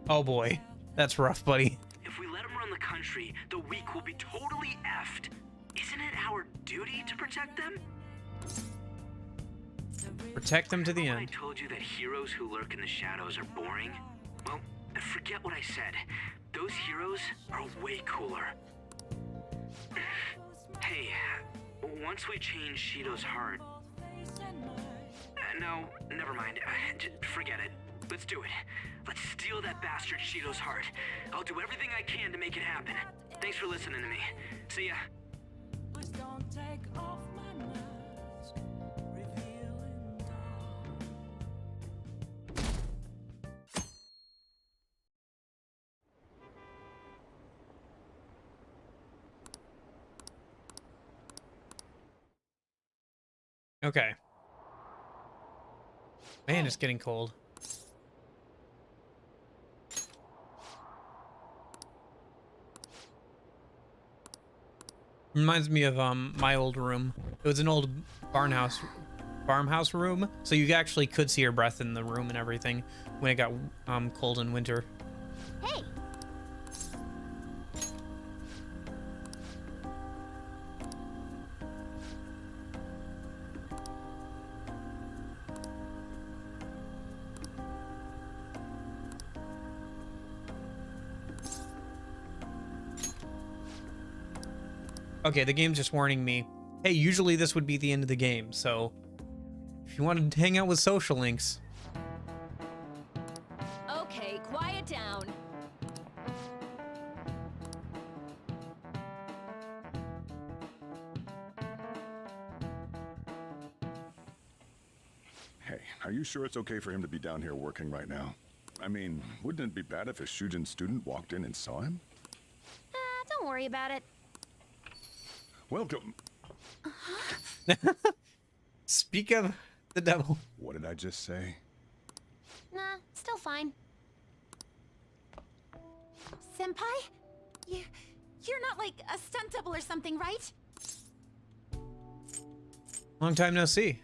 Oh boy. That's rough, buddy. If we let him run the country, the weak will be totally effed. Isn't it our duty to protect them? Protect them to the Remember end. when I told you that heroes who lurk in the shadows are boring? Well, forget what I said. Those heroes are way cooler. Hey, once we change Shido's heart... no, never mind. Forget it. Let's do it. Let's steal that bastard Shido's heart. I'll do everything I can to make it happen. Thanks for listening to me. See ya. Please don't take off my mask, revealing Okay. Man, it's getting cold. Reminds me of my old room. It was an old farmhouse room, so you actually could see her breath in the room and everything when it got cold in winter. Hey. Okay, the game's just warning me, hey, usually this would be the end of the game, so if you wanted to hang out with social links. Okay, quiet down. Hey, are you sure it's okay for him to be down here working right now? I mean, wouldn't it be bad if a Shujin student walked in and saw him? Don't worry about it. Welcome. Speak of the devil. What did I just say? Nah, still fine. Senpai? You're not like a stunt double or something, right? Long time no see.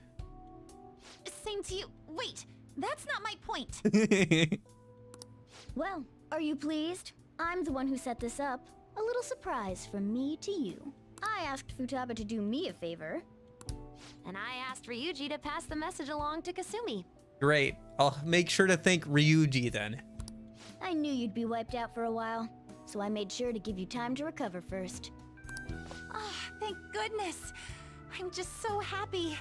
Same to you. Wait, that's not my point. Well, are you pleased? I'm the one who set this up. A little surprise from me to you. I asked Futaba to do me a favor. And I asked Ryuji to pass the message along to Kasumi. Great. I'll make sure to thank Ryuji then. I knew you'd be wiped out for a while, so I made sure to give you time to recover first. Oh, thank goodness. I'm just so happy.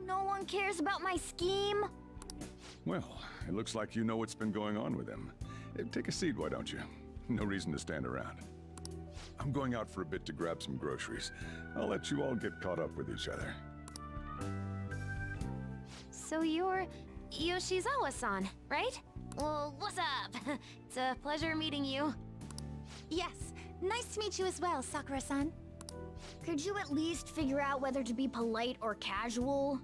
No one cares about my scheme. Well, it looks like you know what's been going on with him. Take a seat, why don't you? No reason to stand around. I'm going out for a bit to grab some groceries. I'll let you all get caught up with each other. So you're Yoshizawa-san, right? Well, what's up? It's a pleasure meeting you. Yes, nice to meet you as well, Sakura-san. Could you at least figure out whether to be polite or casual?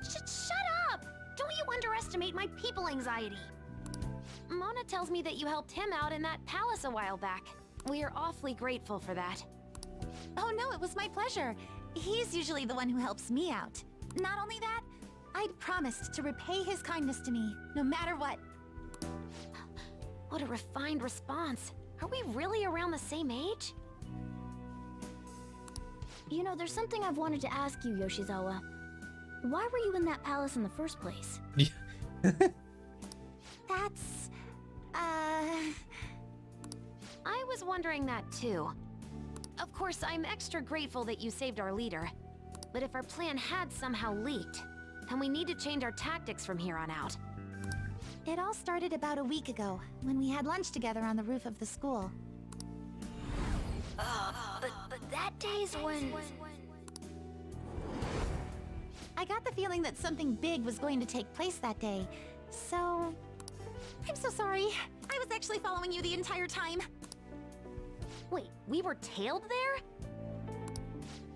Shut up! Don't you underestimate my people anxiety. Mona tells me that you helped him out in that palace a while back. We are awfully grateful for that. Oh no, it was my pleasure. He's usually the one who helps me out. Not only that, I'd promised to repay his kindness to me, no matter what. What a refined response. Are we really around the same age? You know, there's something I've wanted to ask you, Yoshizawa. Why were you in that palace in the first place? That's... I was wondering that too. Of course, I'm extra grateful that you saved our leader. But if our plan had somehow leaked, then we need to change our tactics from here on out. It all started about a week ago, when we had lunch together on the roof of the school. But that day's when... I got the feeling that something big was going to take place that day, so... I'm so sorry. I was actually following you the entire time. Wait, we were tailed there?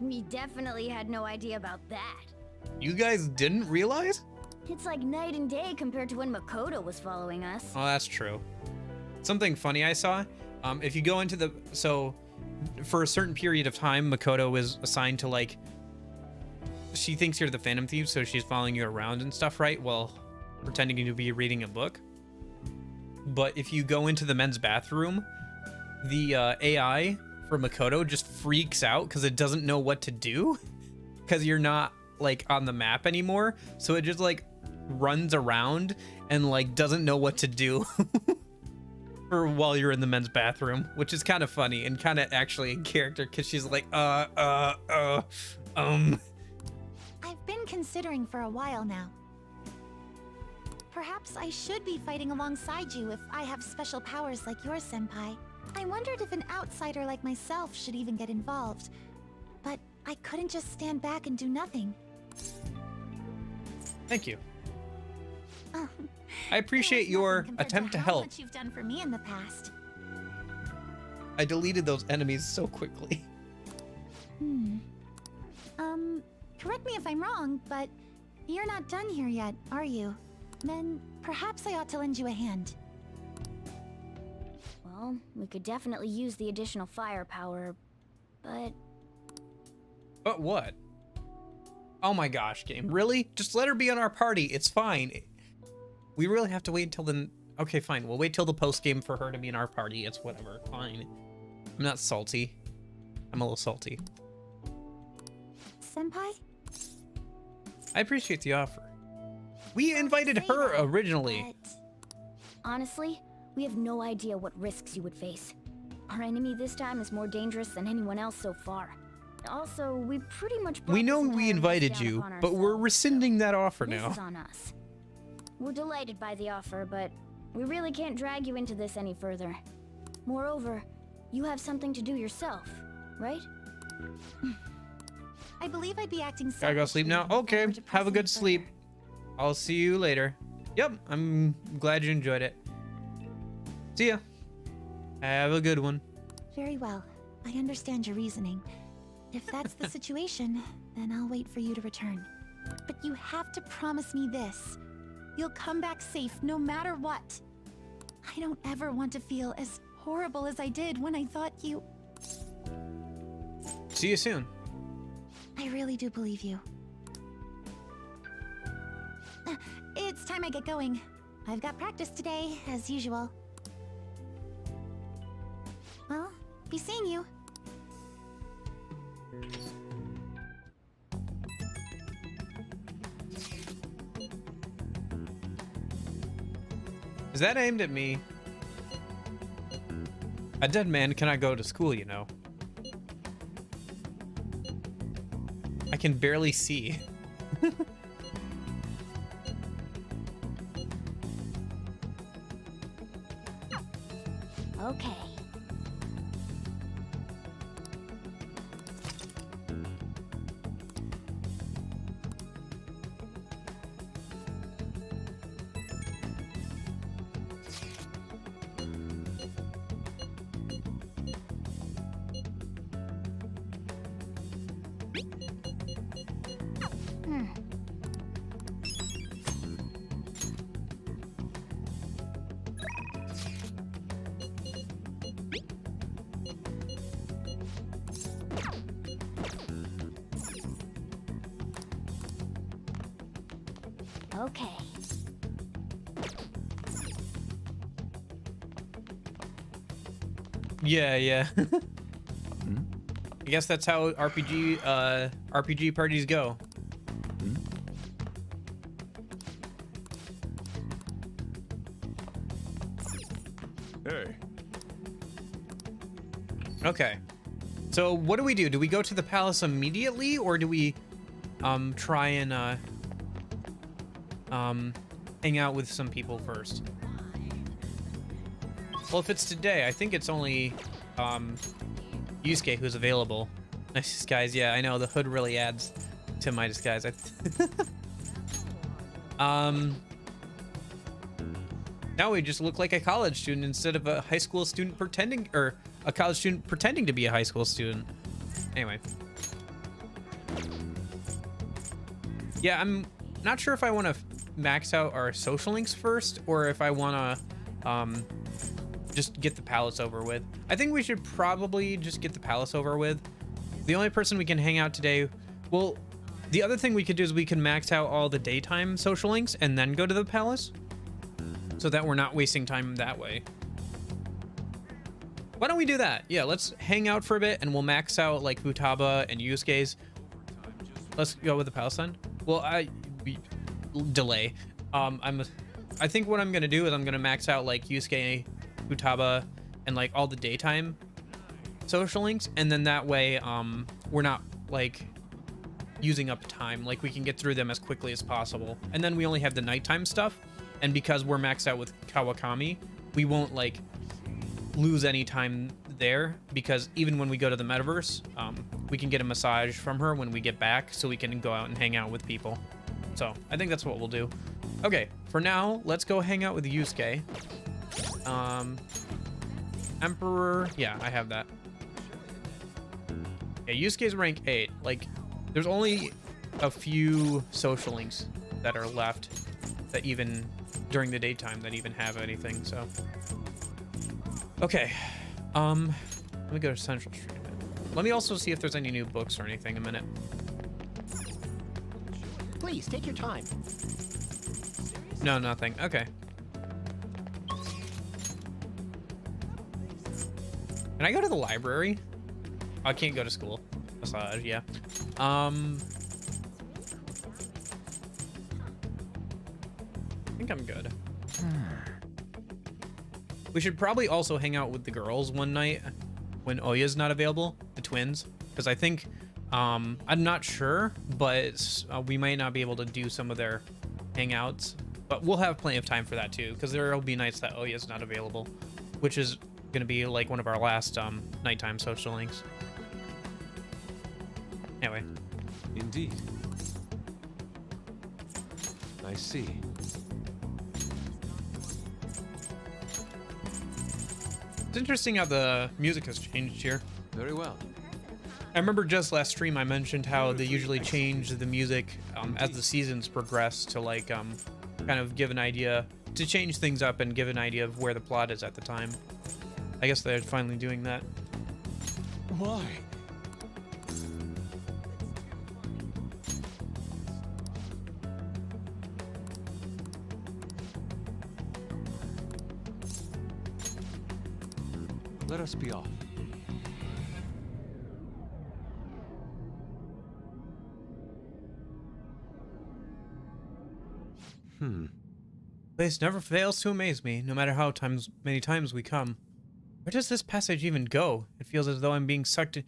We definitely had no idea about that. You guys didn't realize? It's like night and day compared to when Makoto was following us. Oh, that's true. Something funny I saw. If you go into the... So, for a certain period of time, Makoto is assigned to, like... She thinks you're the Phantom Thief, so she's following you around and stuff, right? Well, pretending to be reading a book. But if you go into the men's bathroom, the AI for Makoto just freaks out because it doesn't know what to do. Because you're not, like, on the map anymore. So it just, like, runs around and, like, doesn't know what to do for while you're in the men's bathroom, which is kind of funny and kind of actually in character because she's like, I've been considering for a while now. Perhaps I should be fighting alongside you if I have special powers like yours, Senpai. I wondered if an outsider like myself should even get involved. But I couldn't just stand back and do nothing. Thank you. I appreciate your attempt to help. How much you've done for me in the past. I deleted those enemies so quickly. Correct me if I'm wrong, but you're not done here yet, are you? Then perhaps I ought to lend you a hand. Well, we could definitely use the additional firepower, but... But what? Oh my gosh, game. Really? Just let her be on our party. It's fine. We really have to wait until the... Okay, fine. We'll wait till the post-game for her to be in our party. It's whatever. Fine. I'm not salty. I'm a little salty. Senpai? I appreciate the offer. We invited her originally. Honestly, we have no idea what risks you would face. Our enemy this time is more dangerous than anyone else so far. Also, we pretty much We know we invited you, but we're rescinding that offer this now. is on us. We're delighted by the offer, but we really can't drag you into this any further. Moreover, you have something to do yourself, right? I believe I'd be acting Gotta go sleep now? Okay, have a good sleep. I'll see you later. Yep, I'm glad you enjoyed it. See ya. Have a good one. Very well. I understand your reasoning. If that's the situation, then I'll wait for you to return. But you have to promise me this. You'll come back safe no matter what. I don't ever want to feel as horrible as I did when I thought you... See you soon. I really do believe you. It's time I get going. I've got practice today, as usual. Well, be seeing you. Is that aimed at me? A dead man cannot go to school, you know. I can barely see. Okay. Okay. Yeah. I guess that's how RPG parties go. Hey. Okay. So what do we do? Do we go to the palace immediately, or do we try and hang out with some people first? Well, if it's today, I think it's only Yusuke who's available. Nice disguise. Yeah, I know the hood really adds to my disguise. Now we just look like a college student instead of a high school student pretending, or a college student pretending to be a high school student. Anyway. Yeah, I'm not sure if I want to max out our social links first, or if I want to just get the palace over with. I think we should probably just get the palace over with. The only person we can hang out today, well, the other thing we could do is we can max out all the daytime social links and then go to the palace, so that we're not wasting time that way. Why don't we do that? Yeah, let's hang out for a bit and we'll max out like Futaba and Yusuke's. Let's go with the palace then. Well, delay. I think what I'm gonna do is I'm gonna max out like Yusuke, Futaba, and like all the daytime social links, and then that way we're not like using up time. Like we can get through them as quickly as possible, and then we only have the nighttime stuff, and because we're maxed out with Kawakami, we won't like lose any time there, because even when we go to the metaverse, we can get a massage from her when we get back, so we can go out and hang out with people. So I think that's what we'll do. Okay, for now, let's go hang out with Yusuke. Emperor, yeah, I have that. Yeah, Yusuke's rank 8. Like, there's only a few social links that are left that even during the daytime that even have anything, so. Okay, let me go to Central Street. Let me also see if there's any new books or anything in a minute. Please, take your time. No, nothing. Okay. Can I go to the library? I can't go to school. Massage, yeah. I think I'm good. We should probably also hang out with the girls one night when Oya's not available, the twins, because I think, I'm not sure, but we might not be able to do some of their hangouts, but we'll have plenty of time for that too, because there will be nights that Oya's not available, which is going to be like one of our last nighttime social links. Anyway. Indeed. I see. It's interesting how the music has changed here. Very well. I remember just last stream I mentioned how they usually change the music as the seasons progress to like kind of give an idea, to change things up and give an idea of where the plot is at the time. I guess they're finally doing that. Why? Let us be off. Place never fails to amaze me, no matter how many times we come. Where does this passage even go? It feels as though I'm being sucked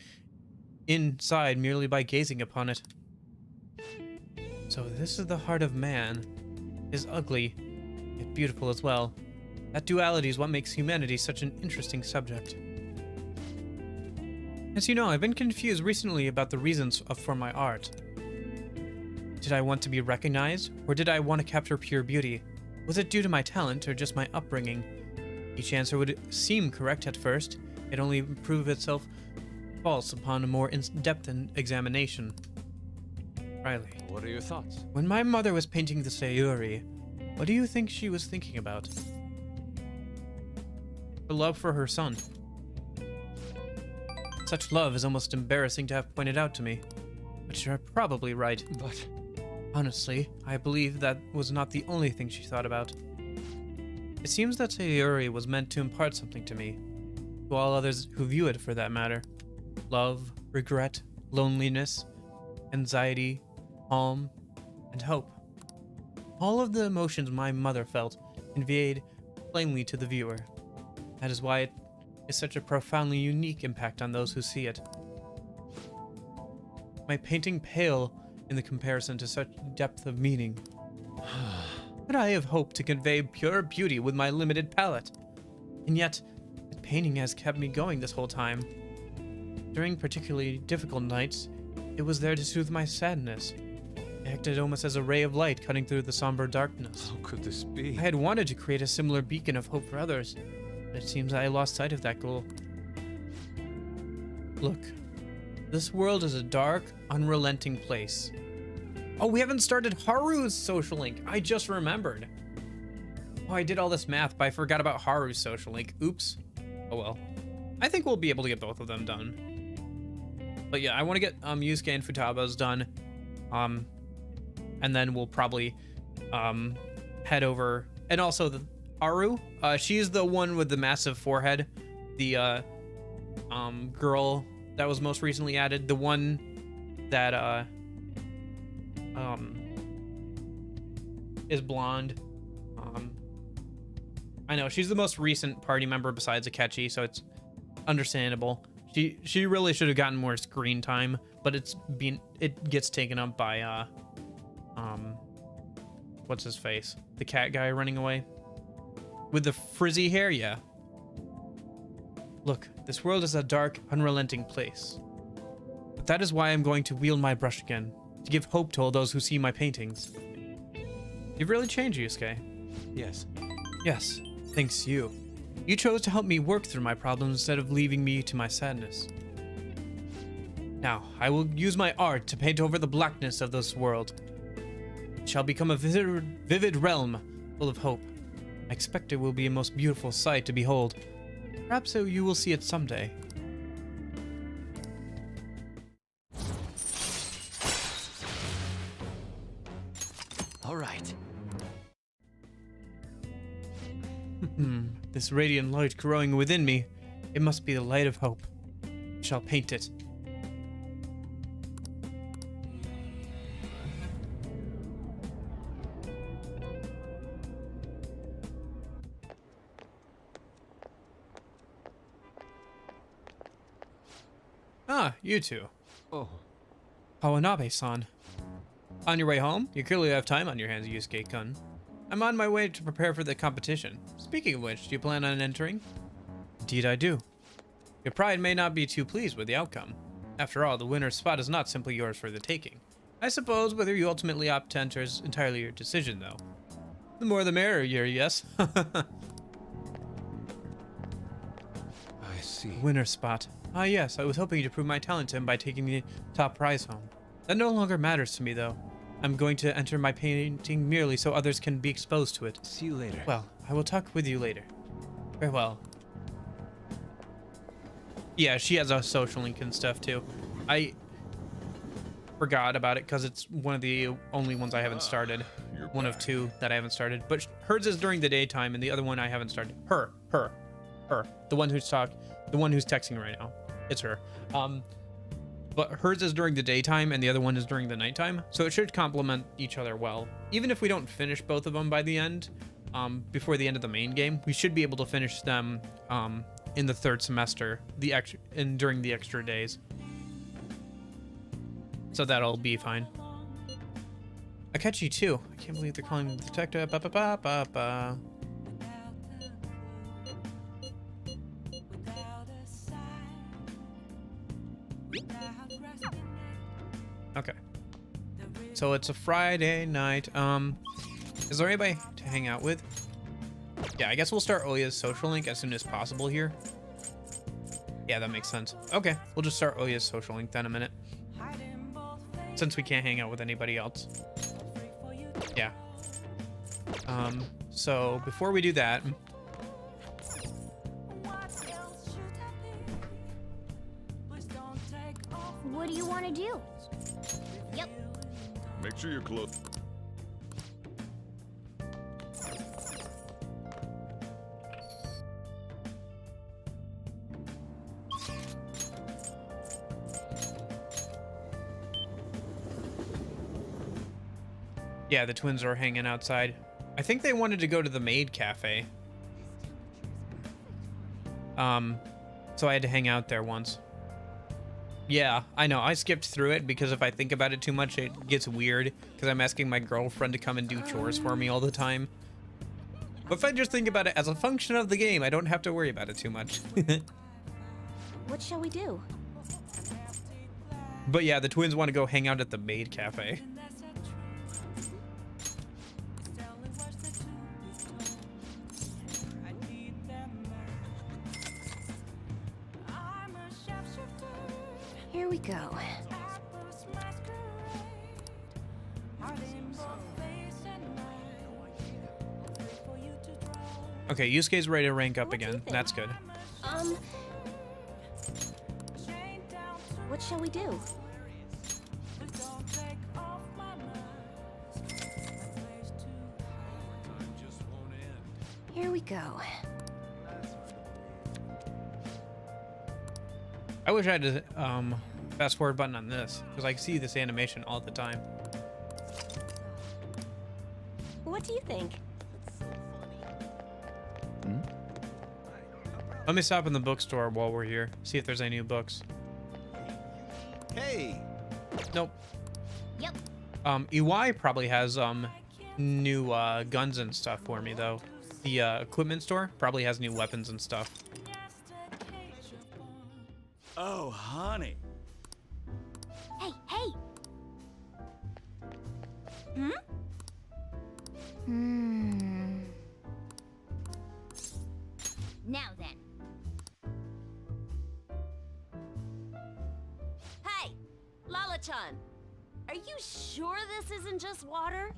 inside merely by gazing upon it. So this is the heart of man. It is ugly, yet beautiful as well. That duality is what makes humanity such an interesting subject. As you know, I've been confused recently about the reasons for my art. Did I want to be recognized, or did I want to capture pure beauty? Was it due to my talent, or just my upbringing? Each answer would seem correct at first, yet only prove itself false upon a more in-depth examination. Riley. What are your thoughts? When my mother was painting the Sayuri, what do you think she was thinking about? Her love for her son. Such love is almost embarrassing to have pointed out to me. But you're probably right. But... Honestly, I believe that was not the only thing she thought about. It seems that Sayuri was meant to impart something to me, to all others who view it for that matter. Love, regret, loneliness, anxiety, calm, and hope. All of the emotions my mother felt conveyed plainly to the viewer. That is why it is such a profoundly unique impact on those who see it. My painting pale in the comparison to such depth of meaning. Could I have hoped to convey pure beauty with my limited palette? And yet, the painting has kept me going this whole time. During particularly difficult nights, it was there to soothe my sadness. It acted almost as a ray of light cutting through the somber darkness. How could this be? I had wanted to create a similar beacon of hope for others, but it seems I lost sight of that goal. Look, this world is a dark, unrelenting place. Oh, we haven't started Haru's social link. I just remembered. Oh, I did all this math, but I forgot about Haru's social link. Oops. Oh well. I think we'll be able to get both of them done. But yeah, I want to get Yusuke and Futaba's done. And then we'll probably head over. And also the Haru, she's the one with the massive forehead. The girl that was most recently added. The one that is blonde. I know she's the most recent party member besides Akechi, so it's understandable. She really should have gotten more screen time, but it gets taken up by what's his face? The cat guy running away with the frizzy hair. Yeah. Look, this world is a dark, unrelenting place. But that is why I'm going to wield my brush again, to give hope to all those who see my paintings. You've really changed, Yusuke. Yes. Yes, thanks to you. You chose to help me work through my problems instead of leaving me to my sadness. Now, I will use my art to paint over the blackness of this world. It shall become a vivid realm full of hope. I expect it will be a most beautiful sight to behold. Perhaps you will see it someday. All right. This radiant light growing within me. It must be the light of hope. I shall paint it. Ah, you two. Oh. Kawanabe-san. On your way home? You clearly have time on your hands, Yusuke-kun. I'm on my way to prepare for the competition. Speaking of which, do you plan on entering? Indeed I do. Your pride may not be too pleased with the outcome. After all, the winner's spot is not simply yours for the taking. I suppose whether you ultimately opt to enter is entirely your decision, though. The more the merrier, yes? I see. Winner's spot. Ah yes, I was hoping to prove my talent to him by taking the top prize home. That no longer matters to me, though. I'm going to enter my painting merely so others can be exposed to it. See you later. Well, I will talk with you later. Farewell. Yeah, she has a social link and stuff, too. I forgot about it because it's one of the only ones I haven't started. One of two that I haven't started. But hers is during the daytime, and the other one I haven't started. Her. The one who's texting right now. It's her. But hers is during the daytime and the other one is during the nighttime, so it should complement each other well. Even if we don't finish both of them by the end, before the end of the main game, we should be able to finish them in the third semester, during the extra days. So that'll be fine. Akechi too. I can't believe they're calling him the detective. Okay. So it's a Friday night. Is there anybody to hang out with? Yeah, I guess we'll start Oya's social link as soon as possible here. Yeah, that makes sense. Okay, we'll just start Oya's social link then in a minute. Since we can't hang out with anybody else. Yeah. So before we do that, What do you want to do? Yep. Make sure you're close. Yeah, the twins are hanging outside. I think they wanted to go to the maid cafe. So I had to hang out there once. Yeah, I know. I skipped through it because if I think about it too much, it gets weird because I'm asking my girlfriend to come and do chores for me all the time. But if I just think about it as a function of the game, I don't have to worry about it too much. What shall we do? But yeah, the twins want to go hang out at the maid cafe. Here we go. Okay, Yusuke's ready to rank up again. That's good. What shall we do? Here we go. I wish I had a fast forward button on this because I see this animation all the time. What do you think? Let me stop in the bookstore while we're here. See if there's any new books. Hey. Nope. Yep. EY probably has new guns and stuff for me though. The equipment store probably has new weapons and stuff. Oh, honey. Hey, hey! Now then. Hey, Lala-chan, are you sure this isn't just water?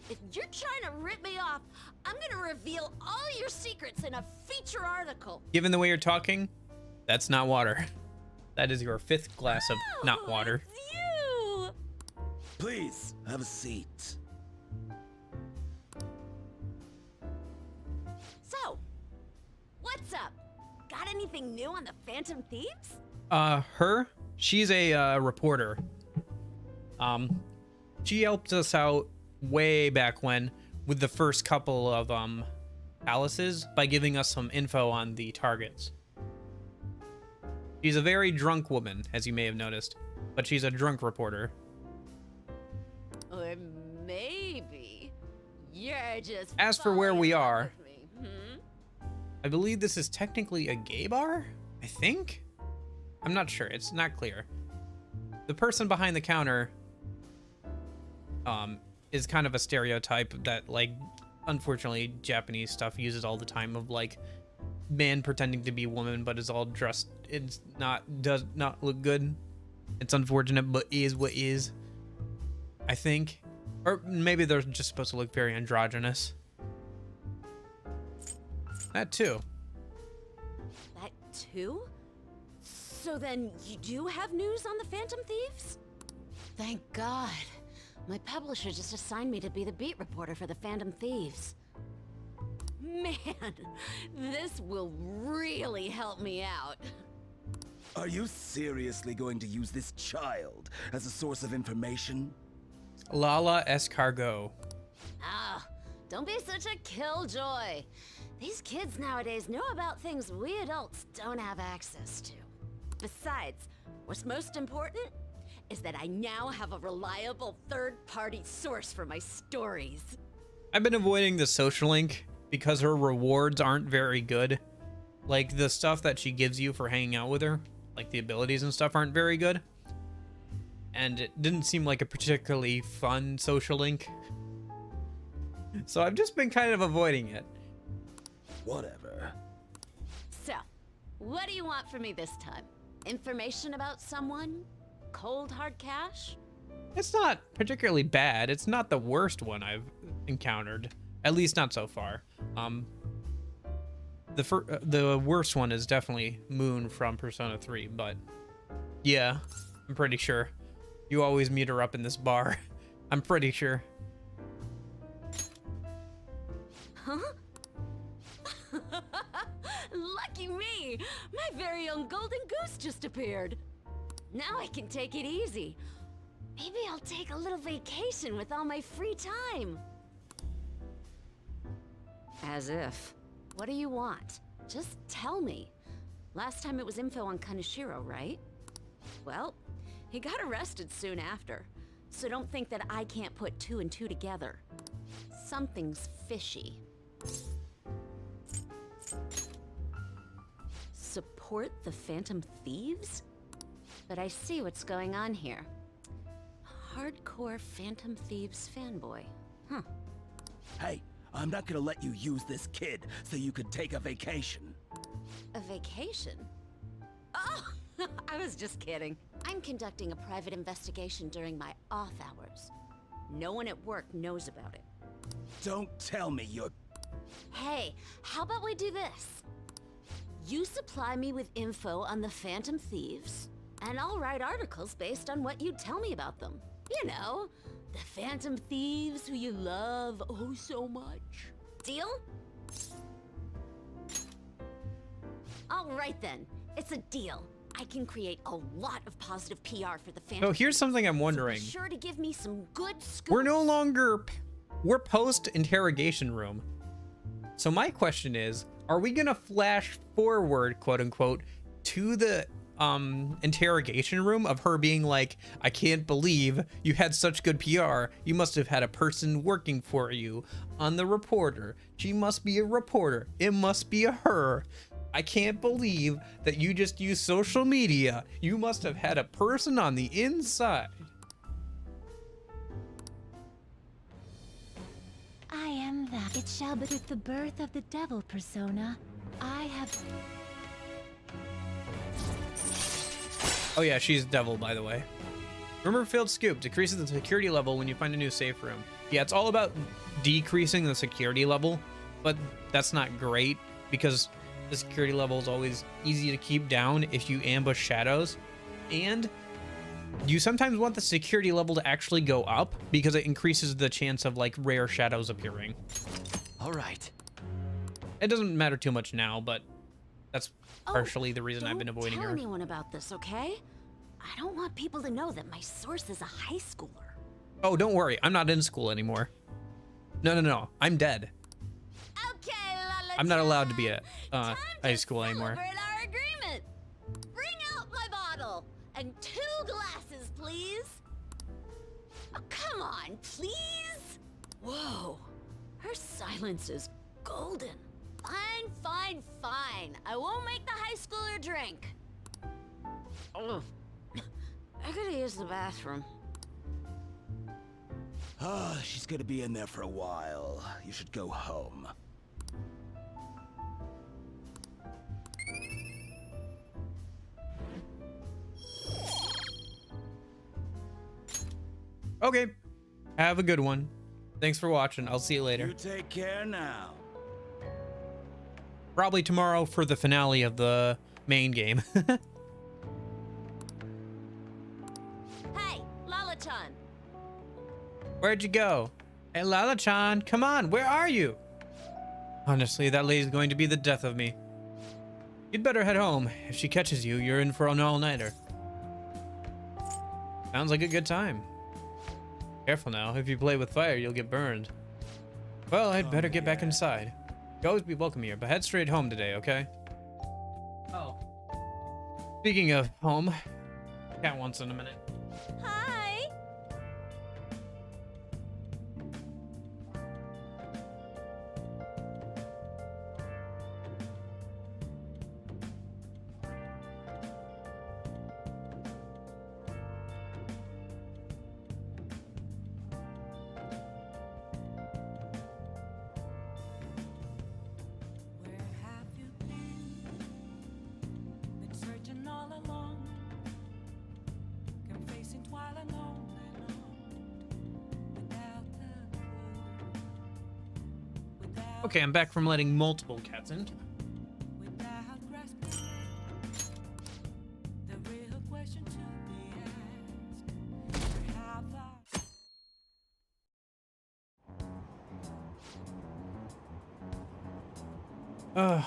If you're trying to rip me off, I'm gonna reveal all your secrets in a feature article. Given the way you're talking, that's not water. That is your 5th glass of not water. You! Please, have a seat. So, what's up? Got anything new on the Phantom Thieves? Her? She's a reporter. She helped us out way back when with the first couple of palaces by giving us some info on the targets. She's a very drunk woman, as you may have noticed, but she's a drunk reporter. Or maybe you're just. As for where we are, me. I believe this is technically a gay bar? I think? I'm not sure. It's not clear. The person behind the counter is kind of a stereotype that, like, unfortunately, Japanese stuff uses all the time of, like, man pretending to be woman but is all dressed. It's does not look good. It's unfortunate, but is what is, I think. Or maybe they're just supposed to look very androgynous. That too. That too? So then you do have news on the Phantom Thieves? Thank God. My publisher just assigned me to be the beat reporter for the Phantom Thieves. Man, this will really help me out. Are you seriously going to use this child as a source of information? Lala escargot. Ah, don't be such a killjoy. These kids nowadays know about things we adults don't have access to. Besides, what's most important is that I now have a reliable third-party source for my stories. I've been avoiding the social link because her rewards aren't very good. Like, the stuff that she gives you for hanging out with her, like the abilities and stuff, aren't very good. And it didn't seem like a particularly fun social link. So I've just been kind of avoiding it. Whatever. So, what do you want from me this time? Information about someone? Cold hard cash? It's not particularly bad. It's not the worst one I've encountered. At least not so far. The worst one is definitely Moon from Persona 3, but yeah, I'm pretty sure. You always meet her up in this bar. I'm pretty sure. Huh? Lucky me! My very own golden goose just appeared. Now I can take it easy. Maybe I'll take a little vacation with all my free time. As if. What do you want? Just tell me. Last time it was info on Kaneshiro, right? Well, he got arrested soon after. So don't think that I can't put 2 and 2 together. Something's fishy. Support the Phantom Thieves? But I see what's going on here. Hardcore Phantom Thieves fanboy. Huh. Hey, I'm not gonna let you use this kid so you could take a vacation. A vacation? Oh, I was just kidding. I'm conducting a private investigation during my off hours. No one at work knows about it. Don't tell me you're... Hey, how about we do this? You supply me with info on the Phantom Thieves, and I'll write articles based on what you tell me about them. You know, the Phantom Thieves who you love oh so much. Deal? All right then, it's a deal. I can create a lot of positive PR for the Phantom. Oh, here's something I'm wondering. So be sure to give me some good scoops. We're no longer... We're post-interrogation room. So my question is, are we gonna flash forward, quote unquote, to the interrogation room of her being like, I can't believe you had such good PR. You must have had a person working for you on the reporter. She must be a reporter. It must be a her. I can't believe that you just use social media. You must have had a person on the inside. I am that. It shall be with the birth of the devil persona. I have... Oh yeah, she's devil, by the way. Rumor Field Scoop decreases the security level when you find a new safe room. Yeah, it's all about decreasing the security level, but that's not great because the security level is always easy to keep down if you ambush shadows. And you sometimes want the security level to actually go up because it increases the chance of like rare shadows appearing. All right. It doesn't matter too much now, but that's partially the reason I've been avoiding Don't her. tell anyone about this, okay? I don't want people to know that my source is a high schooler. Oh, don't worry. I'm not in school anymore. No. I'm dead. Okay, Lala. I'm not allowed to be at high school anymore. Celebrate our agreement. Bring out my bottle and 2 glasses, please. Oh, come on, please. Whoa, her silence is golden. Fine. I won't make the high schooler drink. Oh, I could use the bathroom. Ah, she's gonna be in there for a while. You should go home. Okay. Have a good one. Thanks for watching. I'll see you later. You take care now. Probably tomorrow for the finale of the main game. Hey, Lala-chan. Where'd you go? Hey, Lala-chan, come on, where are you? Honestly, that lady's going to be the death of me. You'd better head home. If she catches you, you're in for an all-nighter. Sounds like a good time. Careful now, if you play with fire, you'll get burned. Well, I'd better get back inside. You'll always be welcome here, but head straight home today, okay? Oh. Speaking of home, cat wants in a minute. Hi. Been searching all along, confessing while alone without the clue, Okay, I'm back from letting multiple cats in. without grasping the real question to be asked. Ugh.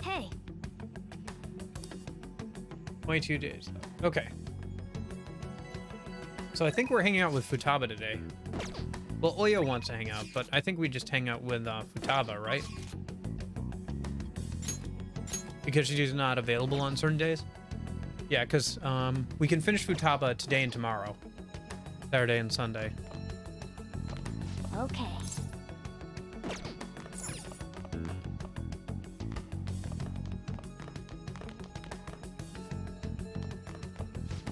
Hey, 22 days. Okay. So I think we're hanging out with Futaba today. Well, Oyo wants to hang out, but I think we just hang out with Futaba, right? Because she's not available on certain days? Yeah, because we can finish Futaba today and tomorrow. Saturday and Sunday. okay.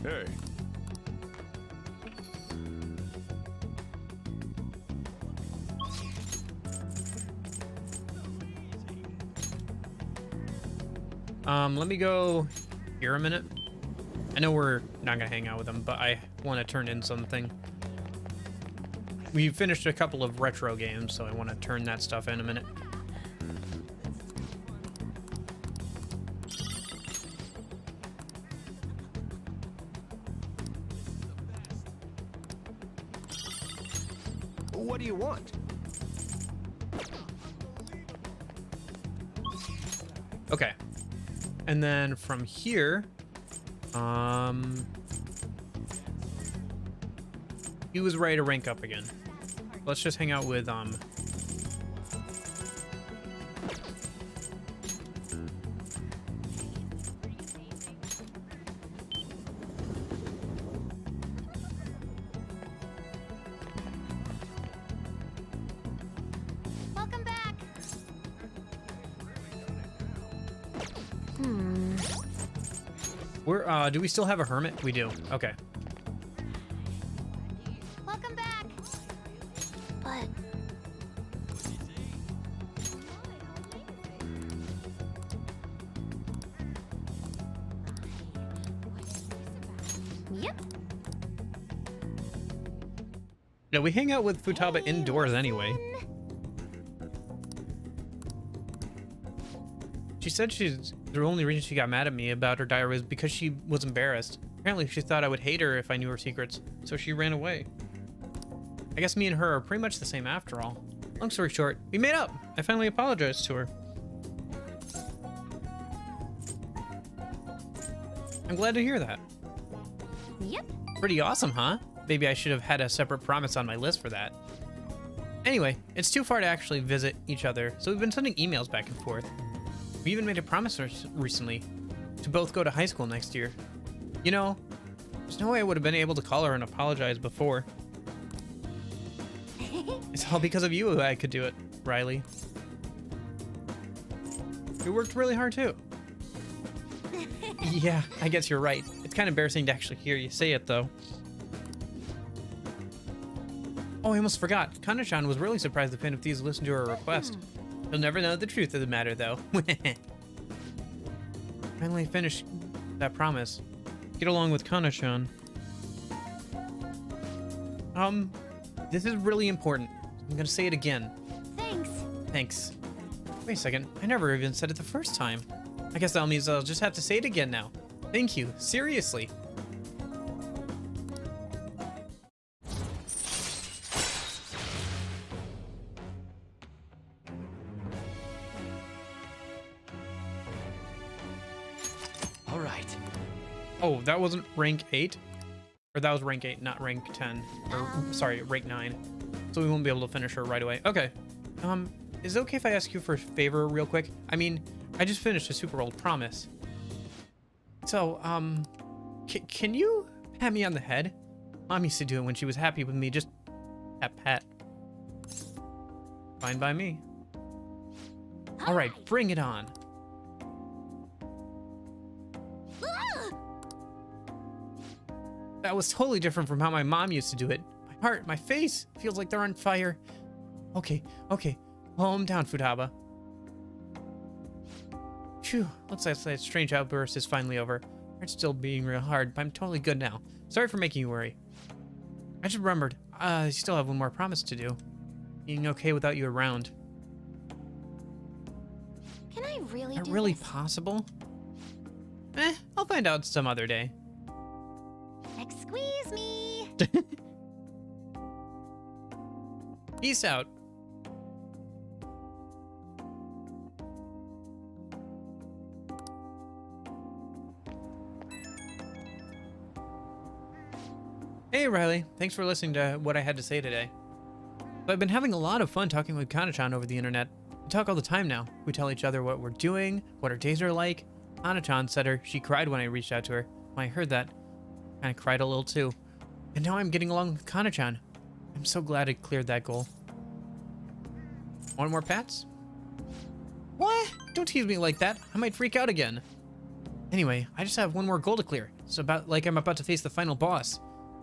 Hey. Let me go here a minute. I know we're not gonna hang out with them, but I want to turn in something. We finished a couple of retro games, so I want to turn that stuff in a minute. What do you want? Okay. And then from here, he was ready to rank up again. Let's just hang out with, Welcome back. we're, do we still have a hermit? We do. Okay. Welcome back. But yep. Yeah, we hang out with Futaba indoors anyway. She said the only reason she got mad at me about her diary was because she was embarrassed. Apparently she thought I would hate her if I knew her secrets, so she ran away. I guess me and her are pretty much the same after all. Long story short, we made up. I finally apologized to her. I'm glad to hear that. Yep. Pretty awesome, huh? Maybe I should have had a separate promise on my list for that. Anyway, it's too far to actually visit each other, so we've been sending emails back and forth. We even made a promise recently to both go to high school next year. You know, there's no way I would have been able to call her and apologize before. It's all because of you I could do it, Riley. You worked really hard too. Yeah, I guess you're right. It's kind of embarrassing to actually hear you say it though. Oh, I almost forgot. Kana-chan was really surprised the Phantom of Thieves listened to her request. You'll never know the truth of the matter, though. Finally finished that promise. Get along with Kana-chan. This is really important. I'm gonna say it again. Thanks. Thanks. Wait a second. I never even said it the first time. I guess that means I'll just have to say it again now. Thank you. Seriously. All right. Oh, that wasn't rank 8? Or that was rank 8, not rank 10. Or, sorry, rank 9. So we won't be able to finish her right away. Okay. Is it okay if I ask you for a favor real quick? I mean, I just finished a super old promise. So, can you pat me on the head? Mom used to do it when she was happy with me, just pat. Fine by me. All right, bring it on. That was totally different from how my mom used to do it. My heart, my face feels like they're on fire. Okay. Calm down, Futaba. Phew, looks like that strange outburst is finally over. It's still being real hard, but I'm totally good now. Sorry for making you worry. I just remembered, I still have one more promise to do. Being okay without you around. Can I really Is that do really this? possible? I'll find out some other day. Excuse me. Peace out. Hey Riley, thanks for listening to what I had to say today. So I've been having a lot of fun talking with Kana-chan over the internet. We talk all the time now. We tell each other what we're doing, what our days are like. Kana-chan said she cried when I reached out to her. When I heard that, I kind of cried a little too. And now I'm getting along with Kana-chan. I'm so glad I cleared that goal. Want more pats? What? Don't tease me like that. I might freak out again. Anyway, I just have one more goal to clear. It's about like I'm about to face the final boss.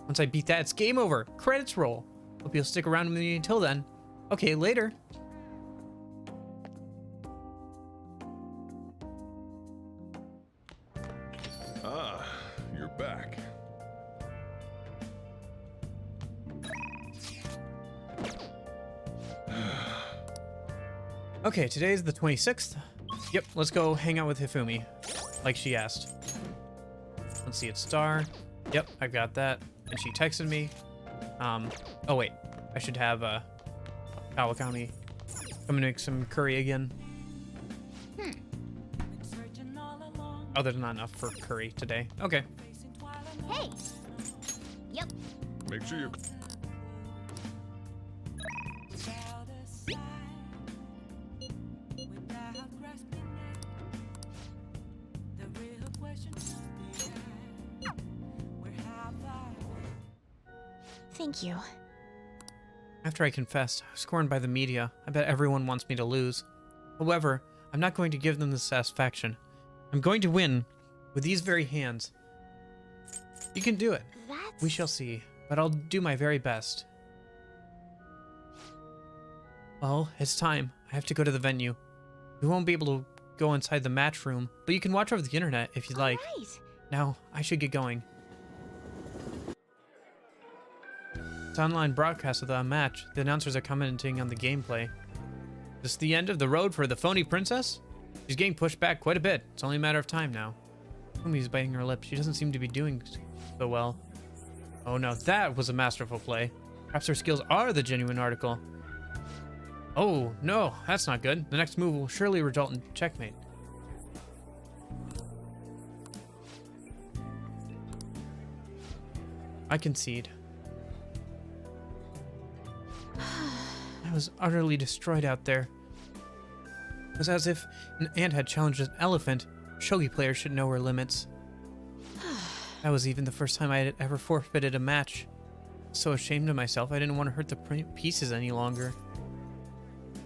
Once I beat that, it's game over. Credits roll. Hope you'll stick around with me until then. Okay, later. Ah, you're back. Okay, today's the 26th. Yep, let's go hang out with Hifumi, like she asked. Let's see, it's Star. Yep, I got that. And she texted me. Oh wait, I should have Kawakami come and make some curry again. Oh, there's not enough for curry today. Okay. Hey. Yep. Make sure you... Thank you. After I confessed, I was scorned by the media. I bet everyone wants me to lose. However, I'm not going to give them the satisfaction. I'm going to win with these very hands. You can do it. We shall see, but I'll do my very best. Well, it's time. I have to go to the venue. We won't be able to go inside the match room, but you can watch over the internet if you'd like. Now, I should get going. It's an online broadcast of the match. The announcers are commenting on the gameplay. Is this the end of the road for the phony princess? She's getting pushed back quite a bit. It's only a matter of time now. Fumi's biting her lip. She doesn't seem to be doing so well. Oh no, that was a masterful play. Perhaps her skills are the genuine article. Oh no, that's not good. The next move will surely result in checkmate. I concede. I was utterly destroyed out there. It was as if an ant had challenged an elephant. Shogi players should know her limits. That was even the first time I had ever forfeited a match. So ashamed of myself, I didn't want to hurt the pieces any longer.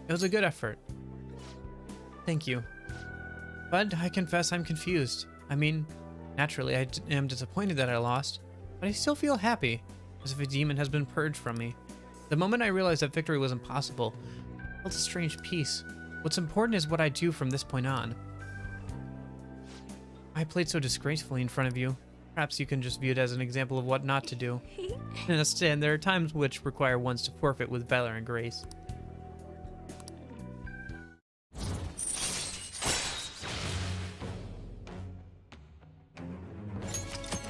It was a good effort. Thank you. But I confess I'm confused. I mean, naturally I am disappointed that I lost, but I still feel happy, as if a demon has been purged from me. The moment I realized that victory was impossible, I felt a strange peace. What's important is what I do from this point on. I played so disgracefully in front of you. Perhaps you can just view it as an example of what not to do. I understand there are times which require ones to forfeit with valor and grace.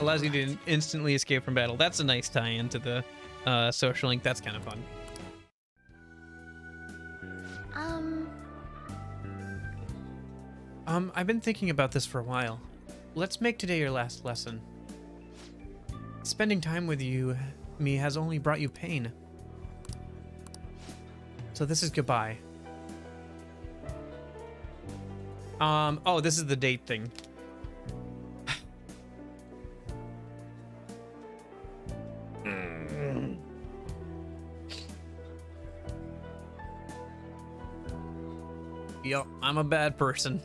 Allows you to instantly escape from battle. That's a nice tie-in to the social link. That's kind of fun. I've been thinking about this for a while. Let's make today your last lesson. Spending time with me has only brought you pain. So this is goodbye. Oh, this is the date thing. Yo, I'm a bad person.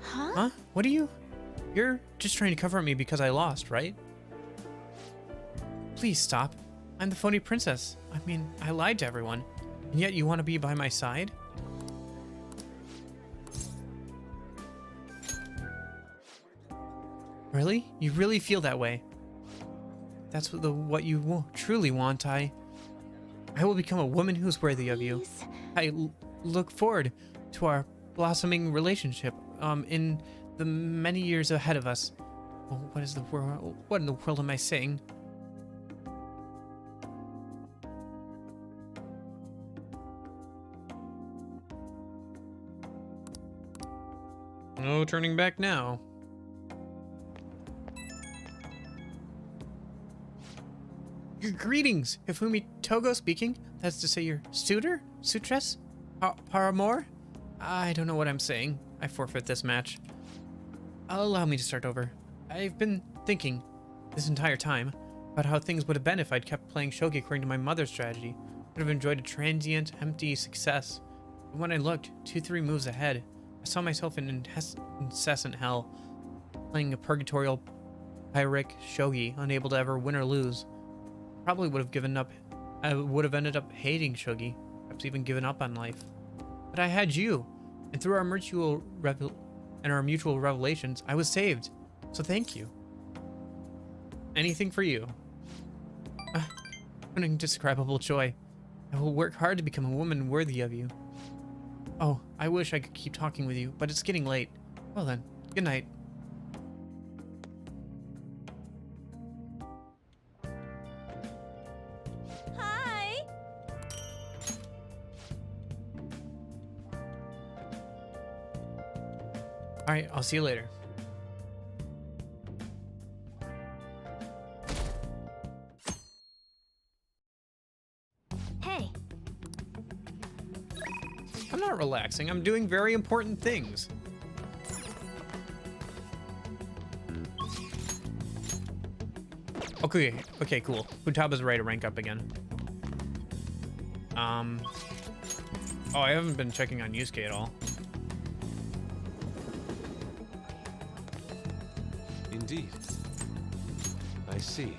Huh? What are you? You're just trying to cover me because I lost, right? Please stop. I'm the phony princess. I mean, I lied to everyone. And yet you want to be by my side? Really? You really feel that way? That's what you truly want. I will become a woman who's worthy of you. I look forward to our blossoming relationship in the many years ahead of us. Oh, what in the world am I saying? No turning back now. Greetings, Hifumi Togo speaking. That's to say your suitor? Sutress? Paramour? I don't know what I'm saying. I forfeit this match. Allow me to start over. I've been thinking this entire time about how things would have been if I'd kept playing shogi according to my mother's strategy. I would have enjoyed a transient, empty success. But when I looked 2-3 moves ahead, I saw myself in incessant hell, playing a purgatorial Pyrrhic shogi, unable to ever win or lose. Probably would have given up. I would have ended up hating shogi, perhaps even given up on life. But I had you, and through our mutual revelations, I was saved. So thank you. Anything for you. An indescribable joy. I will work hard to become a woman worthy of you. Oh, I wish I could keep talking with you, but it's getting late. Well then, good night. Hi! Alright, I'll see you later. Hey. I'm not relaxing. I'm doing very important things. Okay, cool. Futaba's ready to rank up again. Oh, I haven't been checking on Yusuke at all. Indeed. I see.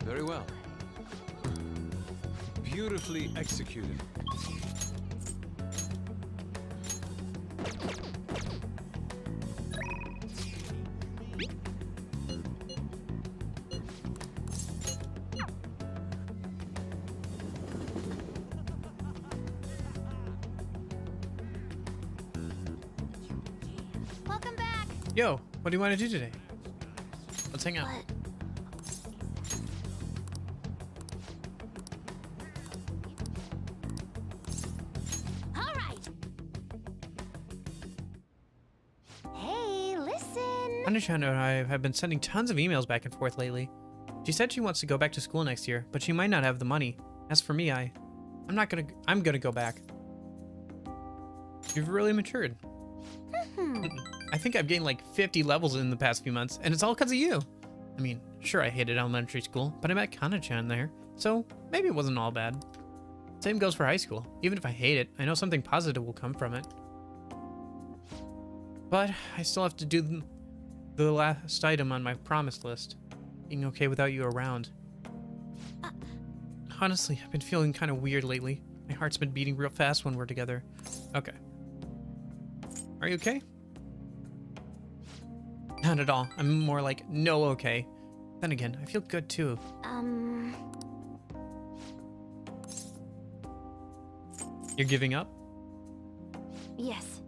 Very well. Beautifully executed. Welcome back. Yo, what do you want to do today? Let's hang out. All right. Hey, listen. Anusha and I have been sending tons of emails back and forth lately. She said she wants to go back to school next year, but she might not have the money. As for me, I'm gonna go back. You've really matured. I think I've gained like 50 levels in the past few months, and it's all because of you. I mean, sure, I hated elementary school, but I met Kana-chan there, so maybe it wasn't all bad. Same goes for high school. Even if I hate it, I know something positive will come from it. But I still have to do the last item on my promise list. Being okay without you around. Honestly, I've been feeling kind of weird lately. My heart's been beating real fast when we're together. Okay. Are you okay? Not at all. I'm more like, no okay. Then again, I feel good too. You're giving up? Yes.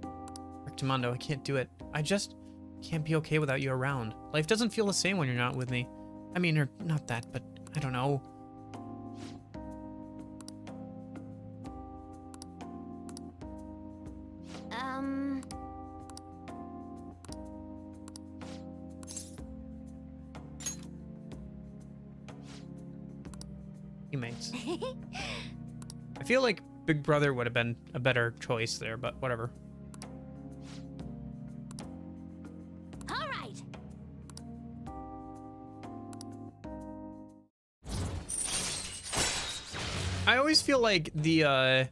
Rectamondo, I can't do it. I just can't be okay without you around. Life doesn't feel the same when you're not with me. I mean, or not that, but I don't know. Teammates. I feel like Big Brother would have been a better choice there, but whatever. All right. I always feel like the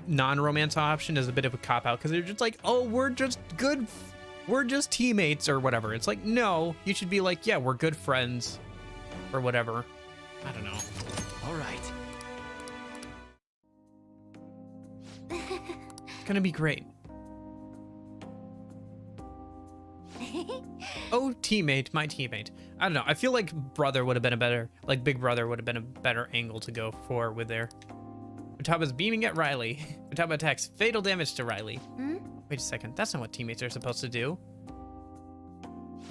non-romance option is a bit of a cop-out because they're just like, oh, we're just teammates or whatever. It's like, no, you should be like, yeah, we're good friends or whatever. I don't know. All right. It's gonna be great. Oh, teammate, my teammate. I don't know. I feel like brother would have been a better, like big brother would have been a better angle to go for with there. Futaba's beaming at Riley. Futaba attacks fatal damage to Riley. Wait a second. That's not what teammates are supposed to do.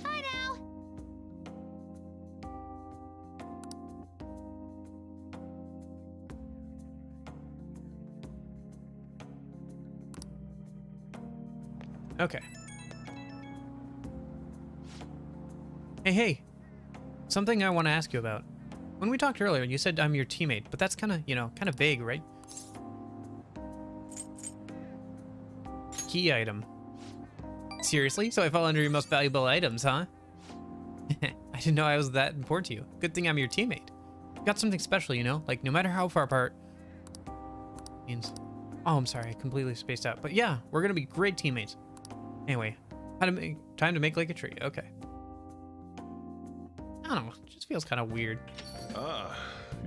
Bye now. Okay. Hey. Something I want to ask you about. When we talked earlier, you said I'm your teammate, but that's kind of, you know, kind of vague, right? Key item. Seriously? So I fall under your most valuable items, huh? I didn't know I was that important to you. Good thing I'm your teammate. Got something special, you know? Like, no matter how far apart... means... Oh, I'm sorry. I completely spaced out. But yeah, we're gonna be great teammates. Anyway, time to make like a tree. Okay. I don't know. It just feels kind of weird. Ah,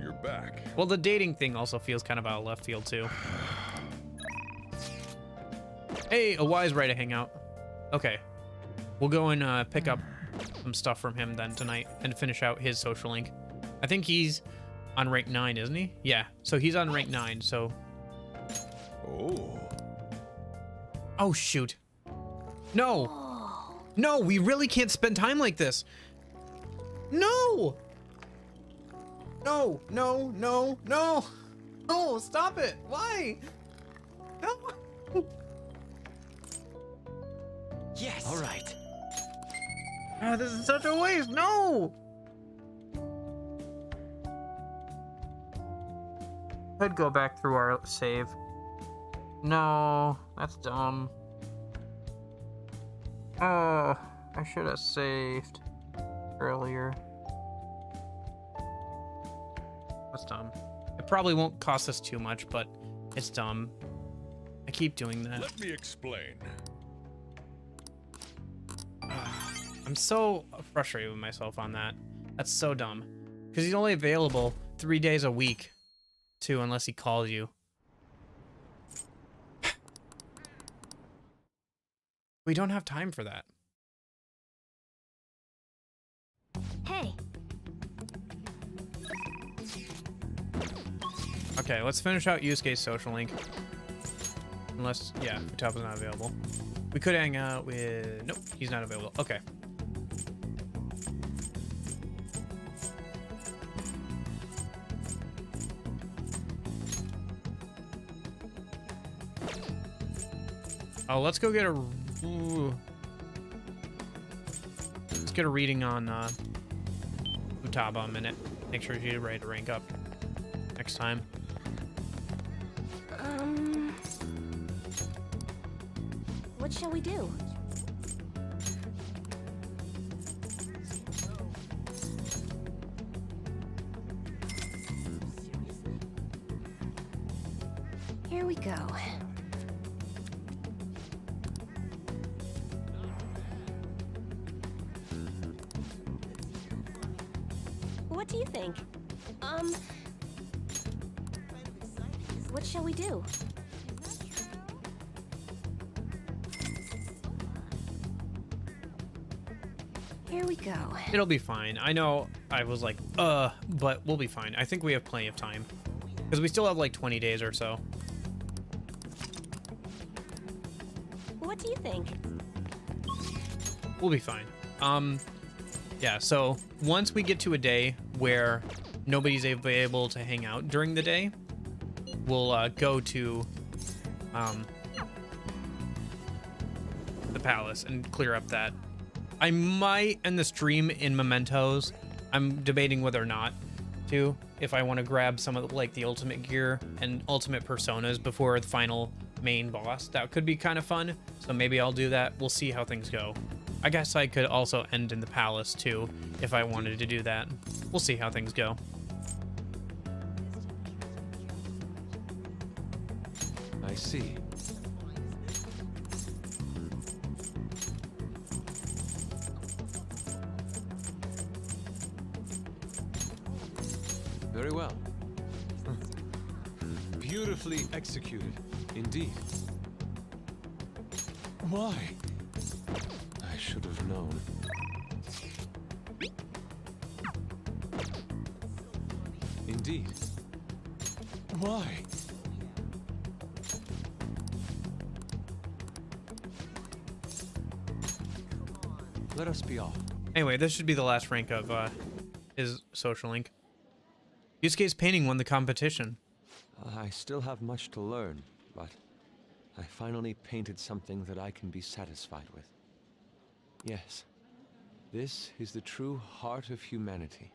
you're back. Well, the dating thing also feels kind of out of left field, too. Hey, a wise right to hang out. Okay. We'll go and pick up some stuff from him then tonight and finish out his social link. I think he's on rank 9, isn't he? Yeah, so he's on rank 9, so... Oh. Oh, shoot. No. No, we really can't spend time like this. No. No, no, no, no. No, stop it. Why? No. Yes. All right. Oh, this is such a waste. No. I'd go back through our save. No, that's dumb. I should have saved earlier. That's dumb. It probably won't cost us too much, but it's dumb. I keep doing that. Let me explain. I'm so frustrated with myself on that. That's so dumb. Because he's only available 3 days a week, too, unless he calls you. We don't have time for that. Hey. Okay, let's finish out Yusuke's social link. Unless, yeah, Futaba's not available. We could hang out with... Nope, he's not available. Okay. Oh, let's go get a... Ooh. Let's get a reading on Futaba a minute. Make sure she's ready to rank up next time. What shall we do? Here we go. What do you think? What shall we do? Here we go. It'll be fine. I know I was like, but we'll be fine. I think we have plenty of time. Because we still have like 20 days or so. What do you think? We'll be fine. Yeah, so once we get to a day where nobody's able to hang out during the day, we'll go to the palace and clear up that. I might end the stream in mementos. I'm debating whether or not to, if I want to grab some of like the ultimate gear and ultimate personas before the final main boss. That could be kind of fun, so maybe I'll do that. We'll see how things go. I guess I could also end in the palace too, if I wanted to do that. We'll see how things go. I see. Very well. Beautifully executed, indeed. Why? I should have known. Indeed. Why? Let us be off. Anyway, this should be the last rank of his social link. Yusuke's painting won the competition. I still have much to learn, but I finally painted something that I can be satisfied with. Yes, this is the true heart of humanity.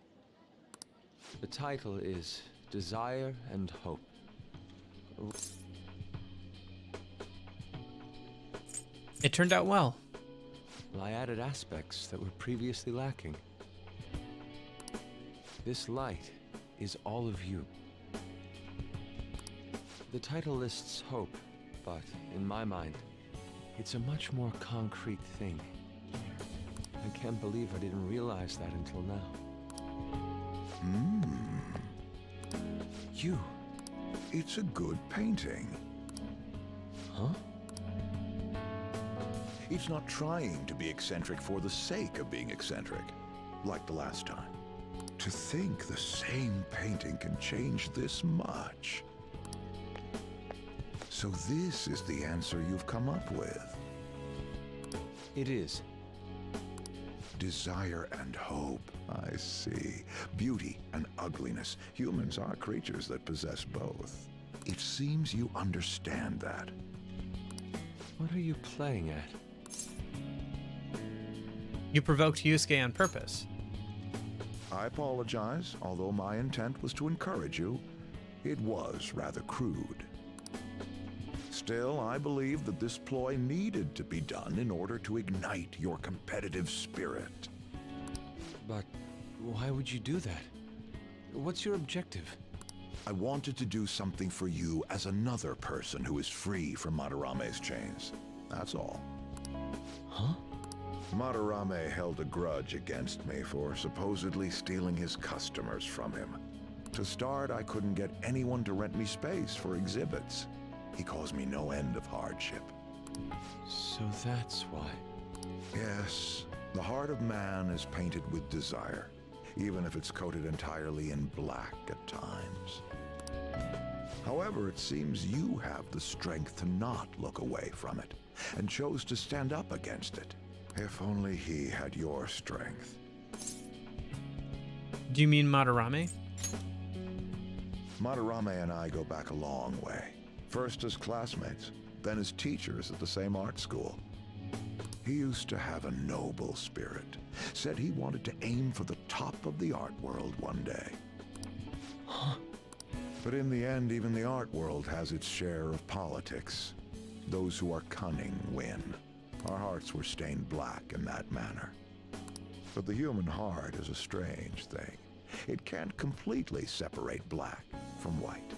The title is Desire and Hope. It turned out well. I added aspects that were previously lacking. This light is all of you. The title lists hope, but in my mind, it's a much more concrete thing. I can't believe I didn't realize that until now. You. It's a good painting. Huh? It's not trying to be eccentric for the sake of being eccentric, like the last time. To think the same painting can change this much. So this is the answer you've come up with. It is. Desire and hope. I see. Beauty and ugliness. Humans are creatures that possess both. It seems you understand that. What are you playing at? You provoked Yusuke on purpose. I apologize, although my intent was to encourage you. It was rather crude. Still, I believe that this ploy needed to be done in order to ignite your competitive spirit. But why would you do that? What's your objective? I wanted to do something for you as another person who is free from Madarame's chains. That's all. Huh? Madarame held a grudge against me for supposedly stealing his customers from him. To start, I couldn't get anyone to rent me space for exhibits. He caused me no end of hardship. So that's why. Yes, the heart of man is painted with desire, even if it's coated entirely in black at times. However, it seems you have the strength to not look away from it, and chose to stand up against it. If only he had your strength. Do you mean Madarame? Madarame and I go back a long way. First as classmates, then as teachers at the same art school. He used to have a noble spirit. Said he wanted to aim for the top of the art world one day. Huh? But in the end, even the art world has its share of politics. Those who are cunning win. Our hearts were stained black in that manner. But the human heart is a strange thing. It can't completely separate black from white.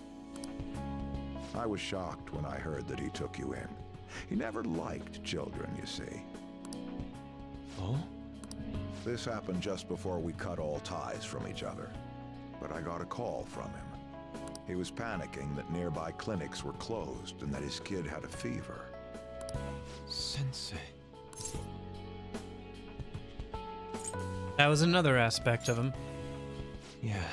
I was shocked when I heard that he took you in. He never liked children, you see. Oh? This happened just before we cut all ties from each other. But I got a call from him. He was panicking that nearby clinics were closed and that his kid had a fever. Sensei. That was another aspect of him. Yeah.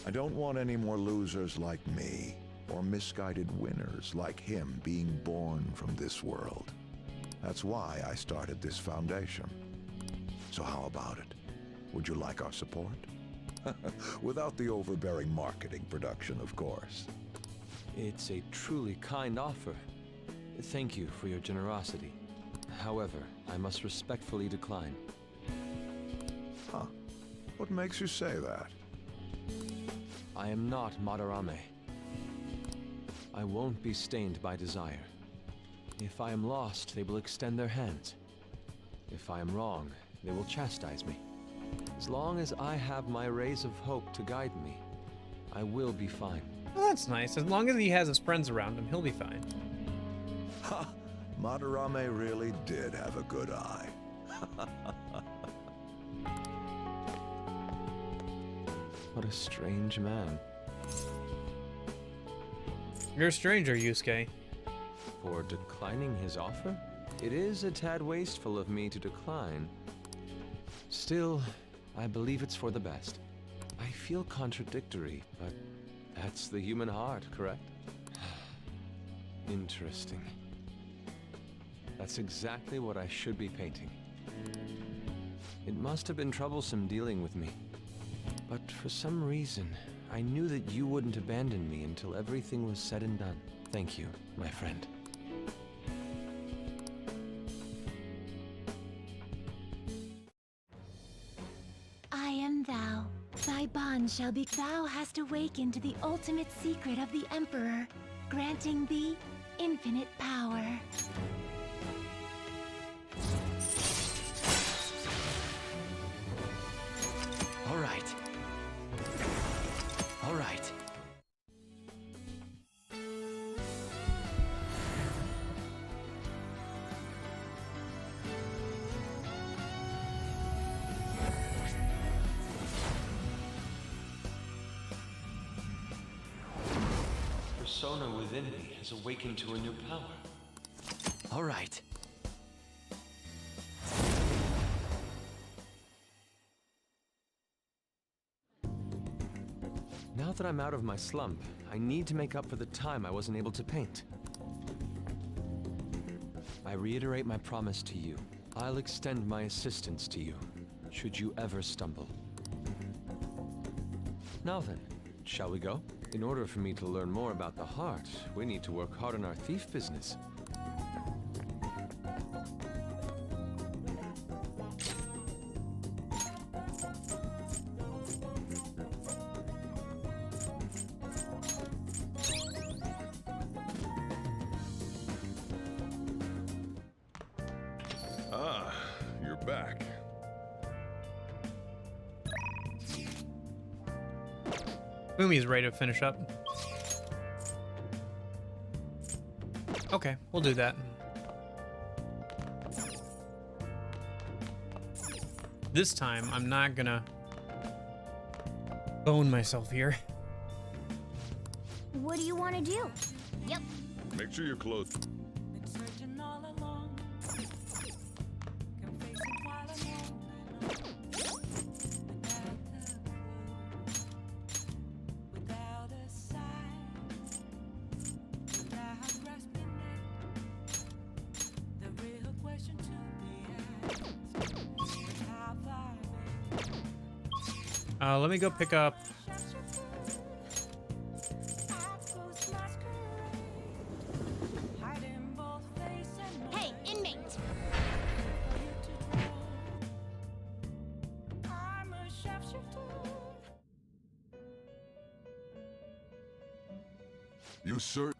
I don't want any more losers like me, or misguided winners like him being born from this world. That's why I started this foundation. So how about it? Would you like our support? Without the overbearing marketing production, of course. It's a truly kind offer. Thank you for your generosity. However, I must respectfully decline. Huh. What makes you say that? I am not Madarame. I won't be stained by desire. If I am lost, they will extend their hands. If I am wrong, they will chastise me. As long as I have my rays of hope to guide me, I will be fine. Well, that's nice. As long as he has his friends around him, he'll be fine. Ha! Madarame really did have a good eye. What a strange man. You're a stranger, Yusuke. For declining his offer? It is a tad wasteful of me to decline. Still, I believe it's for the best. I I feel contradictory, but that's the human heart, correct? Interesting. That's exactly what I should be painting. It must have been troublesome dealing with me. But for some reason, I knew that you wouldn't abandon me until everything was said and done. Thank you, my friend. I am thou. Thy bond shall be. Thou hast awakened to the ultimate secret of the Emperor, granting thee infinite power. All right. All right. Persona within me has awakened to a new power. All right. Now that I'm out of my slump, I need to make up for the time I wasn't able to paint. I reiterate my promise to you. I'll extend my assistance to you, should you ever stumble. Now then, shall we go? In order for me to learn more about the heart, we need to work hard on our thief business. Ah, you're back. Fumi's ready to finish up. Okay, we'll do that. This time, I'm not gonna bone myself here. What do you want to do? Yep. Make sure you're close. Been searching all along. Can face it while alone. Without a sign. Without grasping it. The real question to be asked. Without fire. Let me go pick up. Hey, inmate! I'm a sharpshooter. You sir.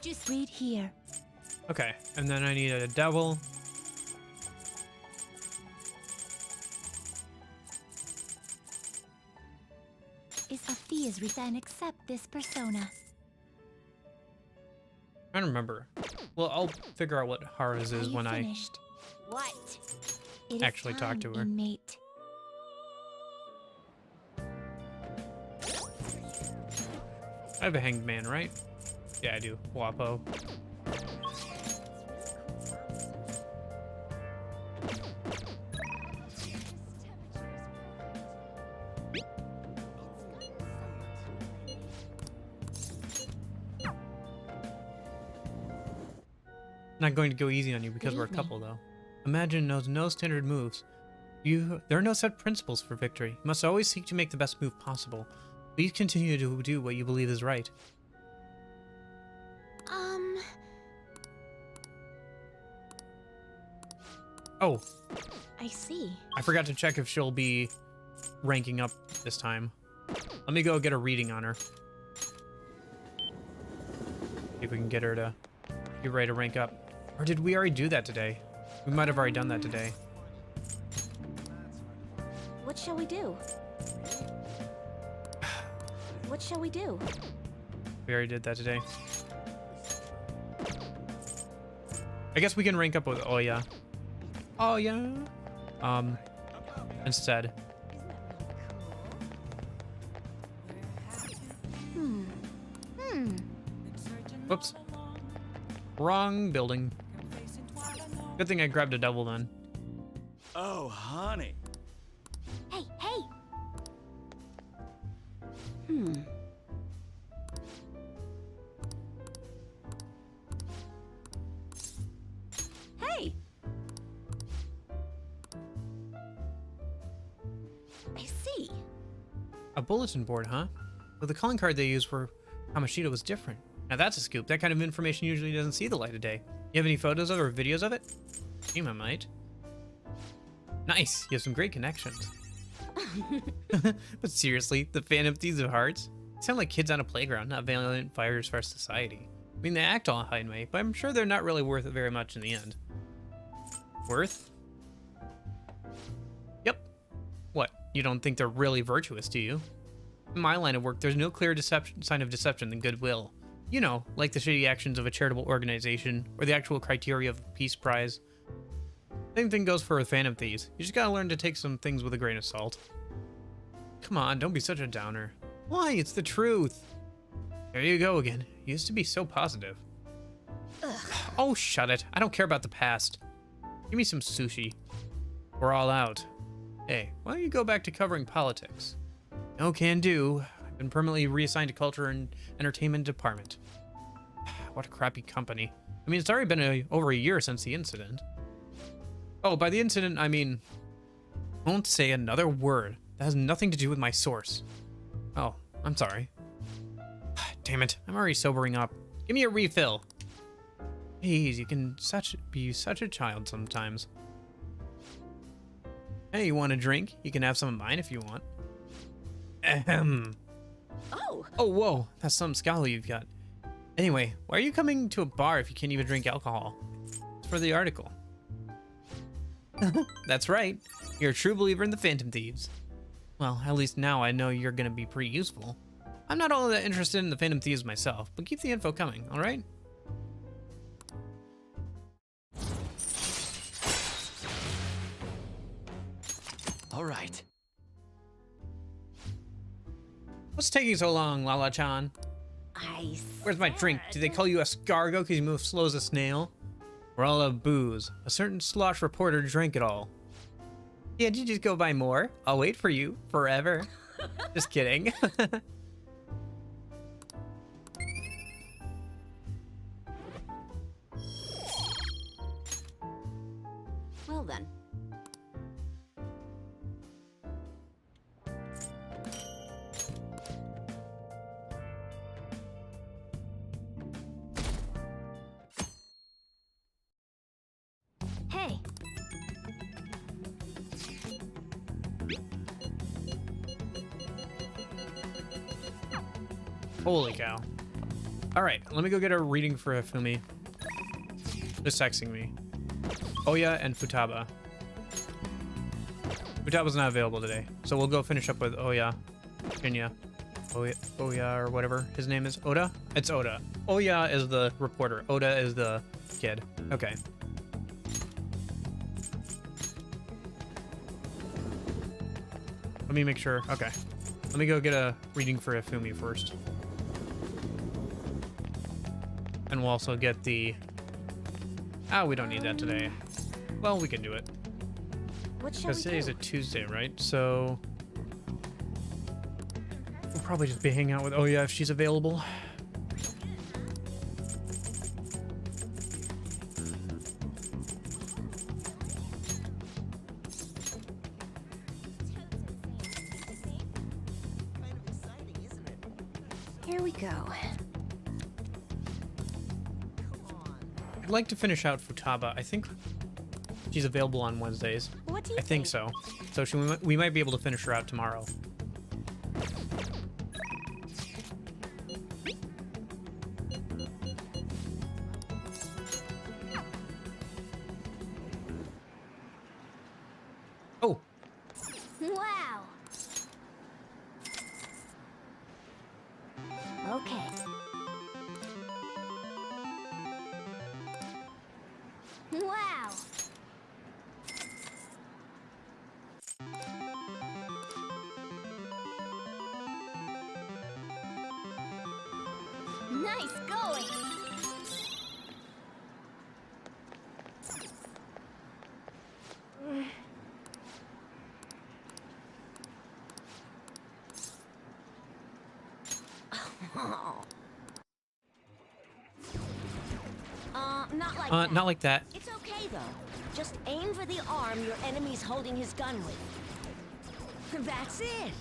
Just read here. Okay, and then I need a devil. Is Aphia's wreath and accept this persona? I don't remember. Well, I'll figure out what Hara's is when I Finished. What? It is actually talk to time, her. Inmate. I have a hanged man, right? Yeah, I do. Wapo. Not going to go easy on you because we're a couple, though. Imagine knows no standard moves. There are no set principles for victory. You must always seek to make the best move possible. Please continue to do what you believe is right. Oh, I see. I forgot to check if she'll be ranking up this time. Let me go get a reading on her. See if we can get her to get ready to rank up. Or did we already do that today? We might have already done that today. What shall we do? What shall we do? We already did that today. I guess we can rank up with Oya. Oya. Instead. Whoops. Wrong building. Good thing I grabbed a double then. Oh, honey. Hey, hey! Hey! I see. A bulletin board, huh? Well, the calling card they used for Kamoshida was different. Now that's a scoop. That kind of information usually doesn't see the light of day. You have any photos of it or videos of it? Shima might. Nice. You have some great connections. But seriously, the Phantom Thieves of Hearts? They sound like kids on a playground, not valiant fighters for society. I mean, they act all high and mighty, but I'm sure they're not really worth it very much in the end. Worth? Yep. What? You don't think they're really virtuous, do you? In my line of work, there's no clearer sign of deception than goodwill. You know, like the shitty actions of a charitable organization, or the actual criteria of the Peace Prize. Same thing goes for Phantom Thieves. You just gotta learn to take some things with a grain of salt. Come on, don't be such a downer. Why? It's the truth. There you go again. You used to be so positive. Ugh. Oh, shut it. I don't care about the past. Give me some sushi. We're all out. Hey, why don't you go back to covering politics? No can do. I've been permanently reassigned to culture and entertainment department. What a crappy company. I mean, it's already been over a year since the incident. Oh, by the incident, I mean, don't say another word. That has nothing to do with my source. Oh, I'm sorry. Damn it, I'm already sobering up. Give me a refill. Please, you can be such a child sometimes. Hey, you want a drink? You can have some of mine if you want. Ahem. Oh! Oh, whoa, that's some scholar you've got. Anyway, why are you coming to a bar if you can't even drink alcohol? It's for the article. That's right. You're a true believer in the Phantom Thieves. Well, at least now I know you're gonna be pretty useful. I'm not all that interested in the Phantom Thieves myself, but keep the info coming, alright? Alright. What's taking so long, Lala-chan? Where's my drink? Do they call you escargot because you move slow as a snail? We're all out of booze. A certain slosh reporter drank it all. Can't you just go buy more? I'll wait for you forever. Just kidding. Well then. Hey, Holy cow. Alright, let me go get a reading for Hifumi. Just texting me. Oya and Futaba. Futaba's not available today, so we'll go finish up with Oya. Shinya. Oya or whatever his name is. Oda? It's Oda. Oya is the reporter. Oda is the kid. Okay. Let me make sure. Okay. Let me go get a reading for Hifumi first. And we'll also get the... Ah, we don't need that today. Well, we can do it. what shall Because we today's do? a Tuesday, right? So... we'll probably just be hanging out with Oya if she's available. Here we go. I'd like to finish out Futaba. I think she's available on Wednesdays. What do you I think so. So we might be able to finish her out tomorrow. Oh, Wow. Okay. Wow. Nice going. Not like that. Not like that. It's okay, though. Just aim for the arm your enemy's holding his gun with. That's it.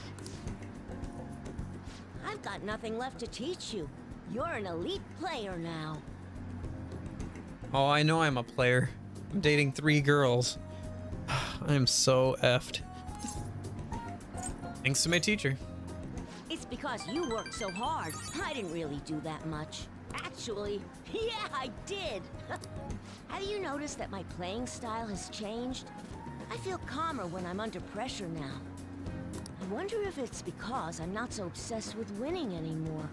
I've got nothing left to teach you. You're an elite player now. Oh, I know I'm a player. I'm dating 3 girls. I am so effed. Thanks to my teacher. It's because you worked so hard. I didn't really do that much. Actually, yeah, I did. Have you noticed that my playing style has changed? I feel calmer when I'm under pressure now. I wonder if it's because I'm not so obsessed with winning anymore.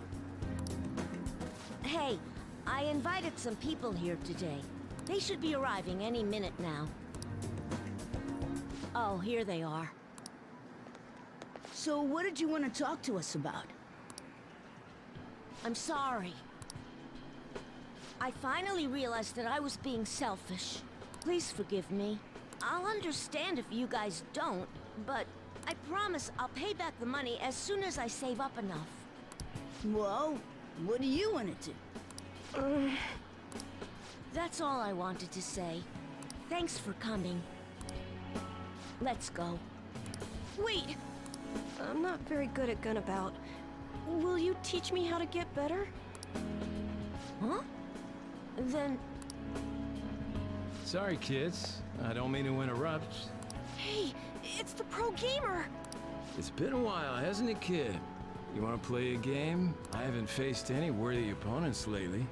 Hey, I invited some people here today. They should be arriving any minute now. Oh, here they are. So what did you want to talk to us about? I'm sorry. I finally realized that I was being selfish. Please forgive me. I'll understand if you guys don't, but I promise I'll pay back the money as soon as I save up enough. Well, what do you want to do? That's all I wanted to say. Thanks for coming. Let's go. Wait! I'm not very good at Gunabout. Will you teach me how to get better? Huh? Then... Sorry, kids. I don't mean to interrupt. Hey, it's the pro gamer! It's been a while, hasn't it, kid? You want to play a game? I haven't faced any worthy opponents lately.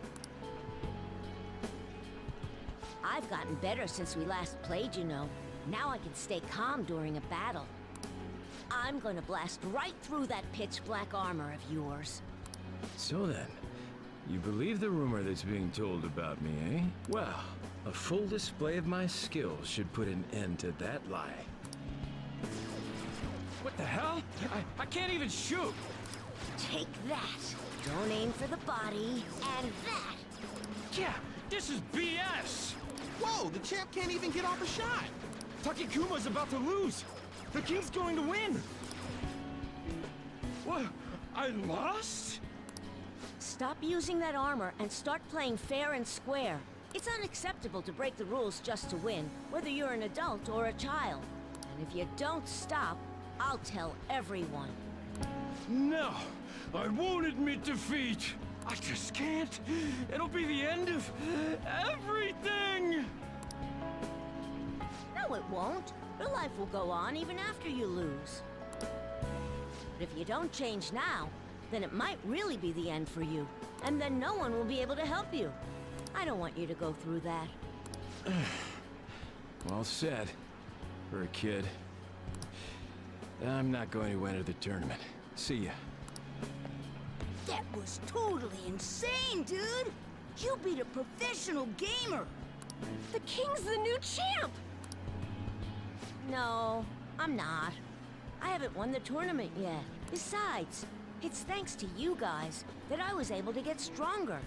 I've gotten better since we last played, you know. Now I can stay calm during a battle. I'm gonna blast right through that pitch-black armor of yours. So then, you believe the rumor that's being told about me, eh? Well, a full display of my skills should put an end to that lie. What the hell? I can't even shoot! Take that! Don't aim for the body, and that! Yeah, this is BS! Whoa, the champ can't even get off a shot! Takikuma's about to lose! The king's going to win! What? I lost? Stop using that armor and start playing fair and square. It's unacceptable to break the rules just to win, whether you're an adult or a child. And if you don't stop, I'll tell everyone. No, I won't admit defeat. I just can't. It'll be the end of everything. No, it won't. Your life will go on even after you lose. But if you don't change now, then it might really be the end for you. And then no one will be able to help you. I don't want you to go through that. Well said. For a kid. I'm not going to enter the tournament. See ya. That was totally insane, dude! You beat a professional gamer! The king's the new champ! No, I'm not. I haven't won the tournament yet. Besides, it's thanks to you guys that I was able to get stronger.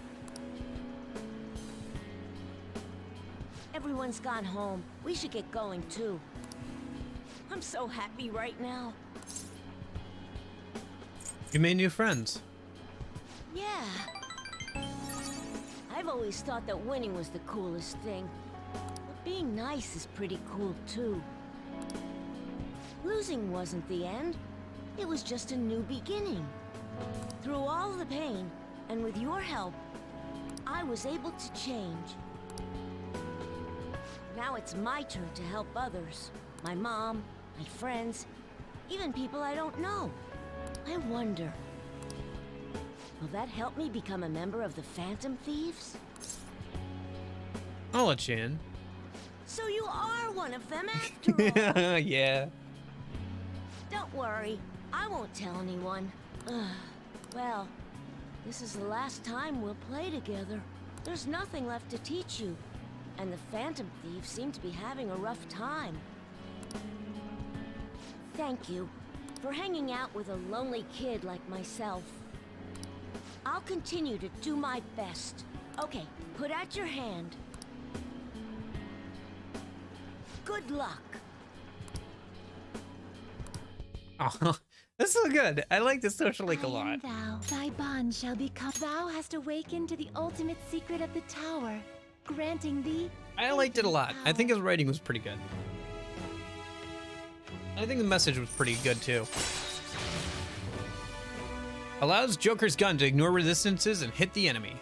Everyone's gone home. We should get going too. I'm so happy right now. You made new friends. Yeah. I've always thought that winning was the coolest thing. But being nice is pretty cool too. Losing wasn't the end. It was just a new beginning. Through all the pain, and with your help, I was able to change. Now it's my turn to help others. My mom, my friends, even people I don't know. I wonder, will that help me become a member of the Phantom Thieves? I'll let you in. So you are one of them after all. Yeah. Don't worry, I won't tell anyone. Well, this is the last time we'll play together. There's nothing left to teach you, and the Phantom Thieves seem to be having a rough time. Thank you for hanging out with a lonely kid like myself. I'll continue to do my best. Okay, put out your hand. Good luck. Oh, That's so good. I like the social link a lot. Thou, thy bond shall become. Thou hast awakened to the ultimate secret of the tower, granting thee. I liked it a lot. I think his writing was pretty good. I think the message was pretty good too. Allows Joker's gun to ignore resistances and hit the enemy.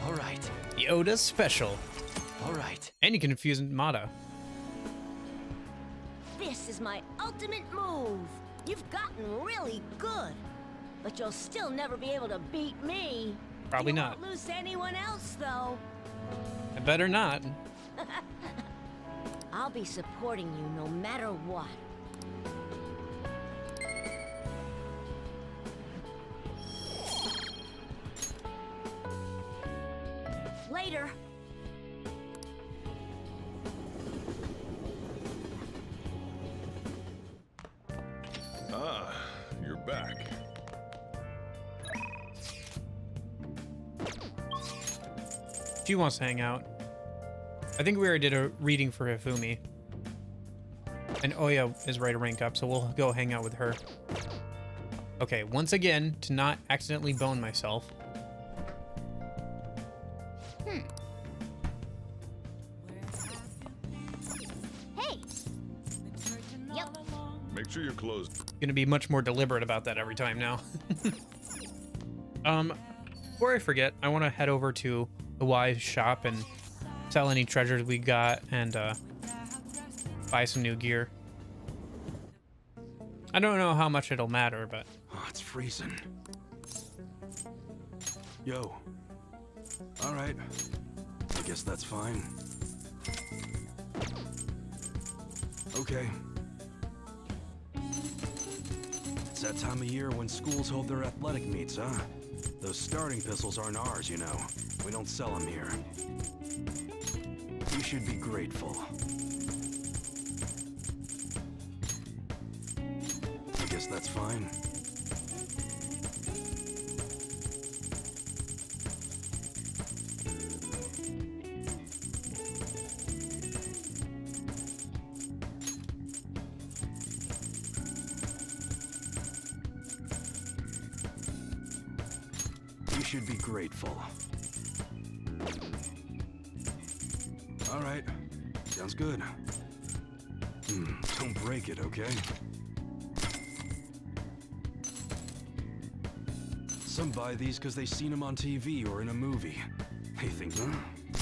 All right. The Oda special. All right. And you can infuse Mata. This is my ultimate move. You've gotten really good. But you'll still never be able to beat me. Probably you not. Won't lose to anyone else, though. I better not. I'll be supporting you no matter what. Later. Ah, you're back. She wants to hang out. I think we already did a reading for Hifumi. And Oya is ready to rank up, so we'll go hang out with her. Okay, once again, to not accidentally bone myself. Hey. Yep. Make sure you're closed. Gonna be much more deliberate about that every time now. Before I forget, I want to head over to the Wise shop and sell any treasures we got and buy some new gear. I don't know how much it'll matter, but Oh, it's freezing. Yo. All right. I guess that's fine. Okay. It's that time of year when schools hold their athletic meets, huh? Those starting pistols aren't ours, you know. We don't sell them here. You should be grateful. I guess that's fine. You should be grateful. All right. Sounds good. Don't break it, okay? Some buy these because they've seen them on TV or in a movie. They think,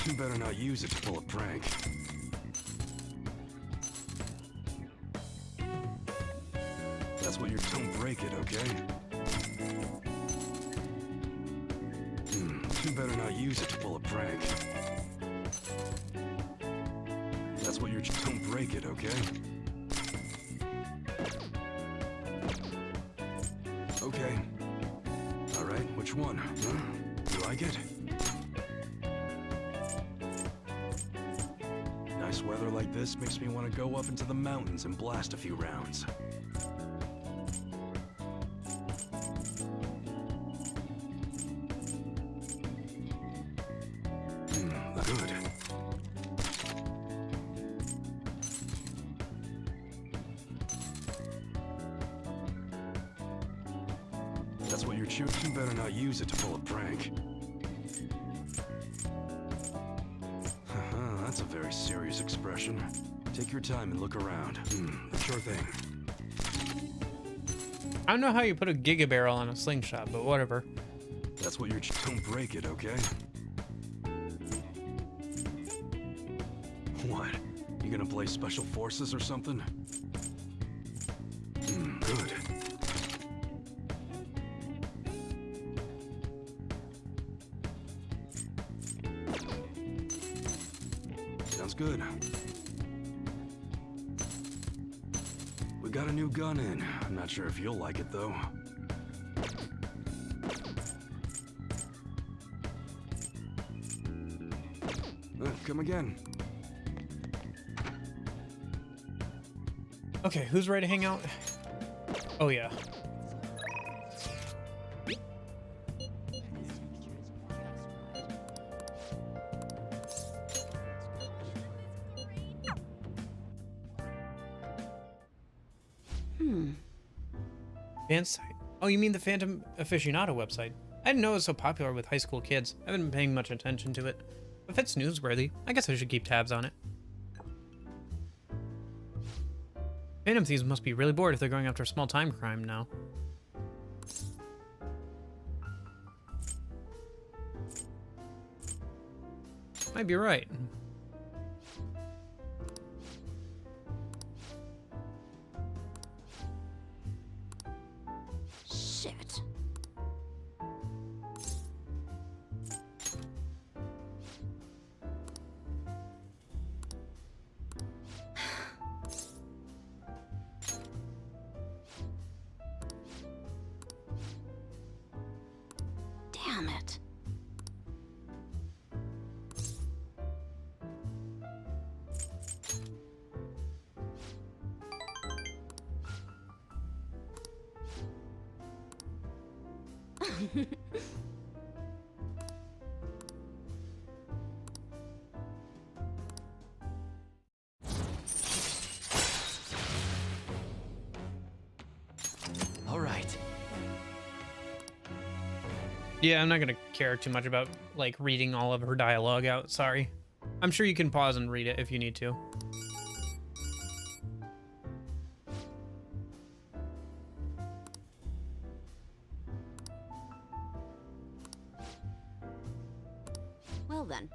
you better not use it to pull a prank. That's what you're... Don't break it, okay? You better not use it to pull a prank. That's what you're... Don't break it, okay? Okay. All right, which one? Huh? You like it? Nice weather like this makes me want to go up into the mountains and blast a few rounds. Good. That's what you're chewing. You better not use it to pull a prank. That's a very serious expression. Take your time and look around. Sure thing. I don't know how you put a Giga Barrel on a slingshot, but whatever. That's what you're... Don't break it, okay? What? You gonna play Special Forces or something? Good. Sounds good. We got a new gun in. I'm not sure if you'll like it, though. Come again. Okay, who's ready to hang out? Oh, yeah. Fan site. Oh, you mean the Phantom Aficionado website? I didn't know it was so popular with high school kids. I haven't been paying much attention to it. If it's newsworthy, I guess I should keep tabs on it. Phantom thieves must be really bored if they're going after a small time crime now. Might be right. Shit. Damn it. All right. Yeah, I'm not gonna care too much about, like, reading all of her dialogue out, sorry. I'm sure you can pause and read it if you need to. Well then.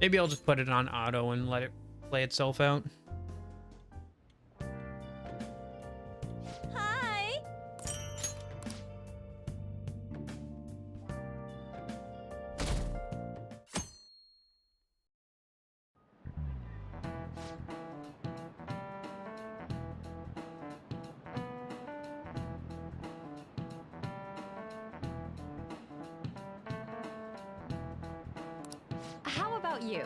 Maybe I'll just put it on auto and let it play itself out. Hi. How about you?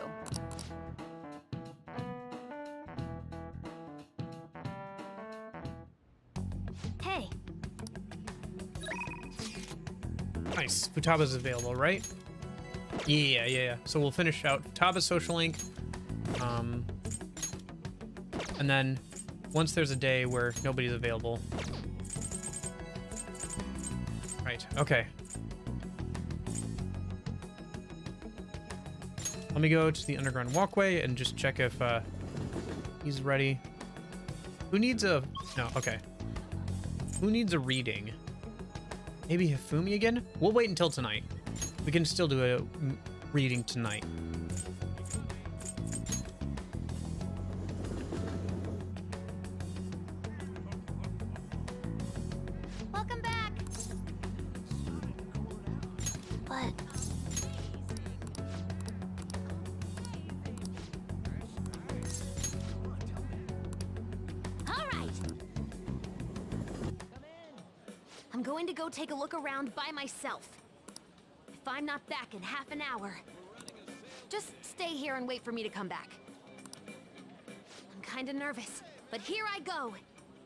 Hey, Nice. Futaba's available, right? Yeah. So we'll finish out Futaba's social link. And then once there's a day where nobody's available. Right, okay. Let me go to the underground walkway and just check if he's ready. Who needs a... No, okay. Who needs a reading? Maybe Hifumi again? We'll wait until tonight. We can still do a reading tonight. Welcome back. but All right. I'm going to go take a look around by myself. If I'm not back in half an hour, just stay here and wait for me to come back. I'm kinda nervous, but here I go.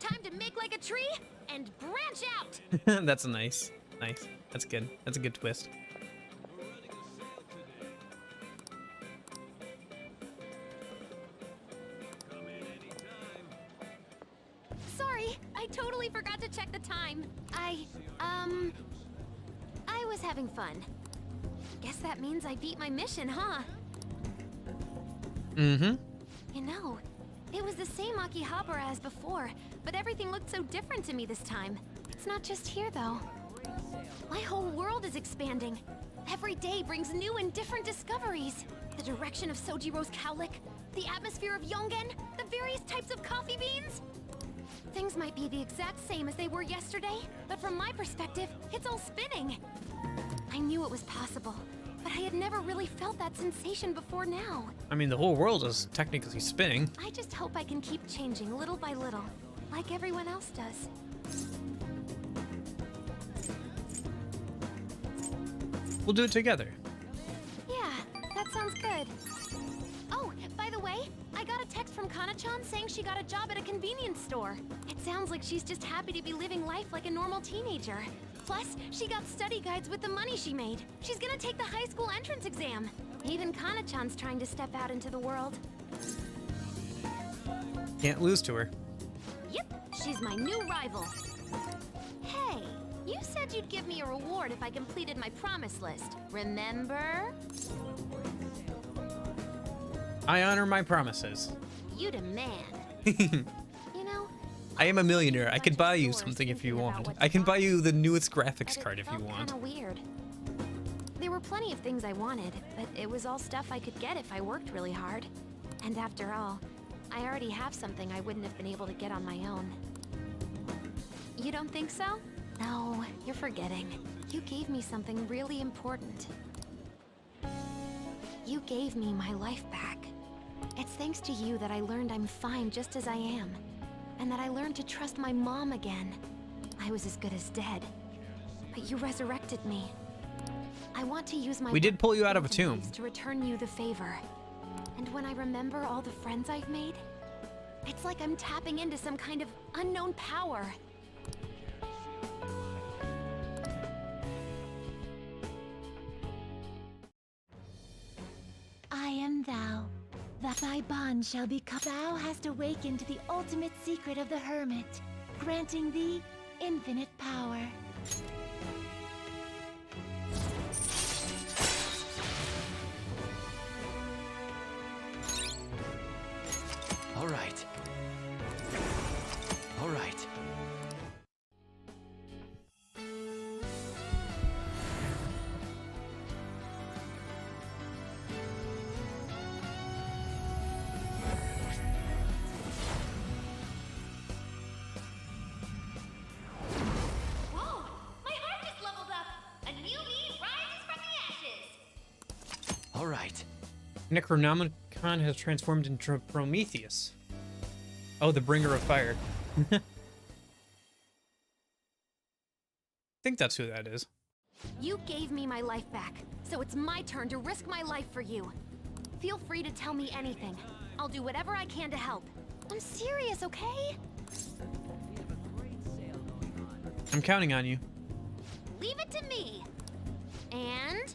Time to make like a tree and branch out. That's nice. Nice. That's good. That's a good twist. Sorry, I totally forgot to check the time. I was having fun. Guess that means I beat my mission, huh? Mm-hmm. You know, it was the same Akihabara as before, but everything looked so different to me this time. It's not just here, though. My whole world is expanding. Every day brings new and different discoveries. The direction of Sojiro's cowlick, the atmosphere of Yongen, the various types of coffee beans. Things might be the exact same as they were yesterday, but from my perspective, it's all spinning. I knew it was possible, but I had never really felt that sensation before now. I mean, the whole world is technically spinning. I just hope I can keep changing little by little, like everyone else does. We'll do it together. Yeah, that sounds good. Oh, by the way, I got a text text from Kana-chan saying she got a job at a convenience store. It sounds like she's just happy to be living life like a normal teenager. Plus, she got study guides with the money she made. She's gonna take the high school entrance exam. Even Kana-chan's trying to step out into the world. Can't lose to her. Yep, she's my new rival. Hey, you said you'd give me a reward if I completed my promise list. Remember? I honor my promises. You demand. You know, I am a millionaire. I could buy you something if you want. I can buy you the newest graphics card if you want. Kinda weird. There were plenty of things I wanted, but it was all stuff I could get if I worked really hard. And after all, I already have something I wouldn't have been able to get on my own. You don't think so? No, you're forgetting. You gave me something really important. You gave me my life back. It's thanks to you that I learned I'm fine just as I am. And that I learned to trust my mom again. I was as good as dead. But you resurrected me. I want to use my— We did pull you out of a tomb. To return you the favor. And when I remember all the friends I've made, it's like I'm tapping into some kind of unknown power. I am thou. Thy bond shall become. Thou hast awakened the ultimate secret of the hermit, granting thee infinite power. All right. All right. Whoa! My heart just leveled up! A new me rises from the ashes! All right. Necronomicon has transformed into Prometheus. Oh, the bringer of fire. I think that's who that is. You gave me my life back, so it's my turn to risk my life for you. Feel free to tell me anything. I'll do whatever I can to help. I'm serious, okay? I'm counting on you. Leave it to me. And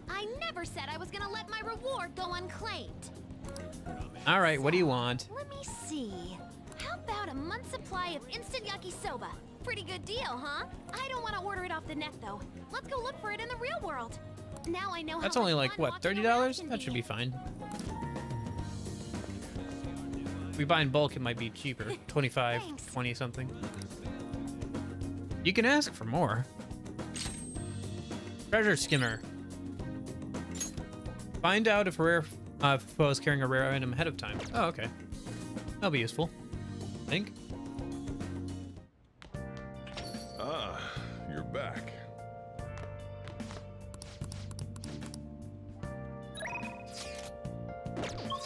I never said I was gonna let my reward go unclaimed. All right, what do you want? Let me see. How about a month's supply of instant yakisoba? Pretty good deal, huh? I don't want to order it off the net, though. Let's go look for it in the real world. Now I know That's how only much like, fun what, walking around $30? can That be. should be fine. If we buy in bulk, it might be cheaper. 25, 20 something. You can ask for more. Treasure skimmer. Find out if a rare foe is carrying a rare item ahead of time. Oh, okay. That'll be useful. I think. Ah, you're back.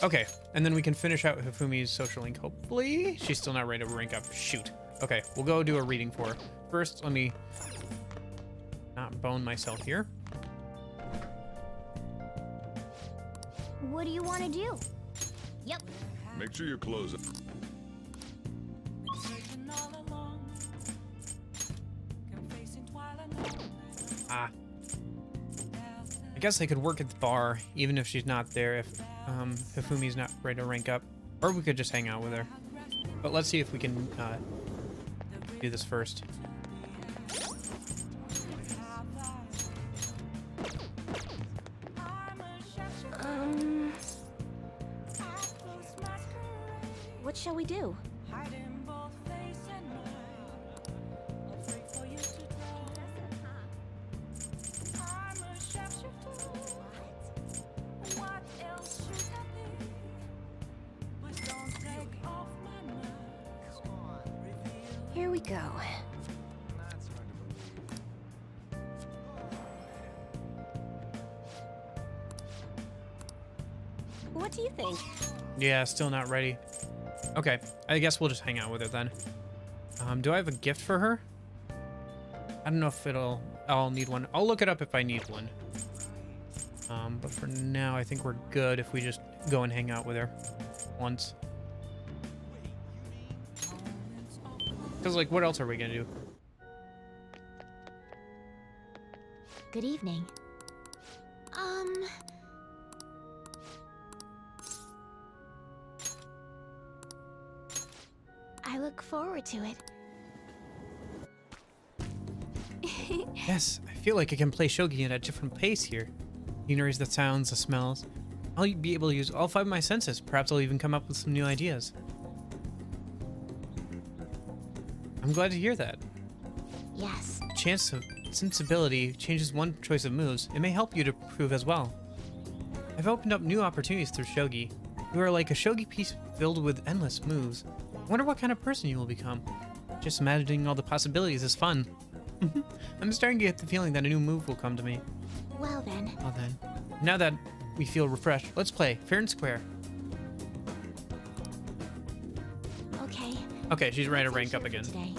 Okay, and then we can finish out Hifumi's social link, hopefully. She's still not ready to rank up. Shoot. Okay, we'll go do a reading for her. First, let me not bone myself here. What do you want to do? Yep. Make sure you close it. Ah. I guess I could work at the bar, even if she's not there, if Hifumi's not ready to rank up. Or we could just hang out with her. But let's see if we can do this first. What shall we do? Here we go. What do you think? Yeah, still not ready. Okay, I guess we'll just hang out with her then. Do I have a gift for her? I don't know if I'll need one. I'll look it up if I need one. But for now, I think we're good if we just go and hang out with her. once. Because, like, what else are we gonna do? Good evening. I look forward to it. Yes, I feel like I can play shogi at a different pace here. You can raise the sounds, the smells. I'll be able to use all 5 of my senses. Perhaps I'll even come up with some new ideas. I'm glad to hear that. Yes. Chance of sensibility changes one choice of moves. It may help you to prove as well. I've opened up new opportunities through shogi. You are like a shogi piece filled with endless moves. I wonder what kind of person you will become. Just imagining all the possibilities is fun. I'm starting to get the feeling that a new move will come to me. Well then. Well then. Now that we feel refreshed, let's play fair and square. Okay. Okay, she's ready to rank up again. Today.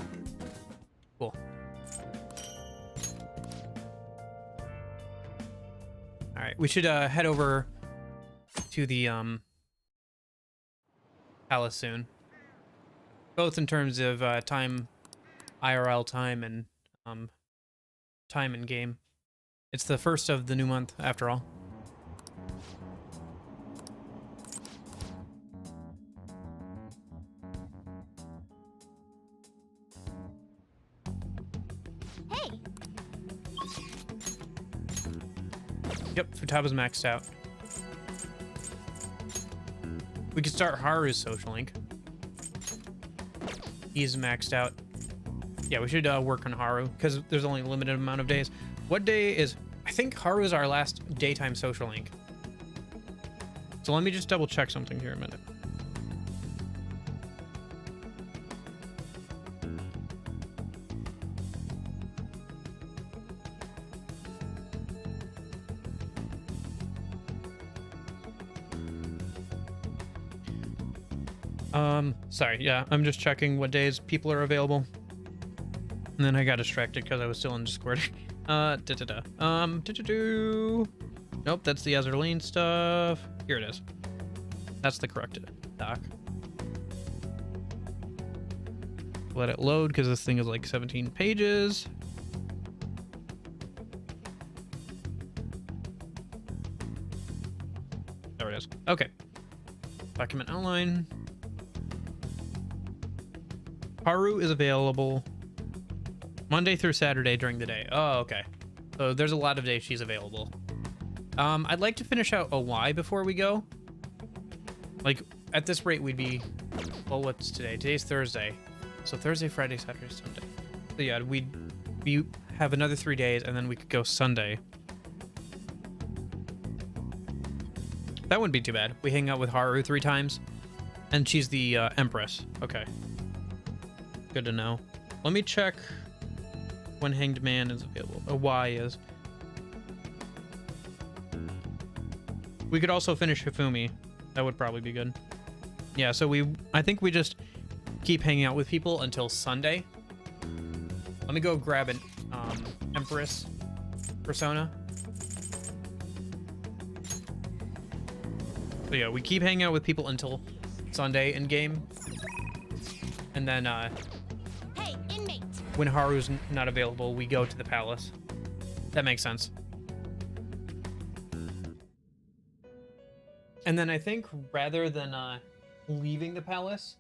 Cool. Alright, we should head over to the palace soon. Both in terms of time, IRL time, and time in game. It's the first of the new month, after all. Hey. Yep, Futaba's maxed out. We could start Haru's social link. He's maxed out. Yeah, we should work on Haru, because there's only a limited amount of days. What day is... I think Haru is our last daytime social link. So let me just double check something here a minute. Sorry, yeah, I'm just checking what days people are available. And then I got distracted because I was still in Discord. Nope, that's the Azerlane stuff. Here it is. That's the correct doc. Let it load because this thing is like 17 pages. There it is. Okay. Document outline. Haru is available Monday through Saturday during the day. Oh, okay. So there's a lot of days she's available. I'd like to finish out OY before we go. Like, at this rate, we'd be... Well, what's today? Today's Thursday. So Thursday, Friday, Saturday, Sunday. So yeah, we'd have another 3 days, and then we could go Sunday. That wouldn't be too bad. We hang out with Haru 3 times. And she's the Empress. Okay. Good to know. Let me check when Hanged Man is available. Y is. We could also finish Hifumi. That would probably be good. Yeah, so I think we just keep hanging out with people until Sunday. Let me go grab an Empress persona. So yeah, we keep hanging out with people until Sunday in game. And then Hey, inmate. when Haru's not available, we go to the palace. That makes sense. And then I think rather than leaving the palace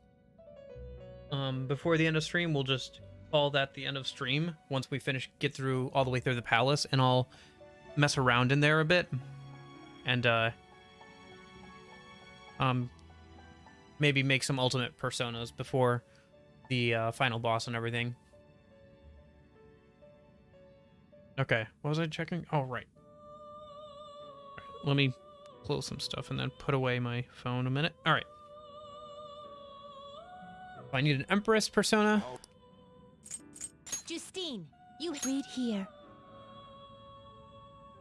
before the end of stream, we'll just call that the end of stream once we get through all the way through the palace, and I'll mess around in there a bit and maybe make some ultimate personas before the final boss and everything. Okay, what was I checking? Oh, right. Let me close some stuff and then put away my phone a minute. All right. I need an Empress persona. Justine, you read here.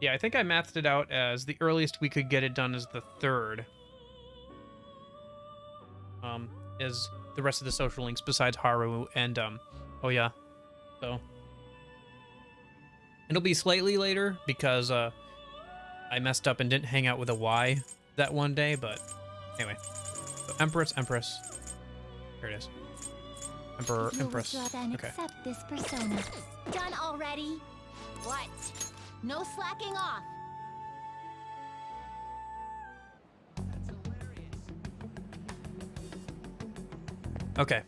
Yeah, I think I mathed it out as the earliest we could get it done is the 3rd. Is the rest of the social links besides Haru and oh yeah. So it'll be slightly later because I messed up and didn't hang out with a Y that one day, but anyway. Empress. Here it is. Emperor, If you'll Empress. withdraw then Okay. accept this persona. Done already? What? No slacking off. Okay.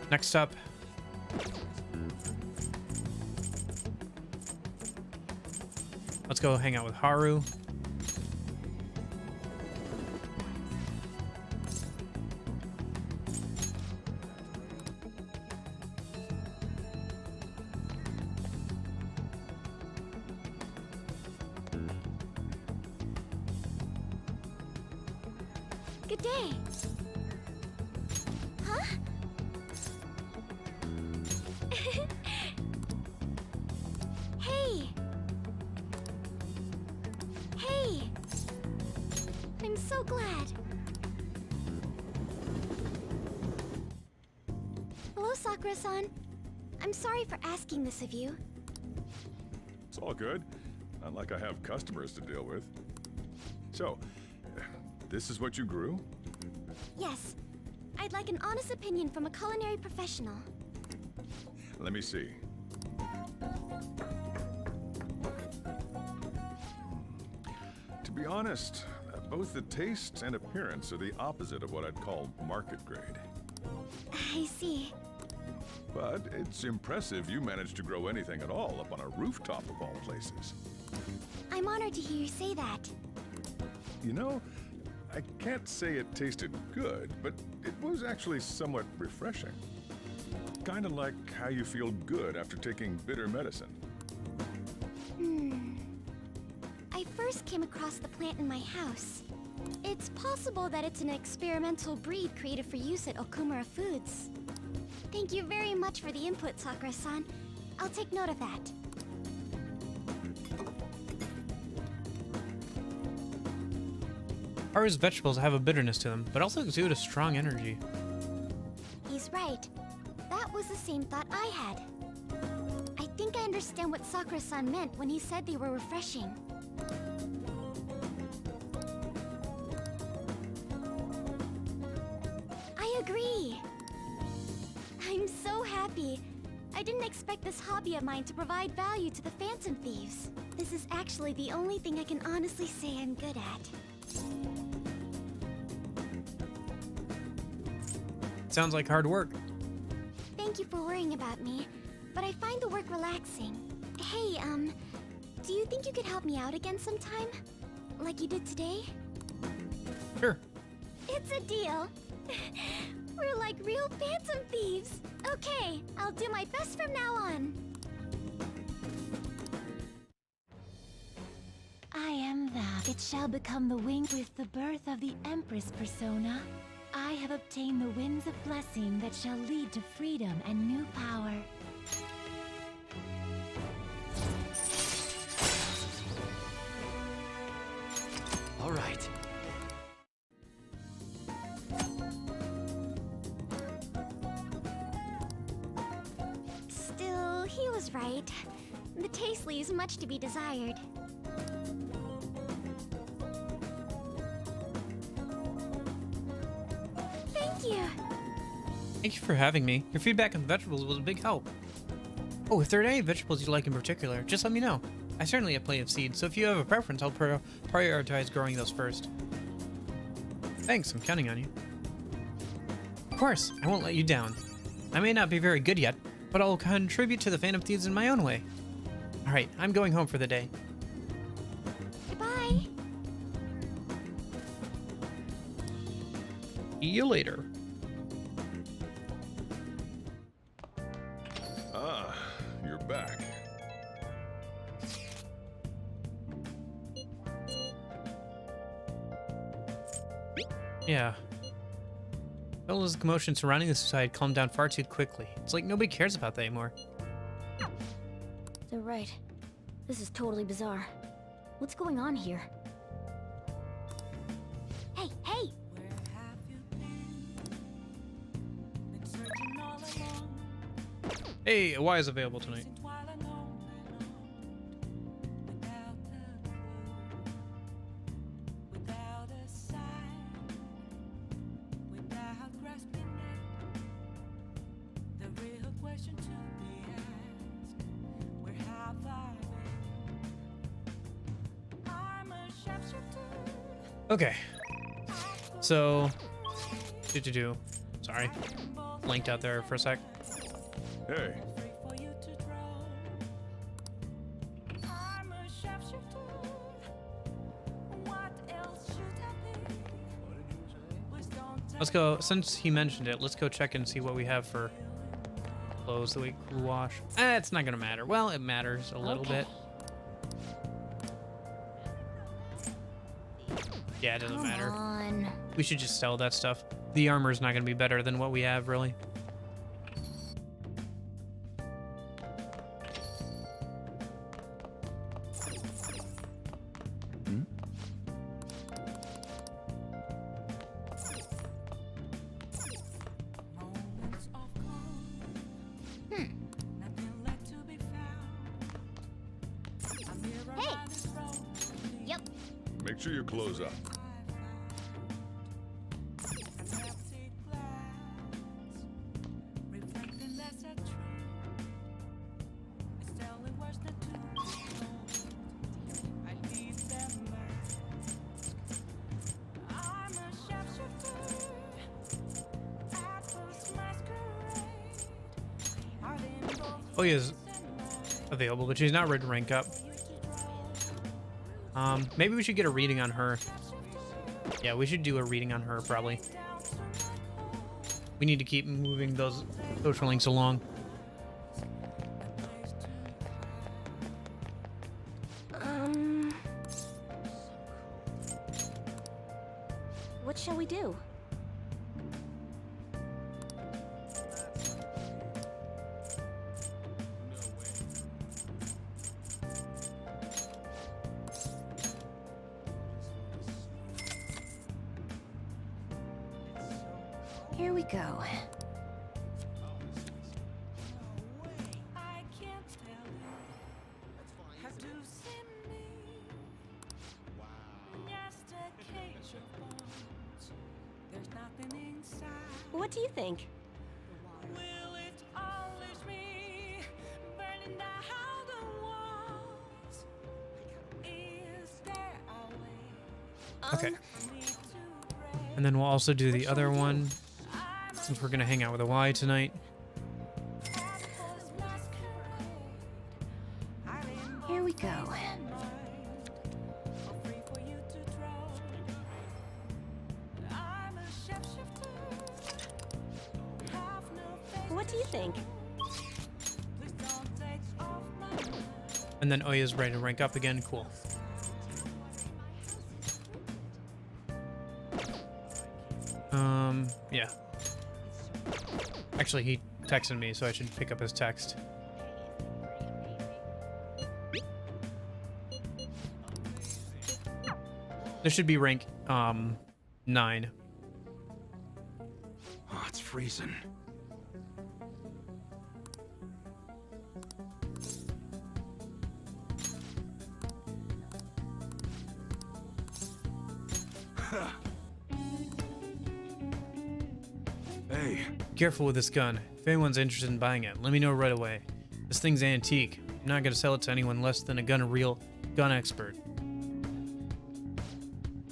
Next up. Let's go hang out with Haru. Good day. Huh? Hey. Hey. I'm so glad. Hello, Sakura-san. I'm sorry for asking this of you. It's all good. Not like I have customers to deal with. So, this is what you grew? Yes. I'd like an honest opinion from a culinary professional. Let me see. To be honest, both the taste and appearance are the opposite of what I'd call market grade. I see. But it's impressive you managed to grow anything at all up on a rooftop of all places. I'm honored to hear you say that. You know, I can't say it tasted good, but it was actually somewhat refreshing. Kind of like how you feel good after taking bitter medicine. I first came across the plant in my house. It's possible that it's an experimental breed created for use at Okumura Foods. Thank you very much for the input, Sakura-san. I'll take note of that. Haru's vegetables have a bitterness to them, but also exude a strong energy. He's right. That was the same thought I had. I think I understand what Sakura-san meant when he said they were refreshing. I agree. I'm so happy. I didn't expect this hobby of mine to provide value to the Phantom Thieves. This is actually the only thing I can honestly say I'm good at. Sounds like hard work. Thank you for worrying about me, but I find the work relaxing. Hey, do you think you could help me out again sometime? Like you did today? Sure. It's a deal. We're like real Phantom Thieves. Okay, I'll do my best from now on. I am that. It shall become the wing with the birth of the Empress persona. I have obtained the winds of blessing that shall lead to freedom and new power. All right. Still, he was right. The taste leaves much to be desired. Thank you. Thank you for having me. Your feedback on the vegetables was a big help. Oh, if there are any vegetables you like in particular, just let me know. I certainly have plenty of seeds, so if you have a preference, I'll prioritize growing those first. Thanks, I'm counting on you. Of course, I won't let you down. I may not be very good yet, but I'll contribute to the Phantom Thieves in my own way. Alright, I'm going home for the day. Goodbye. See you later. Ah, you're back. Yeah. Bella's commotion surrounding the suicide calmed down far too quickly. It's like nobody cares about that anymore. They're right. This is totally bizarre. What's going on here? Hey, hey! Hey, Y is available tonight. Okay. So, sorry, blinked out there for a sec. Hey. Let's go, since he mentioned it, let's go check and see what we have for clothes that we could wash. It's not gonna matter. Well, it matters a little bit. Yeah, it doesn't matter. On. We should just sell that stuff. The armor's not gonna be better than what we have, really. Make sure you close up. Oh, he is available, but she's not ready to rank up. Maybe we should get a reading on her. Yeah, we should do a reading on her, probably. We need to keep moving those social links along. What shall we do? Here we go. What do you think? Okay. And then we'll also do the other one, since we're gonna hang out with a Y tonight. Here we go. What do you think? And then Oya's ready to rank up again. Cool. Yeah. Actually, he texted me, so I should pick up his text. There should be rank 9. Oh, it's freezing. Hey. Careful with this gun. If anyone's interested in buying it, let me know right away. This thing's antique. I'm not gonna sell it to anyone less than a real gun expert.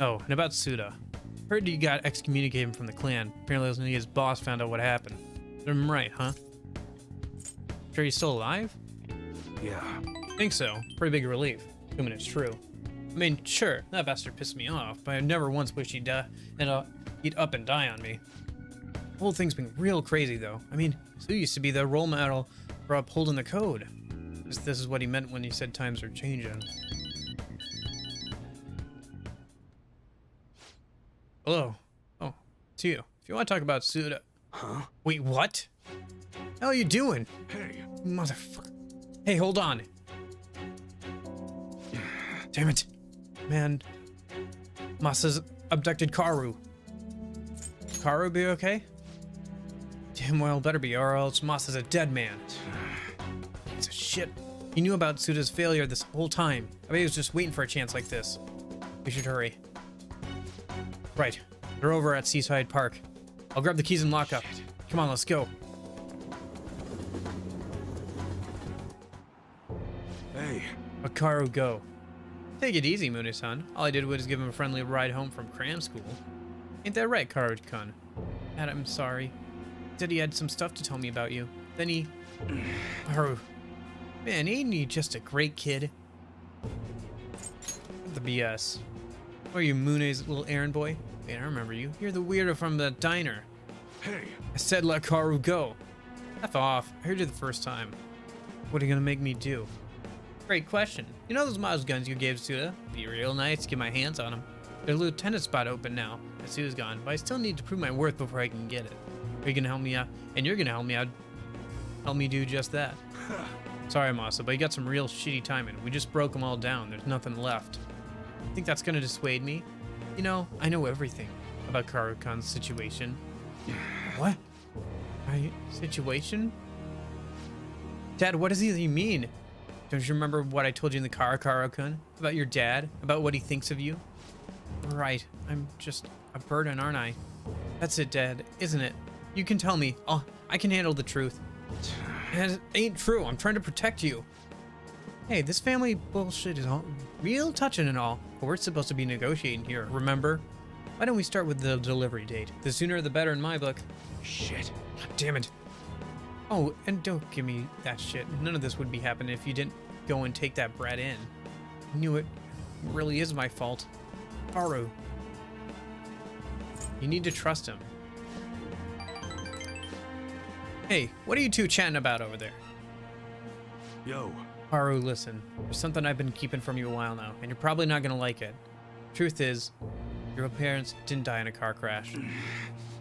Oh, and about Suda. Heard you got excommunicated from the clan. Apparently his boss found out what happened. I'm right, huh? Sure he's still alive? Yeah. Think so. Pretty big relief. Assuming it's true. I mean, sure, that bastard pissed me off, but I never once wished he'd up and die on me. The whole thing's been real crazy, though. I mean, Sue used to be the role model for upholding the code. This is what he meant when he said times are changing. Hello. Oh, it's you. If you want to talk about Suda... Huh? Wait, what? How are you doing? Hey. Motherfucker. Hey, hold on. Damn it. Man. Masa's abducted Karu. Karu be okay? Damn well better be, or else Masa's a dead man. Piece of shit. He knew about Suda's failure this whole time. I bet he was just waiting for a chance like this. We should hurry. Right. They're over at Seaside Park. I'll grab the keys and lock up. Come on, let's go. Hey. Akaru, go. Take it easy, Mune-san. All I did was give him a friendly ride home from cram school. Ain't that right, Karu-kun? Dad, I'm sorry. Said he had some stuff to tell me about you. Then he... Haru. Man, ain't he just a great kid? The BS. Are you Mune's little errand boy? Wait, I remember you. You're the weirdo from the diner. Hey! I said let Karu go. F off. I heard you the first time. What are you gonna make me do? Great question. You know those Miles guns you gave Suda? Be real nice to get my hands on them. There's a lieutenant spot open now. Suda's gone, but I still need to prove my worth before I can get it. Are you gonna help me out? And you're gonna help me out. Help me do just that. Sorry, Masa, but you got some real shitty timing. We just broke them all down. There's nothing left. Think that's gonna dissuade me? You know, I know everything about Karu-kun's situation. What? Situation? Dad, what does he mean? Don't you remember what I told you in the car, Karu-kun? About your dad? About what he thinks of you? Right. I'm just a burden, aren't I? That's it, Dad, isn't it? You can tell me. Oh, I can handle the truth. It ain't true. I'm trying to protect you. Hey, this family bullshit is all real touching and all, but we're supposed to be negotiating here, remember? Why don't we start with the delivery date? The sooner the better in my book. Shit. God damn it. Oh, and don't give me that shit. None of this would be happening if you didn't go and take that brat in. I knew it. It really is my fault. Haru. You need to trust him. Hey, what are you two chatting about over there? Yo. Haru, listen. There's something I've been keeping from you a while now, and you're probably not gonna like it. Truth is, your parents didn't die in a car crash. You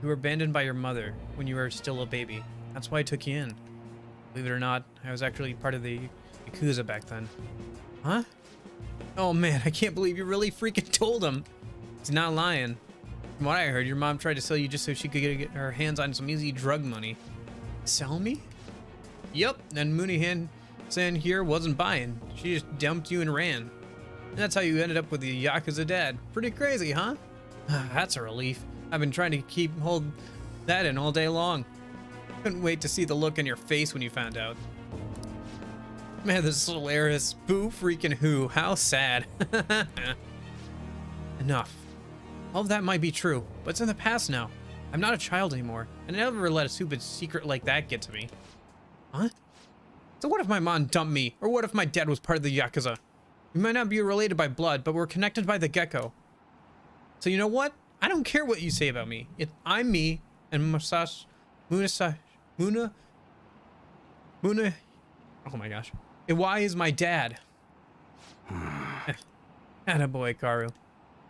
were abandoned by your mother when you were still a baby. That's why I took you in. Believe it or not, I was actually part of the Yakuza back then. Huh? Oh man, I can't believe you really freaking told him. He's not lying. From what I heard, your mom tried to sell you just so she could get her hands on some easy drug money. Sell me? Yep, and Mooney-san here wasn't buying. She just dumped you and ran. And that's how you ended up with the Yakuza dad. Pretty crazy, huh? That's a relief. I've been trying to hold that in all day long. Couldn't wait to see the look on your face when you found out. Man, this is hilarious. Boo freaking who. How sad. Enough. All of that might be true, but it's in the past now. I'm not a child anymore, and I never let a stupid secret like that get to me. Huh? So what if my mom dumped me? Or what if my dad was part of the Yakuza? We might not be related by blood, but we're connected by the gecko. So you know what? I don't care what you say about me. I'm me, and Muna, oh my gosh. Iwai is my dad. Attaboy, Karu.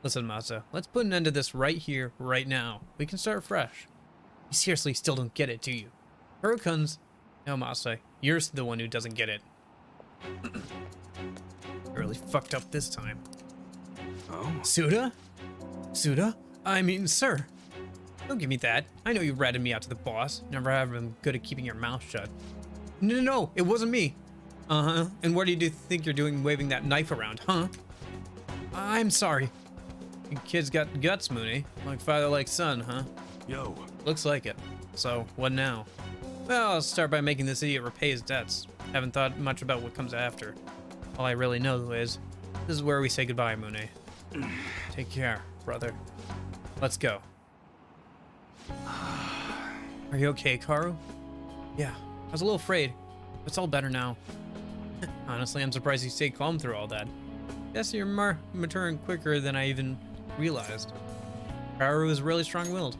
Listen, Masa, let's put an end to this right here, right now. We can start fresh. You seriously still don't get it, do you? Karu-kun's... No, Masa, you're the one who doesn't get it. I really fucked up this time. Oh? Suda? Suda? I mean, sir. Don't give me that. I know you ratted me out to the boss. Never have been good at keeping your mouth shut. No, it wasn't me. Uh-huh. And what do you think you're doing waving that knife around, huh? I'm sorry. You kids got guts, Mooney. Like father, like son, huh? Yo. Looks like it. So, what now? Well, I'll start by making this idiot repay his debts. Haven't thought much about what comes after. All I really know is, this is where we say goodbye, Mooney. Take care, brother. Let's go. Are you okay, Karu? Yeah, I was a little afraid. But it's all better now. Honestly, I'm surprised you stayed calm through all that. Guess you're maturing quicker than I even realized. Karu is really strong-willed.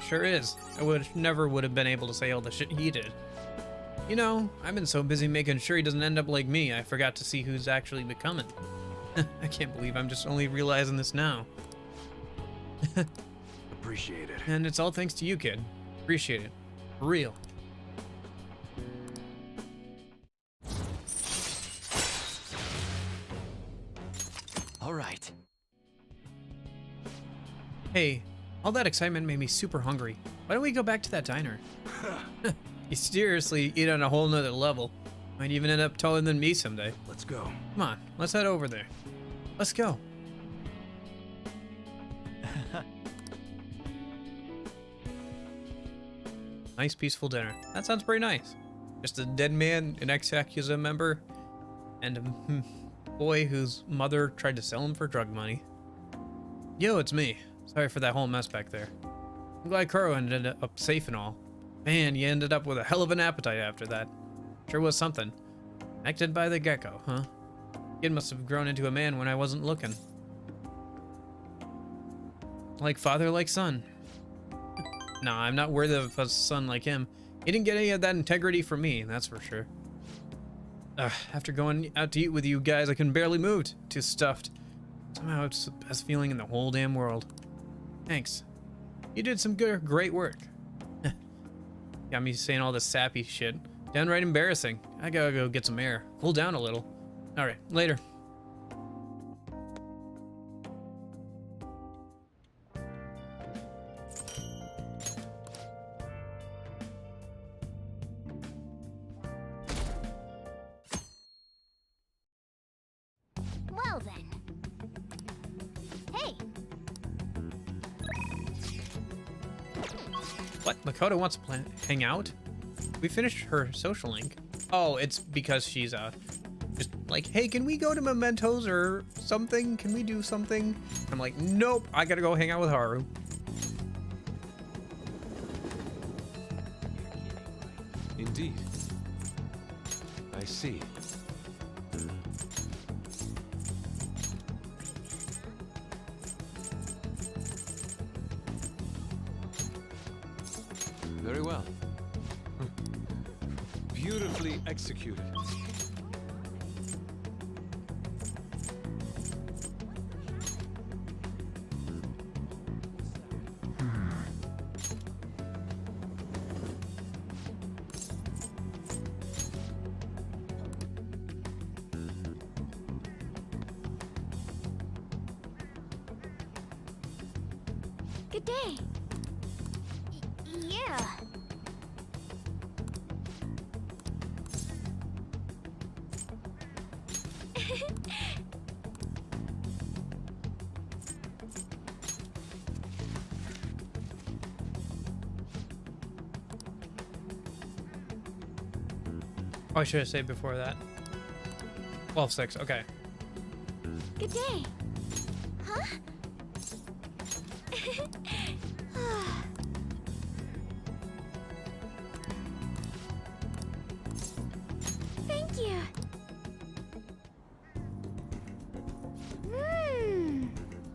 Sure is. I never would have been able to say all the shit he did. You know, I've been so busy making sure he doesn't end up like me, I forgot to see who's actually becoming. I can't believe I'm just only realizing this now. Appreciate it. And it's all thanks to you, kid. Appreciate it. For real. All right. Hey, all that excitement made me super hungry. Why don't we go back to that diner? You seriously eat on a whole nother level. Might even end up taller than me someday. Let's go. Come on, let's head over there. Let's go. Nice, peaceful dinner. That sounds pretty nice. Just a dead man, an ex-Yakuza member, and boy whose mother tried to sell him for drug money. Yo, it's me. Sorry for that whole mess back there. I'm glad Kuro ended up safe and all. Man, you ended up with a hell of an appetite after that. Sure was something. Acted by the gecko, huh? Kid must have grown into a man when I wasn't looking. Like father, like son. Nah, I'm not worthy of a son like him. He didn't get any of that integrity from me, that's for sure. After going out to eat with you guys, I can barely move. Too stuffed. Somehow it's the best feeling in the whole damn world. Thanks. You did some great work. Got me saying all this sappy shit. Downright embarrassing. I gotta go get some air. Cool down a little. Alright, later. Well then. Hey! What? Makoto wants to hang out? We finished her social link. Oh, it's because she's just like, hey, can we go to Mementos or something? Can we do something? I'm like, nope, I gotta go hang out with Haru. Indeed. I see. Very well. Beautifully executed. Good day. Yeah. Oh, I should have said before that. 12-6, okay. Good day. Huh? Thank you.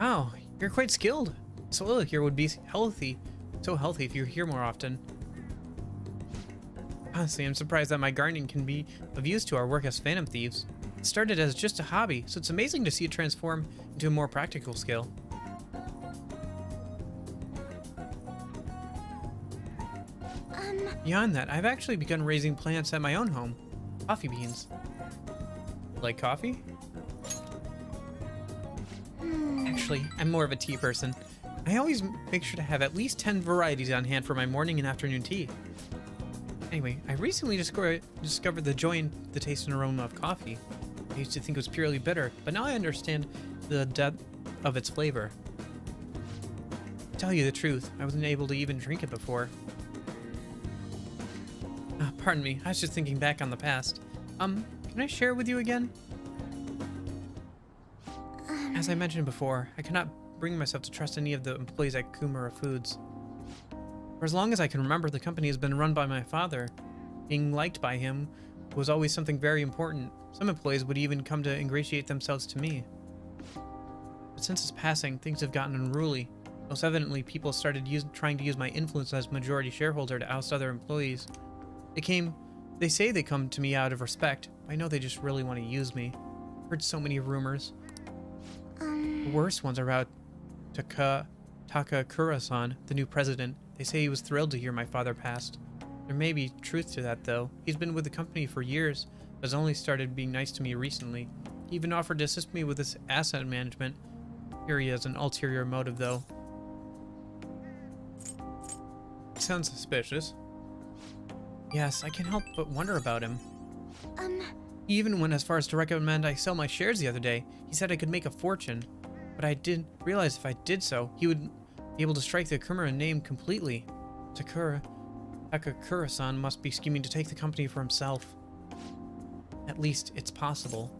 Oh, you're quite skilled. Soil here would be healthy. So healthy if you were here more often. Honestly, I'm surprised that my gardening can be of use to our work as phantom thieves. It started as just a hobby, so it's amazing to see it transform into a more practical skill. Beyond that, I've actually begun raising plants at my own home. Coffee beans. Like coffee? Actually, I'm more of a tea person. I always make sure to have at least 10 varieties on hand for my morning and afternoon tea. Anyway, I recently discovered the joy in the taste and aroma of coffee. I used to think it was purely bitter, but now I understand the depth of its flavor. To tell you the truth, I wasn't able to even drink it before. Pardon me, I was just thinking back on the past. Can I share with you again? As I mentioned before, I cannot bring myself to trust any of the employees at Kumara Foods. For as long as I can remember, the company has been run by my father. Being liked by him was always something very important. Some employees would even come to ingratiate themselves to me. But since his passing, things have gotten unruly. Most evidently, people started trying to use my influence as majority shareholder to oust other employees. They say they come to me out of respect. I know they just really want to use me. I've heard so many rumors. The worst ones are about Takakura-san, the new president. They say he was thrilled to hear my father passed. There may be truth to that, though. He's been with the company for years, but has only started being nice to me recently. He even offered to assist me with this asset management. Here he has an ulterior motive, though. Sounds suspicious. Yes, I can't help but wonder about him. He even went as far as to recommend I sell my shares the other day. He said I could make a fortune. But I didn't realize if I did so, he would be able to strike the Kumara name completely. Takakura-san must be scheming to take the company for himself. At least, it's possible.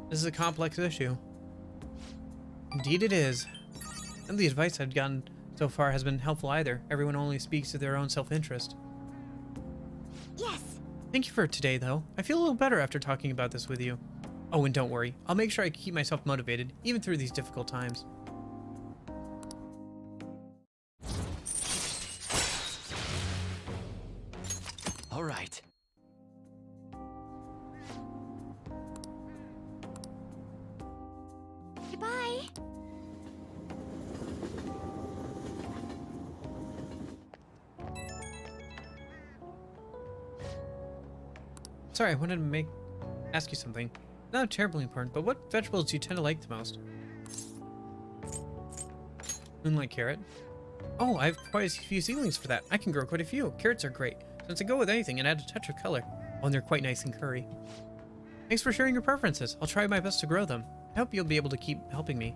This is a complex issue. Indeed it is. None of the advice I've gotten so far has been helpful either. Everyone only speaks to their own self-interest. Yes. Thank you for today, though. I feel a little better after talking about this with you. Oh, and don't worry. I'll make sure I keep myself motivated, even through these difficult times. All right. Goodbye. Sorry, I wanted to ask you something. Not terribly important, but what vegetables do you tend to like the most? Moonlight carrot. Oh, I have quite a few seedlings for that. I can grow quite a few. Carrots are great, since they go with anything and add a touch of color. Oh, and they're quite nice in curry. Thanks for sharing your preferences. I'll try my best to grow them. I hope you'll be able to keep helping me.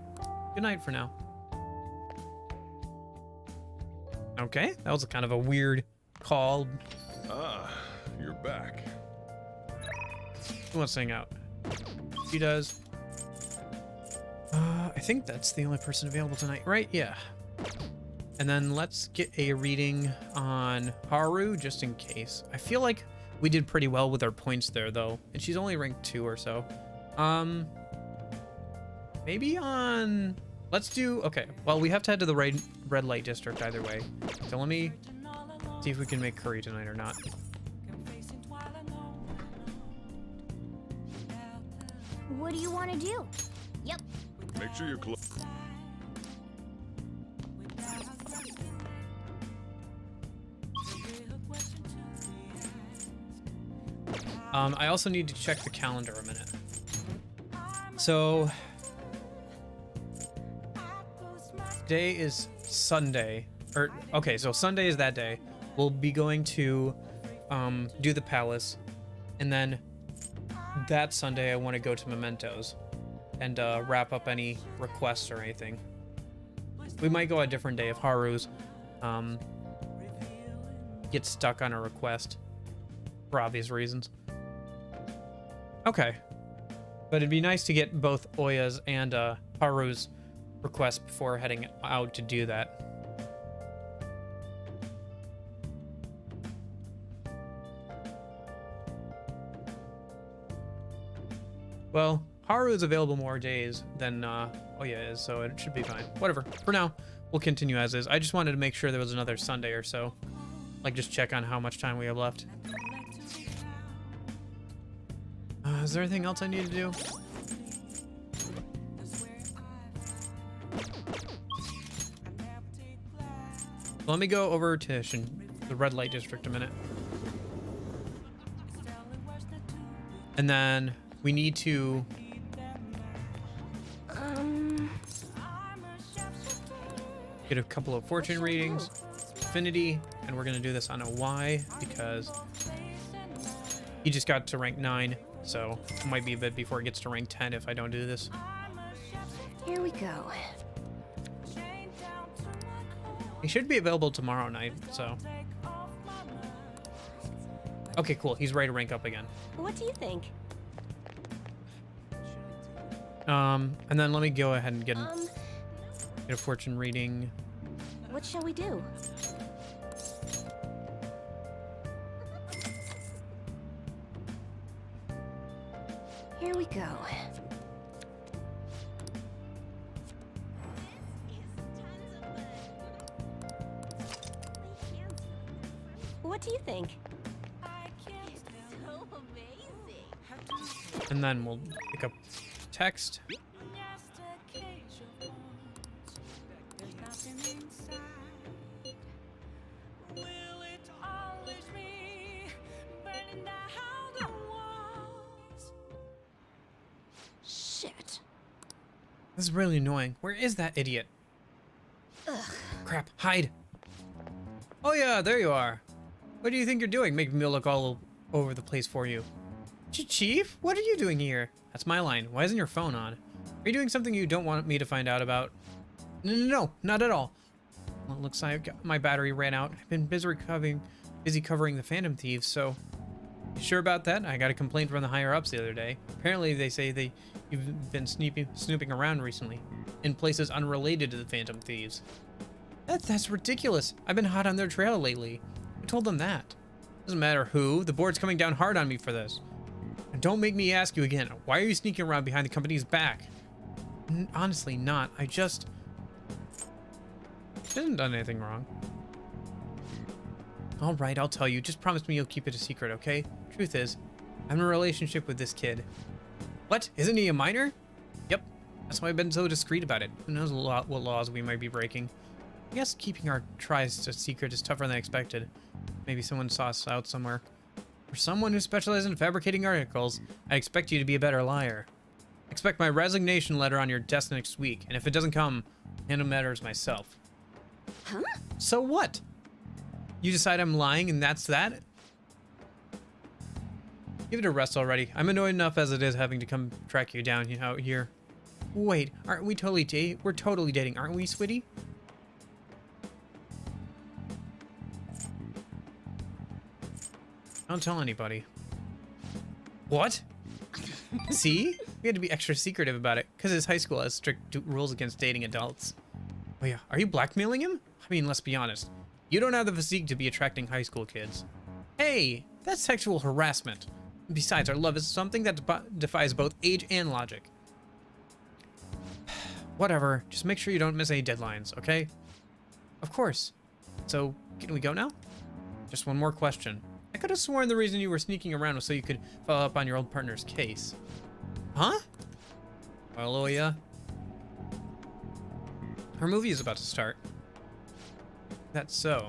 Good night for now. Okay, that was kind of a weird call. Ah, you're back. Who wants to hang out? She does. I think that's the only person available tonight, right? Yeah. And then let's get a reading on Haru, just in case. I feel like we did pretty well with our points there, though. And she's only ranked 2 or so. Maybe on... Let's do... Okay, well, we have to head to the red light district either way. So let me see if we can make curry tonight or not. What do you want to do? Yep. Make sure you're close. I also need to check the calendar a minute. So... Today is Sunday. Okay, so Sunday is that day. We'll be going to do the palace. And then that Sunday I want to go to Mementos and wrap up any requests or anything. We might go a different day if Haru's gets stuck on a request for obvious reasons. Okay. But it'd be nice to get both Oya's and Haru's requests before heading out to do that. Well, Haru is available more days than Oya is, so it should be fine. Whatever. For now, we'll continue as is. I just wanted to make sure there was another Sunday or so. Like, just check on how much time we have left. Is there anything else I need to do? Let me go over to the red light district a minute. And then we need to get a couple of fortune readings, affinity, and we're gonna do this on a Y because he just got to rank 9, so it might be a bit before it gets to rank 10 if I don't do this. Here we go. He should be available tomorrow night, so. Okay, cool. He's ready to rank up again. What do you think? And then let me go ahead and get a fortune reading. What shall we do? Here we go. What do you think? So amazing. And then we'll pick up text. Shit. This is really annoying. Where is that idiot? Ugh. Crap, hide. Oh yeah, there you are. What do you think you're doing? Making me look all over the place for you. Chief, what are you doing here? That's my line. Why isn't your phone on? Are you doing something you don't want me to find out about? No, not at all. Well, it looks like my battery ran out. I've been busy covering the Phantom Thieves, so... You sure about that? I got a complaint from the higher-ups the other day. Apparently they say you've been snooping around recently in places unrelated to the Phantom Thieves. That's ridiculous. I've been hot on their trail lately. I told them that. Doesn't matter who. The board's coming down hard on me for this. And don't make me ask you again. Why are you sneaking around behind the company's back? Honestly, not. I just... She hasn't done anything wrong. All right, I'll tell you. Just promise me you'll keep it a secret, okay? Truth is, I'm in a relationship with this kid. What? Isn't he a minor? Yep. That's why I've been so discreet about it. Who knows what laws we might be breaking. I guess keeping our tries a secret is tougher than I expected. Maybe someone saw us out somewhere. For someone who specializes in fabricating articles, I expect you to be a better liar. Expect my resignation letter on your desk next week, and if it doesn't come, I'll handle matters myself. Huh? So what? You decide I'm lying and that's that? Give it a rest already. I'm annoyed enough as it is having to come track you down out here. Wait, aren't we totally we're totally dating, aren't we, sweetie? Don't tell anybody. What? See? We had to be extra secretive about it, because his high school has strict rules against dating adults. Oh yeah, are you blackmailing him? I mean, let's be honest. You don't have the physique to be attracting high school kids. Hey, that's sexual harassment. Besides, our love is something that defies both age and logic. Whatever, just make sure you don't miss any deadlines, okay? Of course. So, can we go now? Just one more question. I could have sworn the reason you were sneaking around was so you could follow up on your old partner's case. Huh? Well, oh yeah. Our movie is about to start. That's so.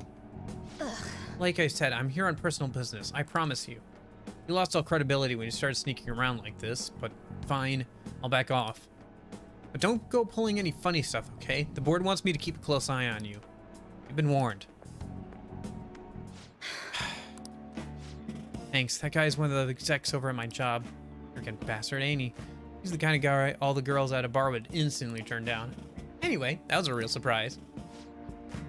Ugh. Like I said, I'm here on personal business, I promise you. You lost all credibility when you started sneaking around like this, but fine, I'll back off. But don't go pulling any funny stuff, okay? The board wants me to keep a close eye on you. You've been warned. Thanks, that guy's one of the execs over at my job. Freaking bastard, ain't he? He's the kind of guy all the girls at a bar would instantly turn down. Anyway, that was a real surprise.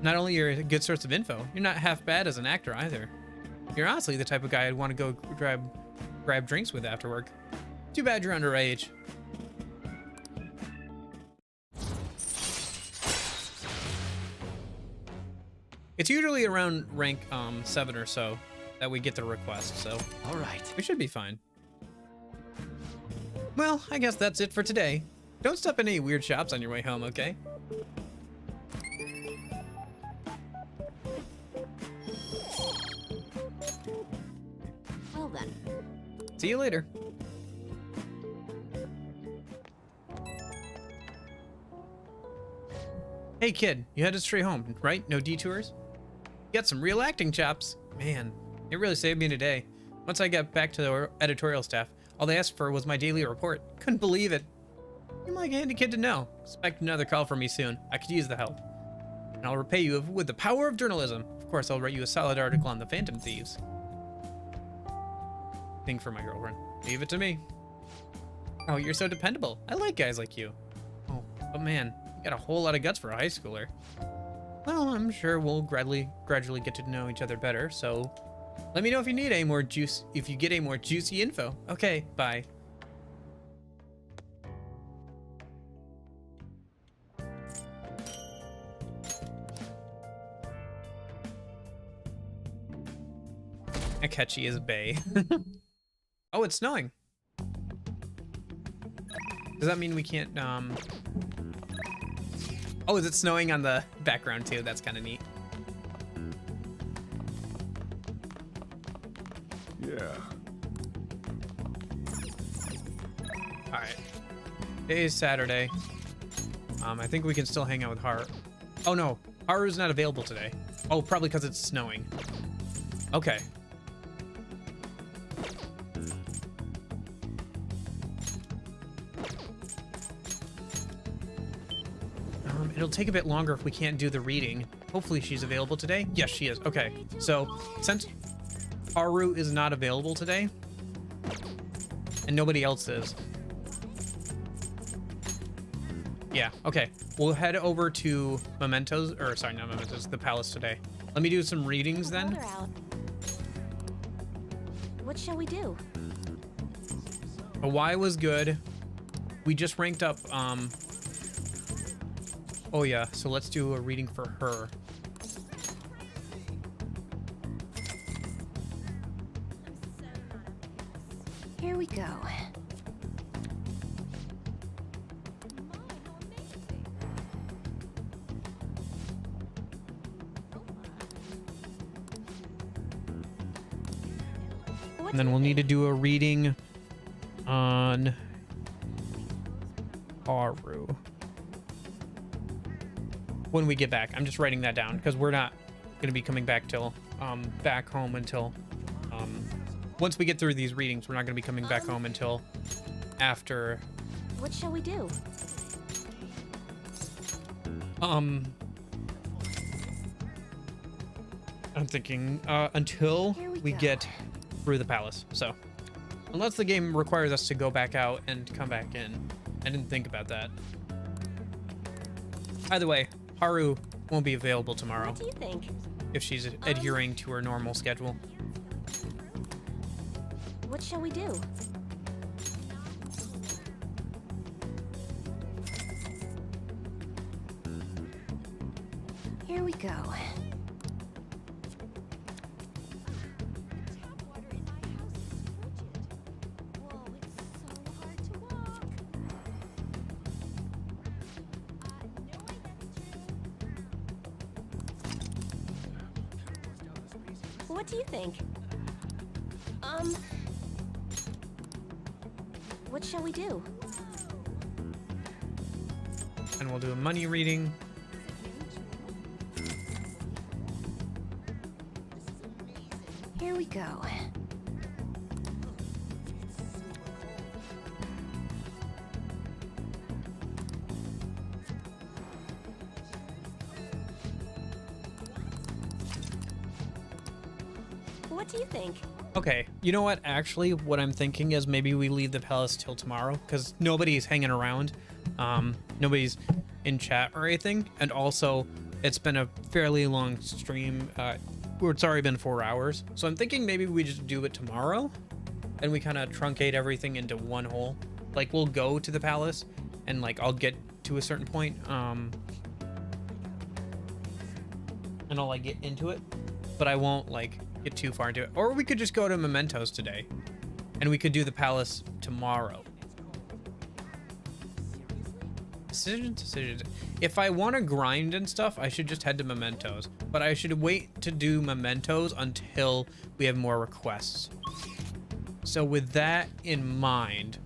Not only are you a good source of info, you're not half bad as an actor either. You're honestly the type of guy I'd want to go grab drinks with after work. Too bad you're underage. It's usually around rank 7 or so that we get the request, so all right, we should be fine. Well, I guess that's it for today. Don't stop in any weird shops on your way home, okay? Well then. See you later. Hey kid, you headed straight home, right? No detours? You got some real acting chops. Man, it really saved me today. Once I got back to the editorial staff, all they asked for was my daily report. Couldn't believe it. You're like a handy kid to know. Expect another call from me soon. I could use the help. And I'll repay you with the power of journalism. Of course, I'll write you a solid article on the Phantom Thieves. Thing for my girlfriend. Leave it to me. Oh, you're so dependable. I like guys like you. Oh, but man, you got a whole lot of guts for a high schooler. Well, I'm sure we'll gradually get to know each other better, so let me know if you need any more if you get any more juicy info. Okay, bye. Akechi is bae. Oh, it's snowing. Does that mean we can't, Oh, is it snowing on the background too? That's kind of neat. Yeah. All right. Today is Saturday. I think we can still hang out with Haru. Oh no, Haru's not available today. Oh, probably because it's snowing. Okay. It'll take a bit longer if we can't do the reading. Hopefully she's available today. Yes, she is. Okay, so since Haru is not available today, and nobody else is. Yeah, okay. We'll head over to Mementos, or sorry, not Mementos, the Palace today. Let me do some readings then. What shall we do? A Y was good. We just ranked up, oh yeah, so let's do a reading for her. Here we go. And then we'll need to do a reading on Haru when we get back. I'm just writing that down because we're not going to be coming back till back home until once we get through these readings. We're not going to be coming back home until after. What shall we do? I'm thinking until we get through the palace. So unless the game requires us to go back out and come back in. I didn't think about that. Either way, Haru won't be available tomorrow. What do you think? If she's adhering to her normal schedule. What shall we do? Here we go. What do you think? What shall we do? And we'll do a money reading. Here we go. What do you think? Okay, you know what? Actually, what I'm thinking is maybe we leave the palace till tomorrow because nobody's hanging around. Nobody's in chat or anything. And also, it's been a fairly long stream. It's already been 4 hours. So I'm thinking maybe we just do it tomorrow and we kind of truncate everything into one whole. Like, we'll go to the palace and, like, I'll get to a certain point. And I'll, like, get into it. But I won't, like, get too far into it. Or we could just go to Mementos today and we could do the palace tomorrow. Decisions. If I want to grind and stuff, I should just head to Mementos, but I should wait to do Mementos until we have more requests. So with that in mind,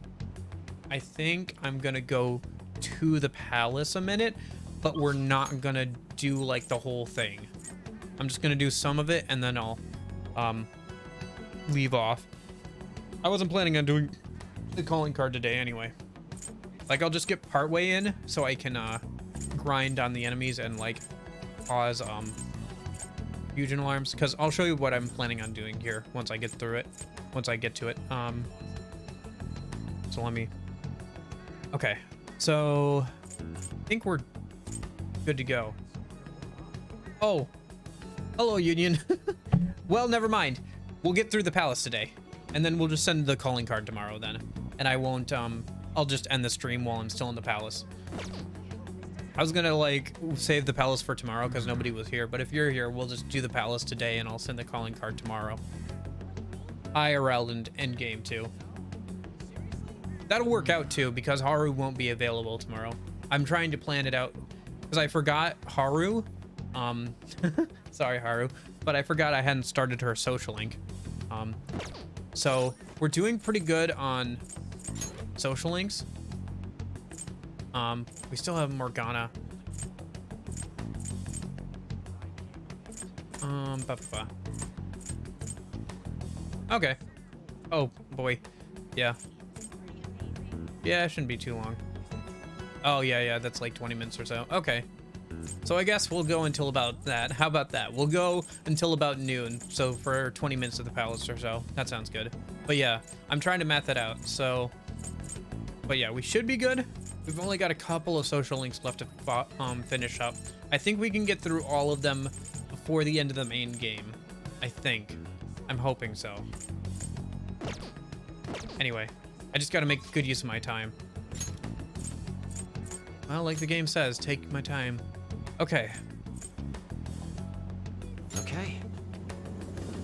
I think I'm gonna go to the palace a minute, but we're not gonna do like the whole thing. I'm just gonna do some of it and then I'll leave off. I wasn't planning on doing the calling card today anyway. Like, I'll just get partway in so I can grind on the enemies and like cause fusion alarms, because I'll show you what I'm planning on doing here once I get through it, once I get to it. So let me, okay, so I think we're good to go. Oh, hello Union. Well, never mind, we'll get through the palace today and then we'll just send the calling card tomorrow then, and I won't I'll just end the stream while I'm still in the palace. I was gonna like save the palace for tomorrow because nobody was here, but if you're here, we'll just do the palace today and I'll send the calling card tomorrow. IRL and endgame too. That'll work out too because Haru won't be available tomorrow. I'm trying to plan it out because I forgot Haru. Sorry Haru, but I forgot I hadn't started her social link. So we're doing pretty good on social links. We still have Morgana. Okay. Oh boy. Yeah. Yeah, it shouldn't be too long. Oh yeah, that's like 20 minutes or so. Okay. So I guess we'll go until about that. How about that? We'll go until about noon. So for 20 minutes of the palace or so. That sounds good. But yeah, I'm trying to math that out. So, but yeah, we should be good. We've only got a couple of social links left to finish up. I think we can get through all of them before the end of the main game. I think. I'm hoping so. Anyway, I just gotta make good use of my time. Well, like the game says, take my time. Okay. Okay.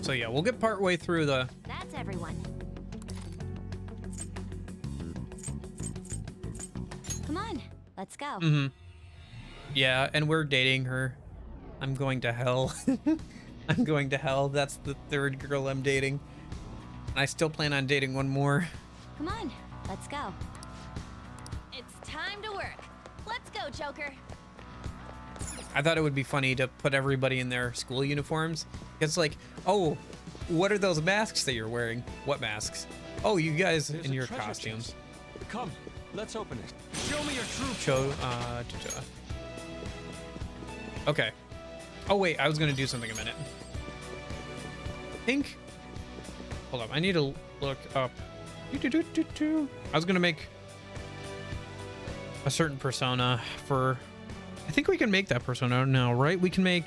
So yeah, we'll get partway through the... That's everyone. Come on, let's go. Mm-hmm. Yeah, and we're dating her. I'm going to hell. I'm going to hell. That's the third girl I'm dating. And I still plan on dating one more. Come on, let's go. It's time to work. Let's go, Joker. I thought it would be funny to put everybody in their school uniforms. It's like, oh, what are those masks that you're wearing? What masks? Oh, you guys in your costumes. Come, let's open it. Show me your true Okay. Oh wait, I was gonna do something a minute. Think. Hold up, I need to look up. I was gonna make a certain persona for. I think we can make that persona now, right? We can make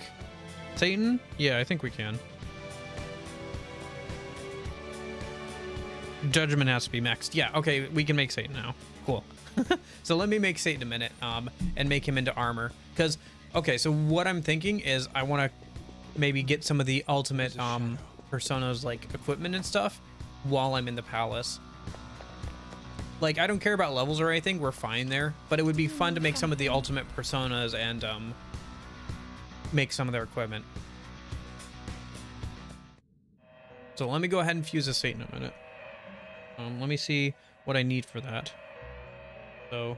Satan. Yeah, I think we can. Judgment has to be maxed. Yeah, okay, we can make Satan now. Cool. So let me make Satan a minute, and make him into armor. Because, okay, so what I'm thinking is I want to maybe get some of the ultimate personas, like equipment and stuff, while I'm in the palace. Like, I don't care about levels or anything. We're fine there. But it would be fun to make some of the ultimate personas and make some of their equipment. So let me go ahead and fuse a Satan a minute. Let me see what I need for that. So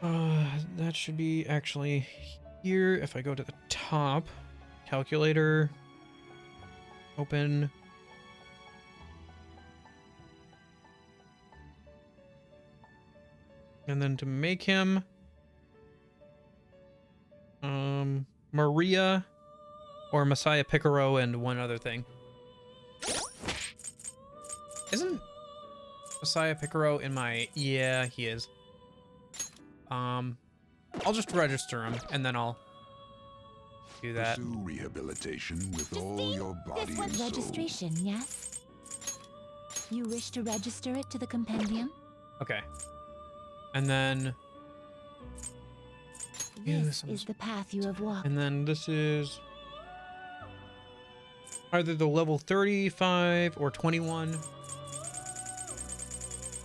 that should be actually here. If I go to the top, calculator, open. And then to make him Maria or Messiah Picaro and one other thing. Isn't Messiah Picaro in my... Yeah, he is. I'll just register him and then I'll do that. Pursue rehabilitation with all your body and soul. Registration, yes? You wish to register it to the compendium? Okay. And then... This is the path you have walked. And then this is... either the level 35 or 21.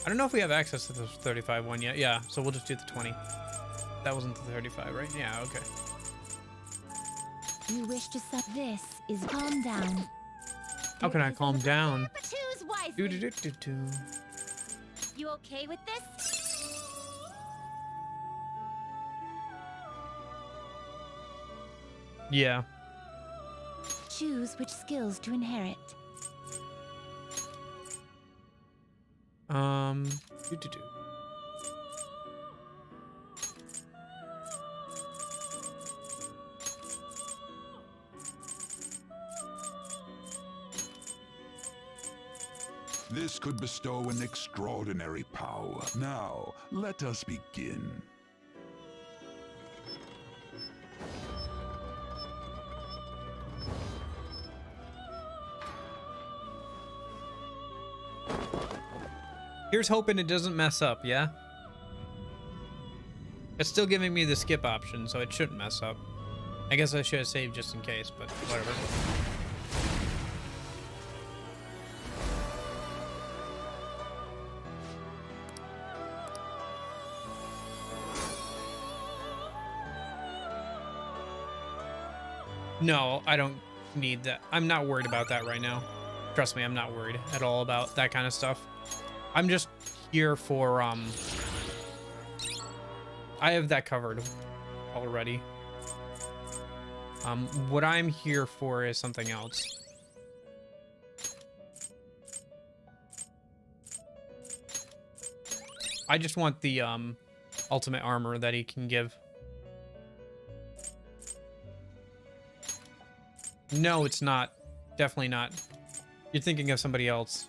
I don't know if we have access to the 35 one yet. Yeah, so we'll just do the 20. That wasn't the 35, right? Yeah, okay. You wish to set this is calm down. How can I calm down? Choose wisely. Do-do-do-do-do. You okay with this? Yeah. Choose which skills to inherit. Do-do-do. This could bestow an extraordinary power. Now, let us begin. Here's hoping it doesn't mess up, yeah? It's still giving me the skip option, so it shouldn't mess up. I guess I should have saved just in case, but whatever. No, I don't need that. I'm not worried about that right now. Trust me, I'm not worried at all about that kind of stuff. I'm just here for, I have that covered already. What I'm here for is something else. I just want the, ultimate armor that he can give. No, it's not. Definitely not. You're thinking of somebody else.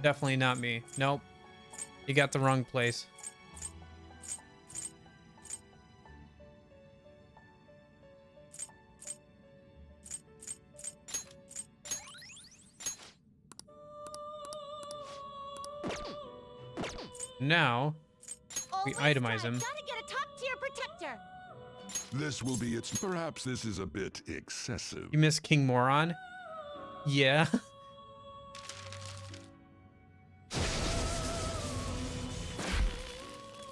Definitely not me. Nope. You got the wrong place. Now we itemize him. Gotta get a top-tier protector. This will be its... Perhaps this is a bit excessive. You miss King Moron? Yeah.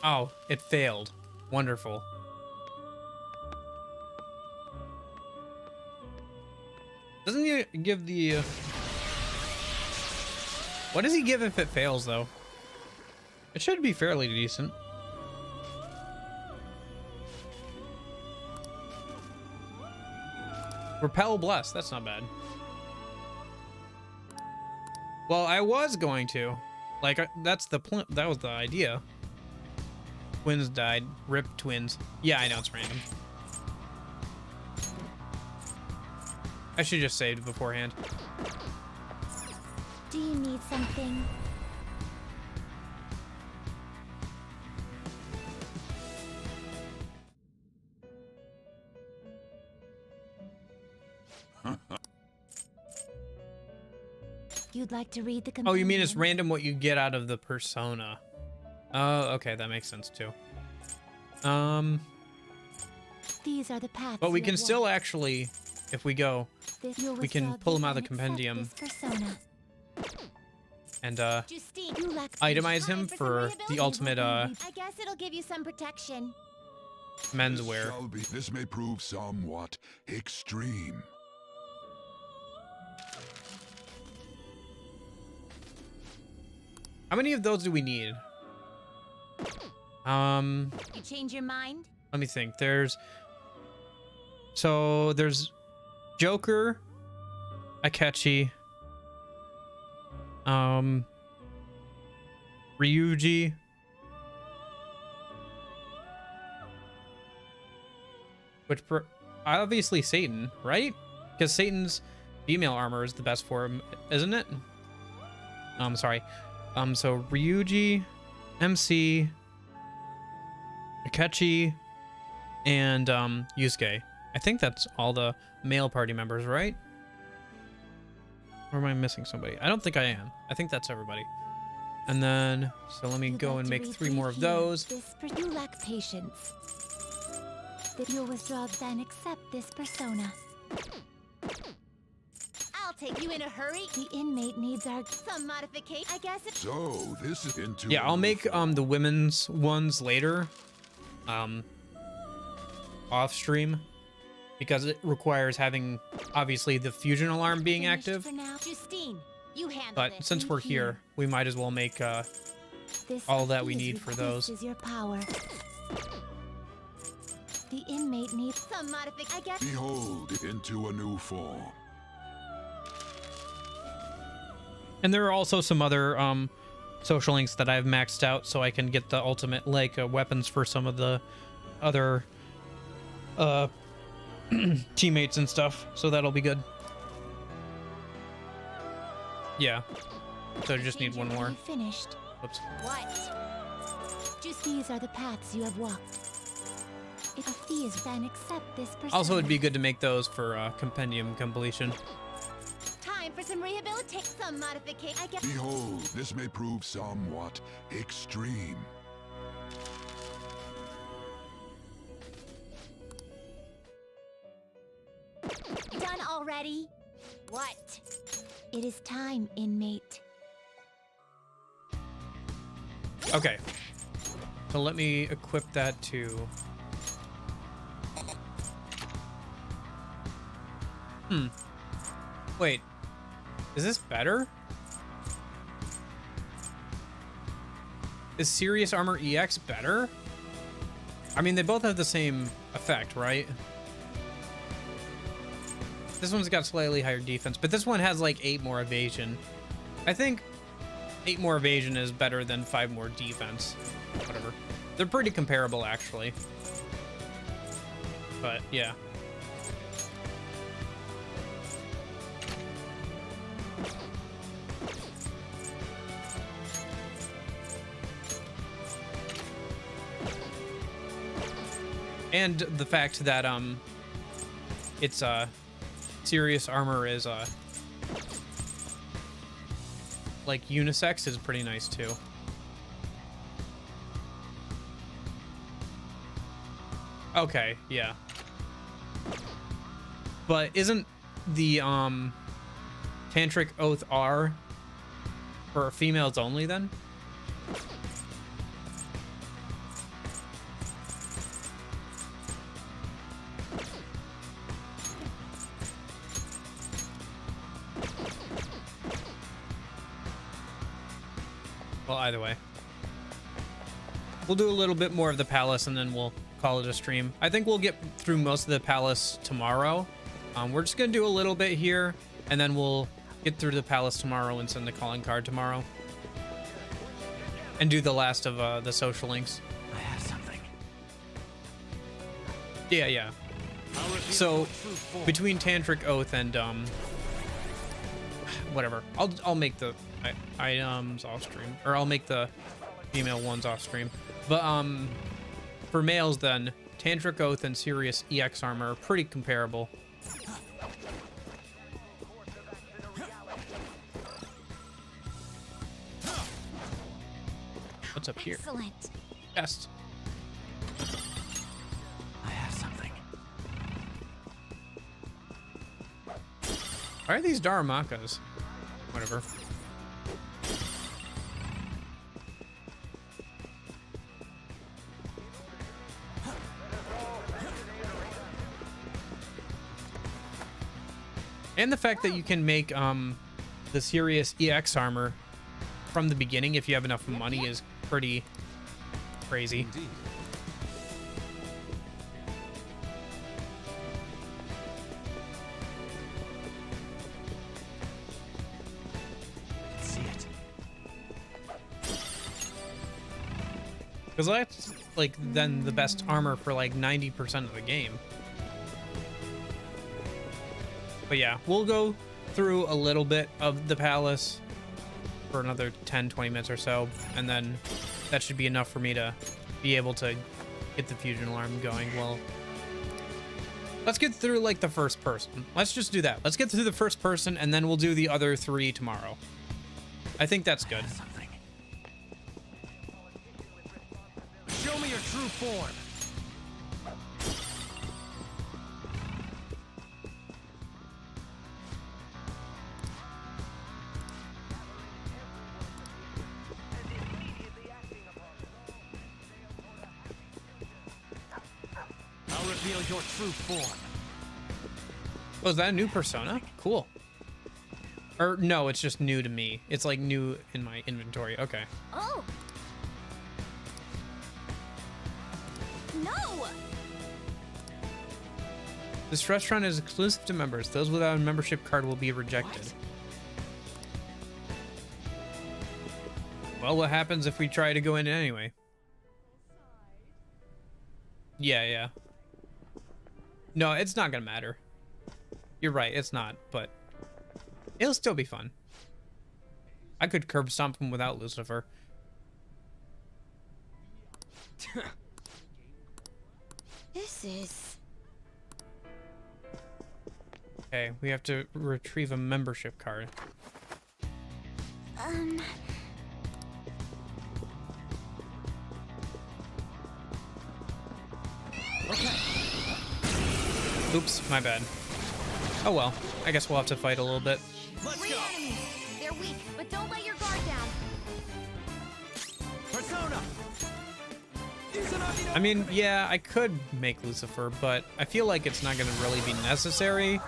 Oh, it failed. Wonderful. Doesn't he give the... What does he give if it fails, though? It should be fairly decent. Repel Bless, that's not bad. Well, I was going to. Like, that's the point. That was the idea. Twins died. Rip twins. Yeah, I know it's random. I should just saved beforehand. Do you need something? You'd like to read the Oh, you mean it's random what you get out of the persona? Oh, okay, that makes sense too. These are the paths. But we you can have still walked. actually, if we go, You'll we can withdraw pull them the out of the and accept compendium this persona. and Justine, you lack itemize patience. him Time for some the rehabilitation. ultimate I guess it'll give you some protection. menswear. This may prove somewhat extreme. How many of those do we need? You change your mind? Let me think. There's Joker, Akechi, Ryuji, obviously Satan, right? Because Satan's female armor is the best for him, isn't it? Sorry. So Ryuji, MC, Akechi, and Yusuke. I think that's all the male party members, right? Or am I missing somebody? I don't think I am. I think that's everybody. And then, so let me go and make 3 more of those. You lack patience. That you'll withdraw then accept this persona. I'll take you in a hurry. The inmate needs some modification. I guess it's So this is into... Yeah, I'll make the women's ones later. Off stream. Because it requires having, obviously, the fusion alarm being active. for now. Justine, you handle But this. since we're here, we might as well make all that we need for those. Is your power. The inmate needs some modification. I guess. Behold, into a new form. And there are also some other social links that I've maxed out so I can get the ultimate weapons for some of the other teammates and stuff, so that'll be good. Yeah. So I just need one more. Finished. Whoops. What? Just these are the paths you have walked. If a fee is then accept this persona. Also, it'd be good to make those for compendium completion. Time for some rehabilitation. Some modification. I guess. Behold, this may prove somewhat extreme. Done already? What? It is time, inmate. Okay. So let me equip that to... Wait. Is this better? Is Serious Armor EX better? I mean, they both have the same effect, right? This one's got slightly higher defense, but this one has like 8 more evasion. I think 8 more evasion is better than 5 more defense. Whatever. They're pretty comparable, actually. But, yeah. And the fact that it's Serious Armor is like unisex is pretty nice too. Okay, yeah. But isn't the Tantric Oath R for females only then? Well, either way. We'll do a little bit more of the palace and then we'll call it a stream. I think we'll get through most of the palace tomorrow. We're just gonna do a little bit here and then we'll get through the palace tomorrow and send the calling card tomorrow. And do the last of the social links. I have something. Yeah, yeah. So between Tantric Oath and whatever, I'll make the items off stream, or I'll make the female ones off stream. But for males then, Tantric Oath and Serious EX armor are pretty comparable. What's up here? Excellent. Yes. I have something. Why are these Daramakas? Whatever. And the fact that you can make the Serious EX armor from the beginning if you have enough money is pretty crazy. Indeed. I can see it. Because that's like then the best armor for like 90% of the game. But yeah, we'll go through a little bit of the palace for another 10-20 minutes or so, and then that should be enough for me to be able to get the fusion alarm going. Well, let's get through like the first person. Let's just do that. Let's get through the first person and then we'll do the other 3 tomorrow. I think that's good. Show me your true form. I'll reveal your true form. Oh, is that a new persona? Cool. Or no, it's just new to me. It's like new in my inventory. Okay. Oh! No! This restaurant is exclusive to members. Those without a membership card will be rejected. Well, what happens if we try to go in anyway? Yeah, yeah. No, it's not gonna matter. You're right, it's not, but it'll still be fun. I could curb stomp him without Lucifer. This is... Okay, we have to retrieve a membership card. Okay. Oops, my bad. Oh well, I guess we'll have to fight a little bit. Let's Three go. enemies. They're weak, but don't let your guard down. Persona. I mean, yeah, I could make Lucifer, but I feel like it's not gonna really be necessary.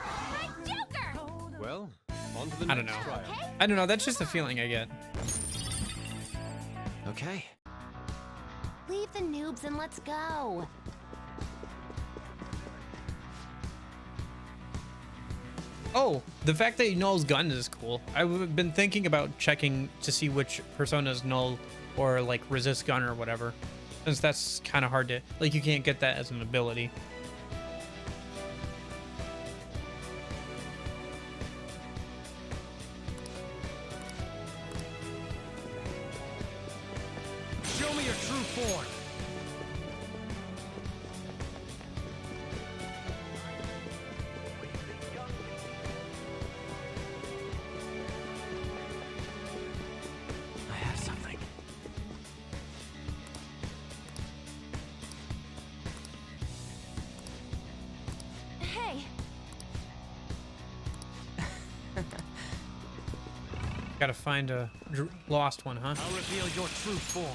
Well, on to the I don't next know. trial. I don't know, that's just the feeling I get. Okay. Leave the noobs and let's go. Oh, the fact that Null's gun is cool. I've been thinking about checking to see which personas Null or like resist gun or whatever, since that's kind of hard to, like, you can't get that as an ability. Show me your true form. I have something. Gotta find a lost one, huh? I'll reveal your true form.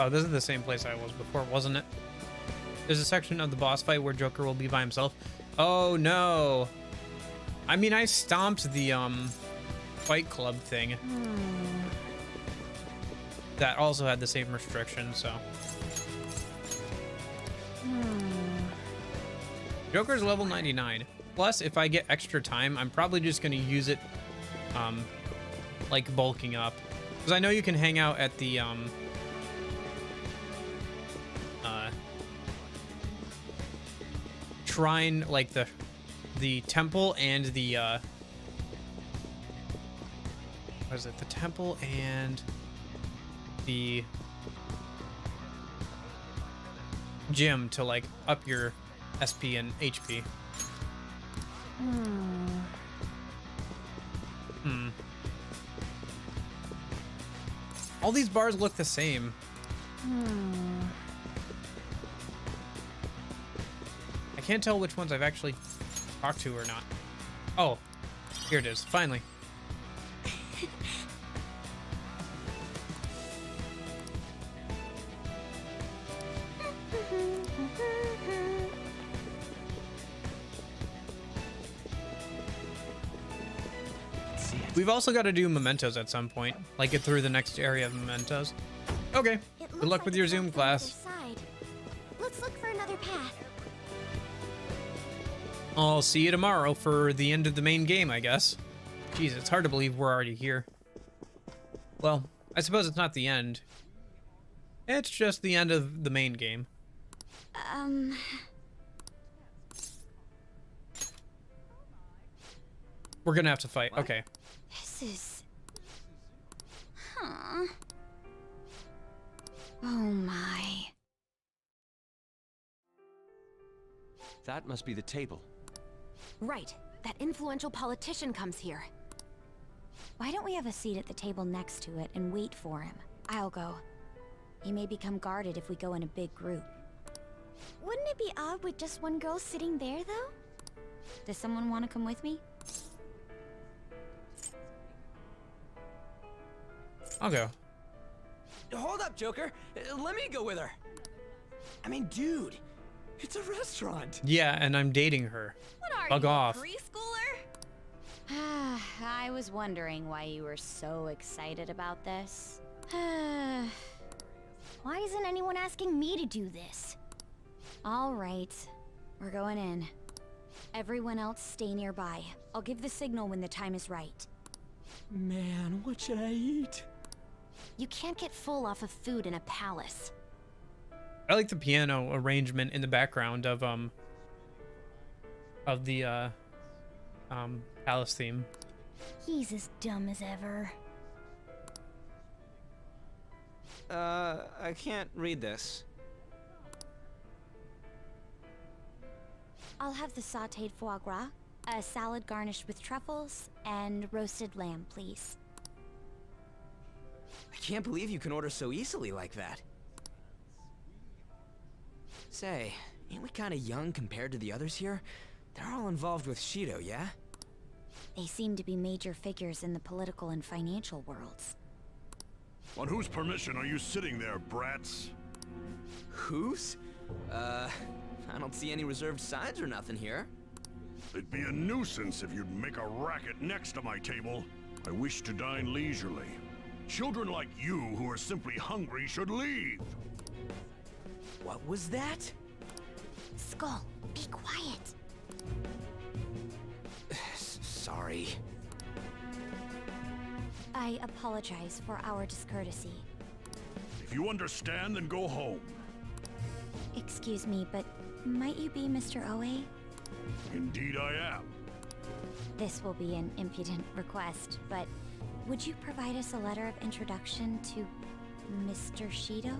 Oh, this is the same place I was before, wasn't it? There's a section of the boss fight where Joker will be by himself. Oh no. I mean, I stomped the Fight Club thing. That also had the same restriction, so. Joker's level 99. Plus, if I get extra time, I'm probably just gonna use it like bulking up. Because I know you can hang out at the shrine, like the temple and the what is it? The temple and the gym to like up your SP and HP. All these bars look the same. I can't tell which ones I've actually talked to or not. Oh, here it is, finally. We've also got to do mementos at some point, like get through the next area of mementos. Okay, good luck with your Zoom class. Let's look for another path. I'll see you tomorrow for the end of the main game, I guess. Jeez, it's hard to believe we're already here. Well, I suppose it's not the end. It's just the end of the main game. We're gonna have to fight. What? Okay. This is... Huh. Oh my. That must be the table. Right. That influential politician comes here. Why don't we have a seat at the table next to it and wait for him? I'll go. He may become guarded if we go in a big group. Wouldn't it be odd with just one girl sitting there, though? Does someone want to come with me? I'll go. Hold up, Joker. Let me go with her. I mean, dude, it's a restaurant. Yeah, and I'm dating her. What are Bug you, off. a preschooler? I was wondering why you were so excited about this. Why isn't anyone asking me to do this? All right, we're going in. Everyone else stay nearby. I'll give the signal when the time is right. Man, what should I eat? You can't get full off of food in a palace. I like the piano arrangement in the background of the palace theme. He's as dumb as ever. I can't read this. I'll have the sautéed foie gras, a salad garnished with truffles, and roasted lamb, please. I can't believe you can order so easily like that. Say, ain't we kinda young compared to the others here? They're all involved with Shido, yeah? They seem to be major figures in the political and financial worlds. On whose permission are you sitting there, brats? Whose? I don't see any reserved sides or nothing here. It'd be a nuisance if you'd make a racket next to my table. I wish to dine leisurely. Children like you who are simply hungry should leave. What was that? Skull, be quiet. Sorry. I apologize for our discourtesy. If you understand, then go home. Excuse me, but might you be Mr. Oe? Indeed I am. This will be an impudent request, but would you provide us a letter of introduction to Mr. Shido?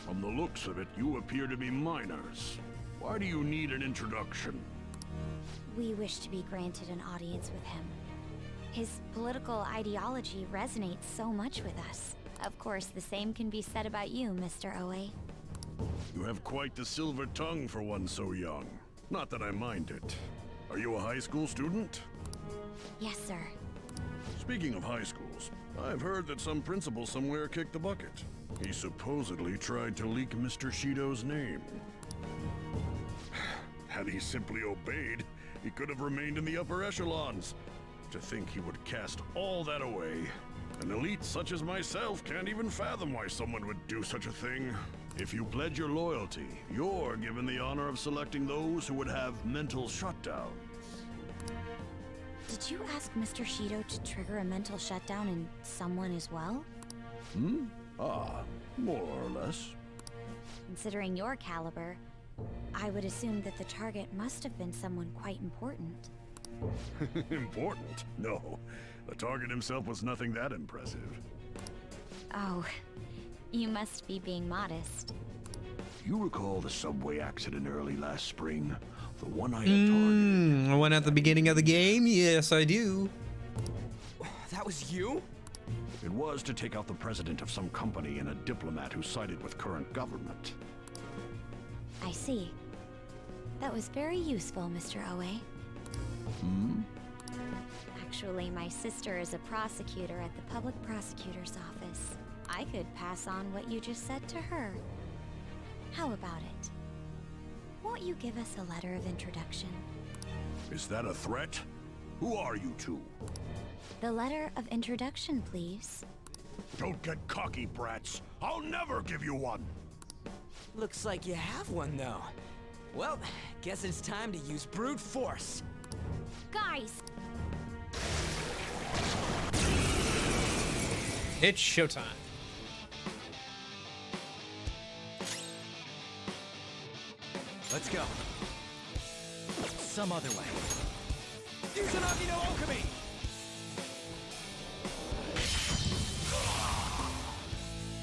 From the looks of it, you appear to be minors. Why do you need an introduction? We wish to be granted an audience with him. His political ideology resonates so much with us. Of course, the same can be said about you, Mr. Oe. You have quite the silver tongue for one so young. Not that I mind it. Are you a high school student? Yes, sir. Speaking of high schools, I've heard that some principal somewhere kicked the bucket. He supposedly tried to leak Mr. Shido's name. Had he simply obeyed, he could have remained in the upper echelons. To think he would cast all that away. An elite such as myself can't even fathom why someone would do such a thing. If you pledge your loyalty, you're given the honor of selecting those who would have mental shutdowns. Did you ask Mr. Shido to trigger a mental shutdown in someone as well? More or less. Considering your caliber, I would assume that the target must have been someone quite important. Important? No. The target himself was nothing that impressive. Oh, you must be being modest. You recall the subway accident early last spring? The one I had targeted? The one at the beginning of the game? Yes, I do. That was you? It was to take out the president of some company and a diplomat who sided with current government. I see. That was very useful, Mr. Oe. Actually, my sister is a prosecutor at the public prosecutor's office. I could pass on what you just said to her. How about it? Won't you give us a letter of introduction? Is that a threat? Who are you two? The letter of introduction, please. Don't get cocky, brats. I'll never give you one. Looks like you have one, though. Well, guess it's time to use brute force. Guys! It's showtime. Let's go. Some other way. Use an Agino Alchemy!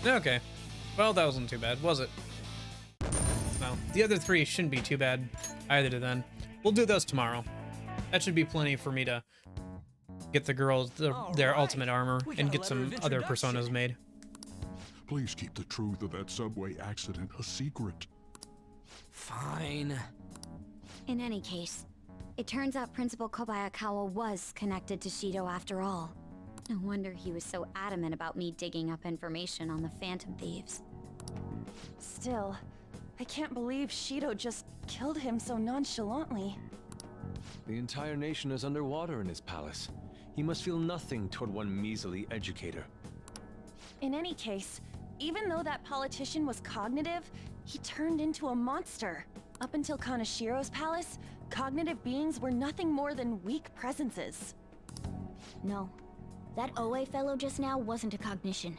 Okay. Well, that wasn't too bad, was it? Well, the other three shouldn't be too bad either then. We'll do those tomorrow. That should be plenty for me to get the girls their ultimate armor and get some other personas made. Please keep the truth of that subway accident a secret. Fine. In any case, it turns out Principal Kobayakawa was connected to Shido after all. No wonder he was so adamant about me digging up information on the Phantom Thieves. Still, I can't believe Shido just killed him so nonchalantly. The entire nation is underwater in his palace. He must feel nothing toward one measly educator. In any case, even though that politician was cognitive, he turned into a monster. Up until Kanashiro's palace, cognitive beings were nothing more than weak presences. No. That Oe fellow just now wasn't a cognition.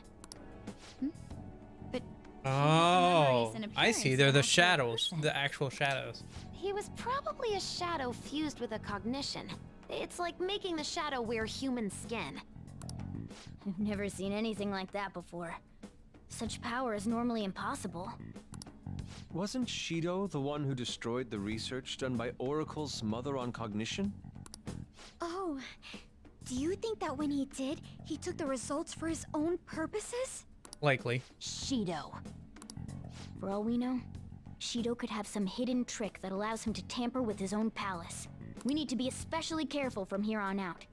But oh, I see. They're the shadows, the actual shadows. He was probably a shadow fused with a cognition. It's like making the shadow wear human skin. I've never seen anything like that before. Such power is normally impossible. Wasn't Shido the one who destroyed the research done by Oracle's mother on cognition? Oh, do you think that when he did, he took the results for his own purposes? Likely. Shido. For all we know, Shido could have some hidden trick that allows him to tamper with his own palace. We need to be especially careful from here on out.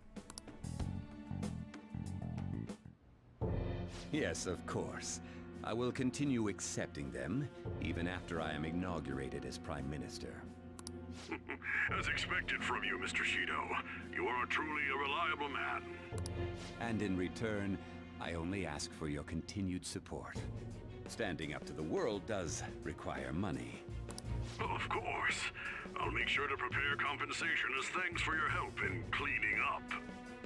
Yes, of course. I will continue accepting them, even after I am inaugurated as Prime Minister. As expected from you, Mr. Shido. You are truly a reliable man. And in return, I only ask for your continued support. Standing up to the world does require money. Of course. I'll make sure to prepare compensation as thanks for your help in cleaning up.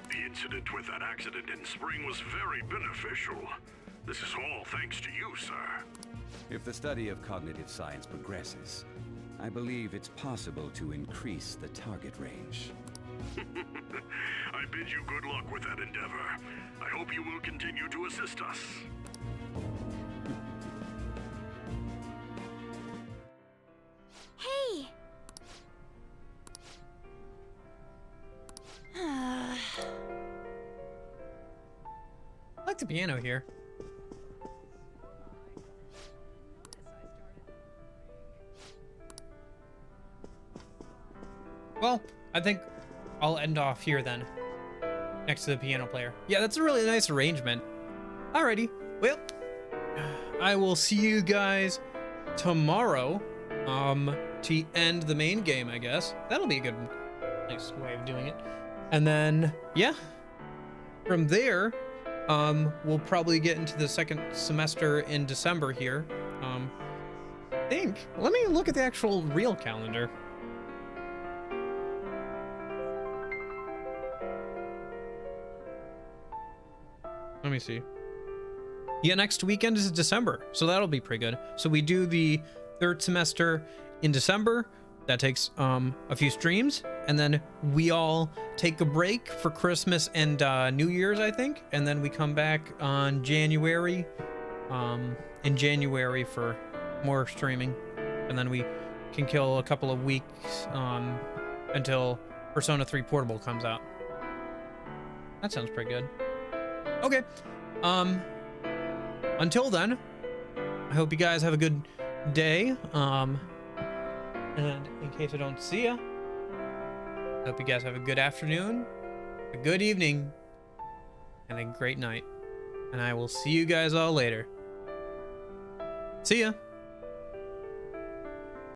The incident with that accident in spring was very beneficial. This is all thanks to you, sir. If the study of cognitive science progresses, I believe it's possible to increase the target range. I bid you good luck with that endeavor. I hope you will continue to assist us. the piano here. Well, I think I'll end off here then, next to the piano player. Yeah, that's a really nice arrangement. Alrighty, well, I will see you guys tomorrow, to end the main game, I guess. That'll be a good, nice way of doing it. And then, yeah, from there, we'll probably get into the second semester in December here. I think, let me look at the actual real calendar. Let me see. Yeah, next weekend is December, so that'll be pretty good. So we do the third semester in December. That takes a few streams, and then we all take a break for Christmas and New Year's, I think, and then we come back on January, in January for more streaming, and then we can kill a couple of weeks until Persona 3 Portable comes out. That sounds pretty good. Okay. Until then, I hope you guys have a good day. And in case I don't see ya, I hope you guys have a good afternoon, a good evening, and a great night. And I will see you guys all later. See ya.